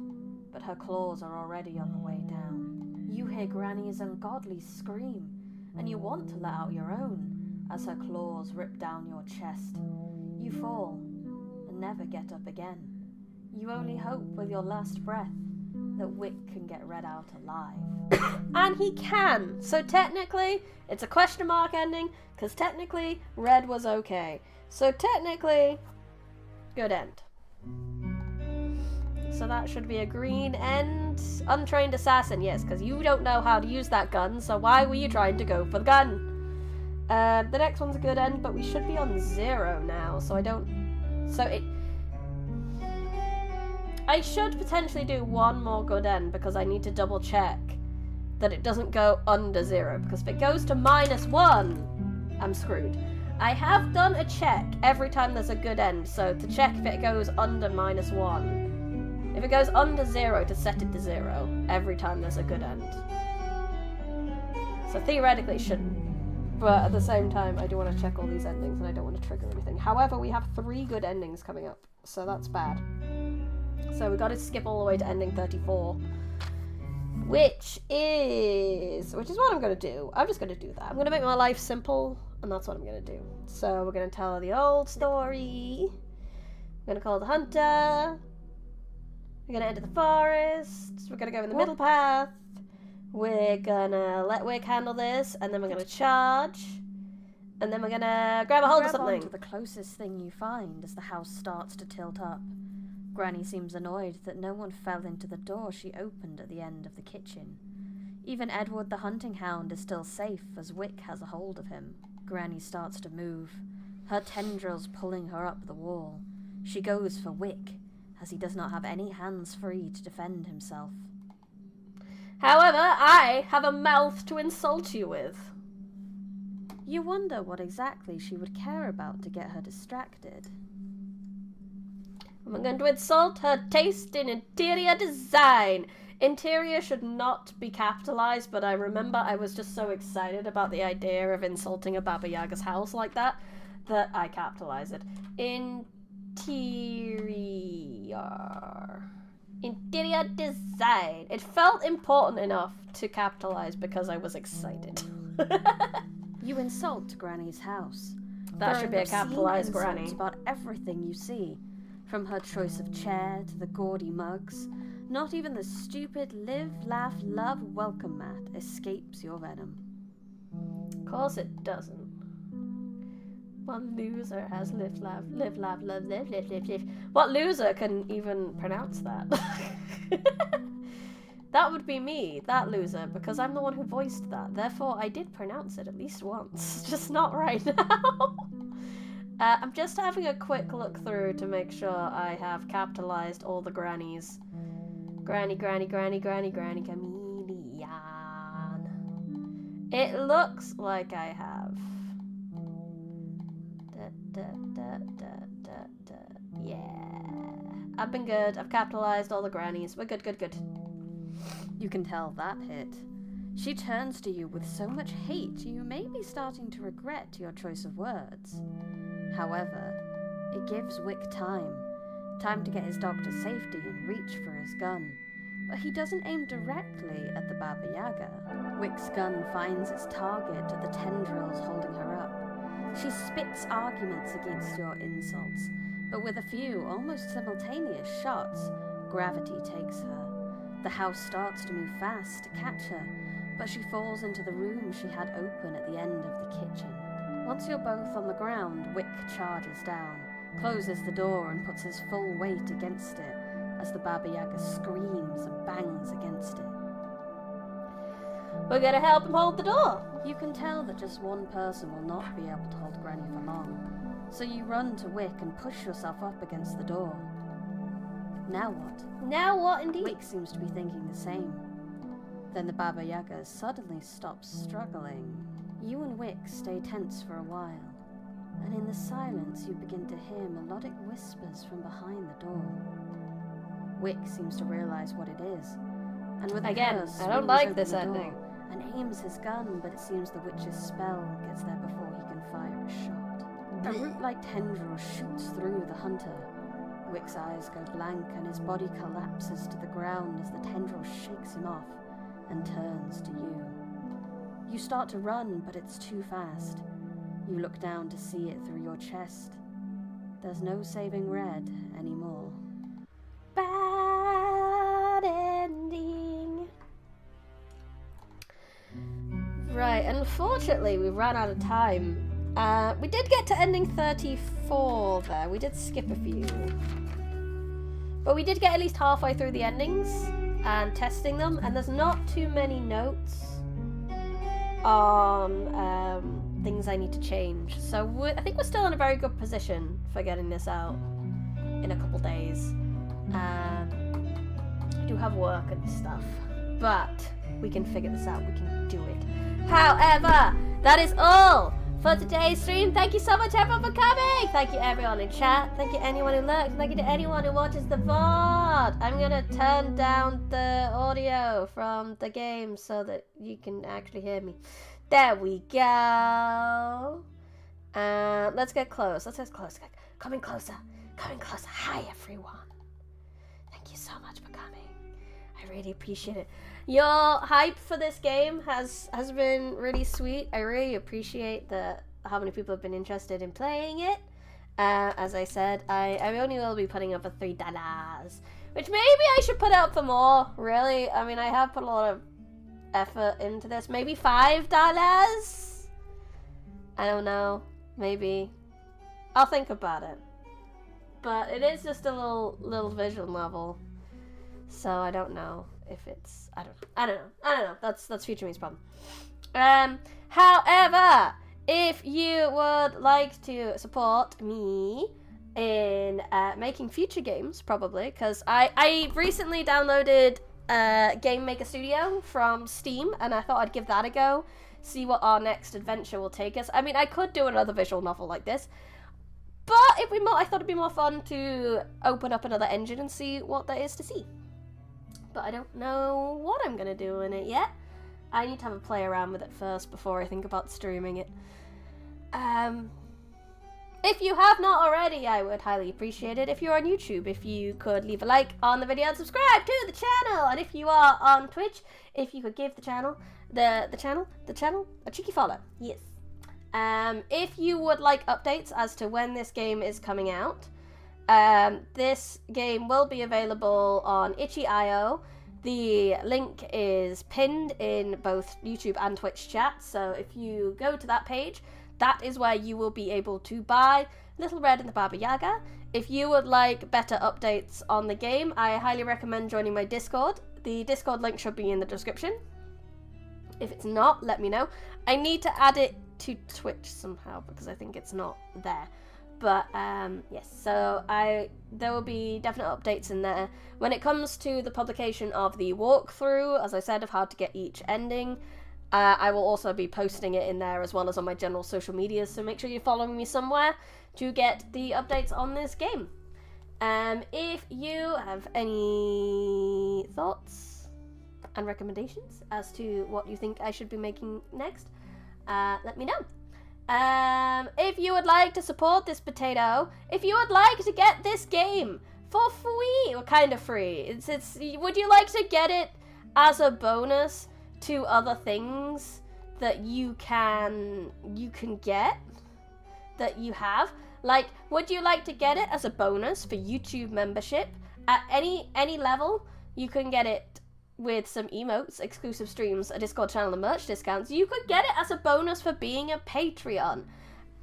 S2: But her claws are already on the way down. You hear Granny's ungodly scream, and you want to let out your own as her claws rip down your chest. You fall and never get up again. You only hope with your last breath that Wick can get Red out alive.
S1: And he can. So technically, it's a question mark ending, because technically, Red was okay. So technically, good end. So that should be a green end. Untrained assassin, yes, because you don't know how to use that gun, so why were you trying to go for the gun? The next one's a good end, but we should be on 0 now, so I don't... So I should potentially do one more good end, because I need to double check that it doesn't go under 0, because if it goes to -1, I'm screwed. I have done a check every time there's a good end, so to check if it goes under -1. If it goes under 0, to set it to 0 every time there's a good end. So theoretically it shouldn't. But at the same time, I do want to check all these endings and I don't want to trigger anything. However, we have 3 good endings coming up, so that's bad. So we got to skip all the way to ending 34. Which is what I'm going to do. I'm just going to do that. I'm going to make my life simple, and that's what I'm going to do. So we're going to tell her the old story. We're going to call the hunter. We're going to enter the forest. We're going to go in the middle path. We're going to let Wick handle this, and then we're going to charge. And then we're going to grab a hold of something.
S2: Grab onto the closest thing you find as the house starts to tilt up. Granny seems annoyed that no one fell into the door she opened at the end of the kitchen. Even Edward the hunting hound is still safe as Wick has a hold of him. Granny starts to move, her tendrils pulling her up the wall. She goes for Wick, as he does not have any hands free to defend himself.
S1: However, I have a mouth to insult you with.
S2: You wonder what exactly she would care about to get her distracted.
S1: I'm going to insult her taste in interior design. Interior should not be capitalized, but I remember I was just so excited about the idea of insulting a Baba Yaga's house like that I capitalized it. Interior. Interior design. It felt important enough to capitalize because I was excited.
S2: You insult Granny's house.
S1: That should be a
S2: Throwing
S1: capitalized
S2: obscene
S1: Granny.
S2: insults about everything you see, from her choice of chair to the gaudy mugs. Not even the stupid live, laugh, love welcome mat escapes your venom.
S1: Of course it doesn't. One loser has live, laugh, love, live. What loser can even pronounce that? That would be me, that loser, because I'm the one who voiced that. Therefore, I did pronounce it at least once, just not right now. I'm just having a quick look through to make sure I have capitalized all the grannies. Granny, chameleon. It looks like I have. Yeah. I've been good. I've capitalized all the grannies. We're good.
S2: You can tell that hit. She turns to you with so much hate you may be starting to regret your choice of words. However, it gives Wick time to get his dog to safety and reach for his gun. But he doesn't aim directly at the Baba Yaga. Wick's gun finds its target at the tendrils holding her up. She spits arguments against your insults, but with a few almost simultaneous shots, gravity takes her. The house starts to move fast to catch her, but she falls into the room she had open at the end of the kitchen. Once you're both on the ground, Wick charges down, closes the door and puts his full weight against it as the Baba Yaga screams and bangs against it.
S1: We're gonna help him hold the door.
S2: You can tell that just one person will not be able to hold Granny for long, so you run to Wick and push yourself up against the door. Now what?
S1: Now what indeed?
S2: Wick seems to be thinking the same. Then the Baba Yaga suddenly stops struggling. You and Wick stay tense for a while, and in the silence you begin to hear melodic whispers from behind the door. Wick seems to realize what it is, and with a curse,
S1: I don't
S2: swings
S1: like
S2: open
S1: this
S2: the
S1: ending.
S2: door and aims his gun, but it seems the witch's spell gets there before he can fire a shot. A root-like tendril shoots through the hunter. Wick's eyes go blank and his body collapses to the ground as the tendril shakes him off and turns to you. You start to run, but it's too fast. You look down to see it through your chest. There's no saving Red anymore.
S1: Bad ending. Right, unfortunately we've run out of time. We did get to ending 34 there. We did skip a few. But we did get at least halfway through the endings and testing them, and there's not too many notes on things I need to change. So I think we're still in a very good position for getting this out in a couple days. I do have work and stuff, but we can figure this out. We can do it. However, that is all for today's stream. Thank you so much everyone for coming. Thank you everyone in chat. Thank you anyone who lurks. Thank you to anyone who watches the VOD. I'm gonna turn down the audio from the game so that you can actually hear me. There we go. Let's get close. Let's get close. Coming closer. Coming closer. Hi everyone. Thank you so much for coming. I really appreciate it. Your hype for this game has been really sweet. I really appreciate how many people have been interested in playing it. As I said, I only will be putting up for $3, which maybe I should put up for more, really. I mean, I have put a lot of effort into this. Maybe $5? I don't know. Maybe. I'll think about it. But it is just a little visual novel. So I don't know if it's I don't know. That's Future Me's problem. However, if you would like to support me in making future games, probably, because I recently downloaded Game Maker Studio from Steam, and I thought I'd give that a go, see what our next adventure will take us. I mean, I could do another visual novel like this, but I thought it'd be more fun to open up another engine and see what there is to see. But I don't know what I'm going to do in it yet. I need to have a play around with it first before I think about streaming it. If you have not already, I would highly appreciate it if you're on YouTube, if you could leave a like on the video and subscribe to the channel. And if you are on Twitch, if you could give the channel a cheeky follow. Yes. If you would like updates as to when this game is coming out, this game will be available on itch.io. The link is pinned in both YouTube and Twitch chat, so if you go to that page, that is where you will be able to buy Little Red and the Baba Yaga. If you would like better updates on the game, I highly recommend joining my Discord. The Discord link should be in the description. If it's not, let me know. I need to add it to Twitch somehow because I think it's not there. But yes, so there will be definite updates in there. When it comes to the publication of the walkthrough, as I said, of how to get each ending, I will also be posting it in there as well as on my general social medias, so make sure you're following me somewhere to get the updates on this game. If you have any thoughts and recommendations as to what you think I should be making next, let me know. If you would like to support this potato, if you would like to get this game for free, or kind of free, would you like to get it as a bonus to other things that you can get, that you have? Like, would you like to get it as a bonus for YouTube membership? At any level, you can get it with some emotes, exclusive streams, a Discord channel, and merch discounts. You could get it as a bonus for being a Patreon.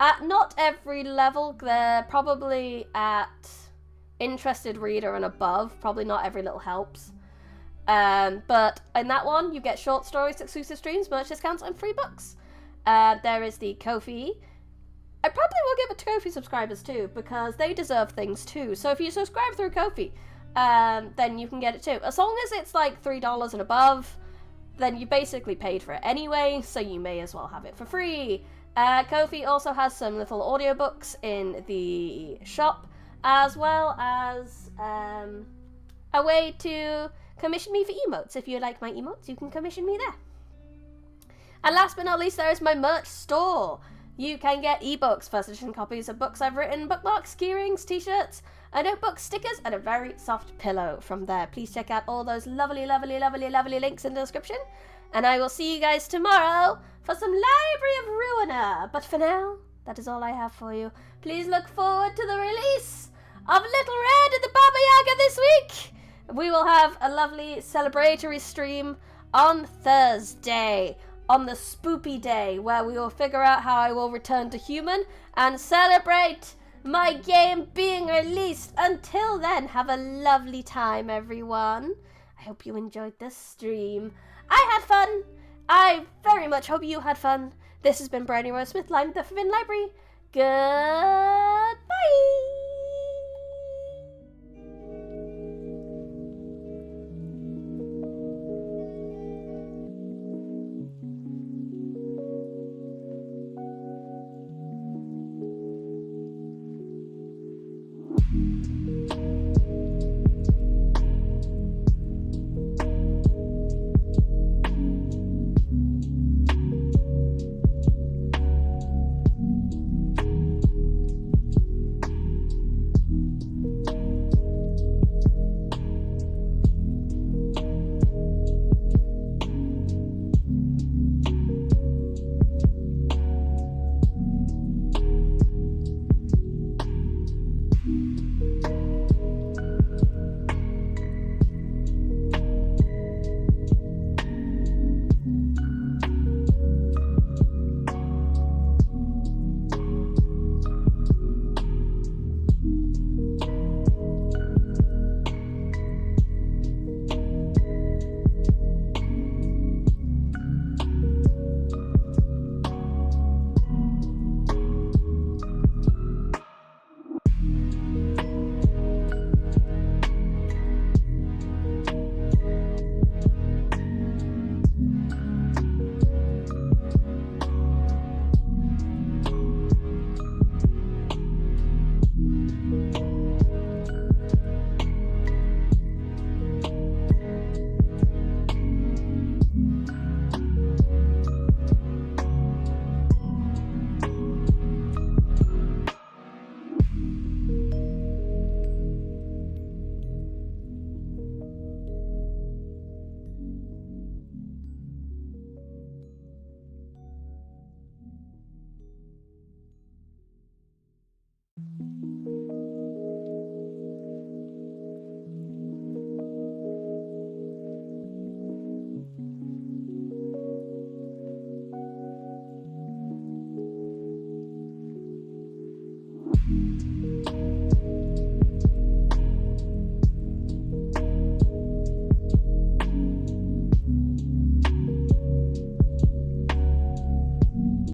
S1: At not every level, they're probably at interested reader and above, probably not every little helps. But in that one, you get short stories, exclusive streams, merch discounts, and free books. There is the Kofi. I probably will give it to Kofi subscribers too, because they deserve things too. So if you subscribe through Kofi, then you can get it too. As long as it's like $3 and above, then you basically paid for it anyway, so you may as well have it for free. Kofi also has some little audiobooks in the shop, as well as a way to commission me for emotes. If you like my emotes, you can commission me there. And last but not least, there is my merch store. You can get ebooks, first edition copies of books I've written, bookmarks, keyrings, t-shirts, a notebook, stickers, and a very soft pillow from there. Please check out all those lovely links in the description. And I will see you guys tomorrow for some Library of Ruiner. But for now, that is all I have for you. Please look forward to the release of Little Red and the Baba Yaga this week. We will have a lovely celebratory stream on Thursday, on the spoopy day, where we will figure out how I will return to human and celebrate my game being released. Until then, have a lovely time, everyone. I hope you enjoyed this stream. I had fun. I very much hope you had fun. This has been Brandon Rose Smith, Line the Forbidden Library. Good.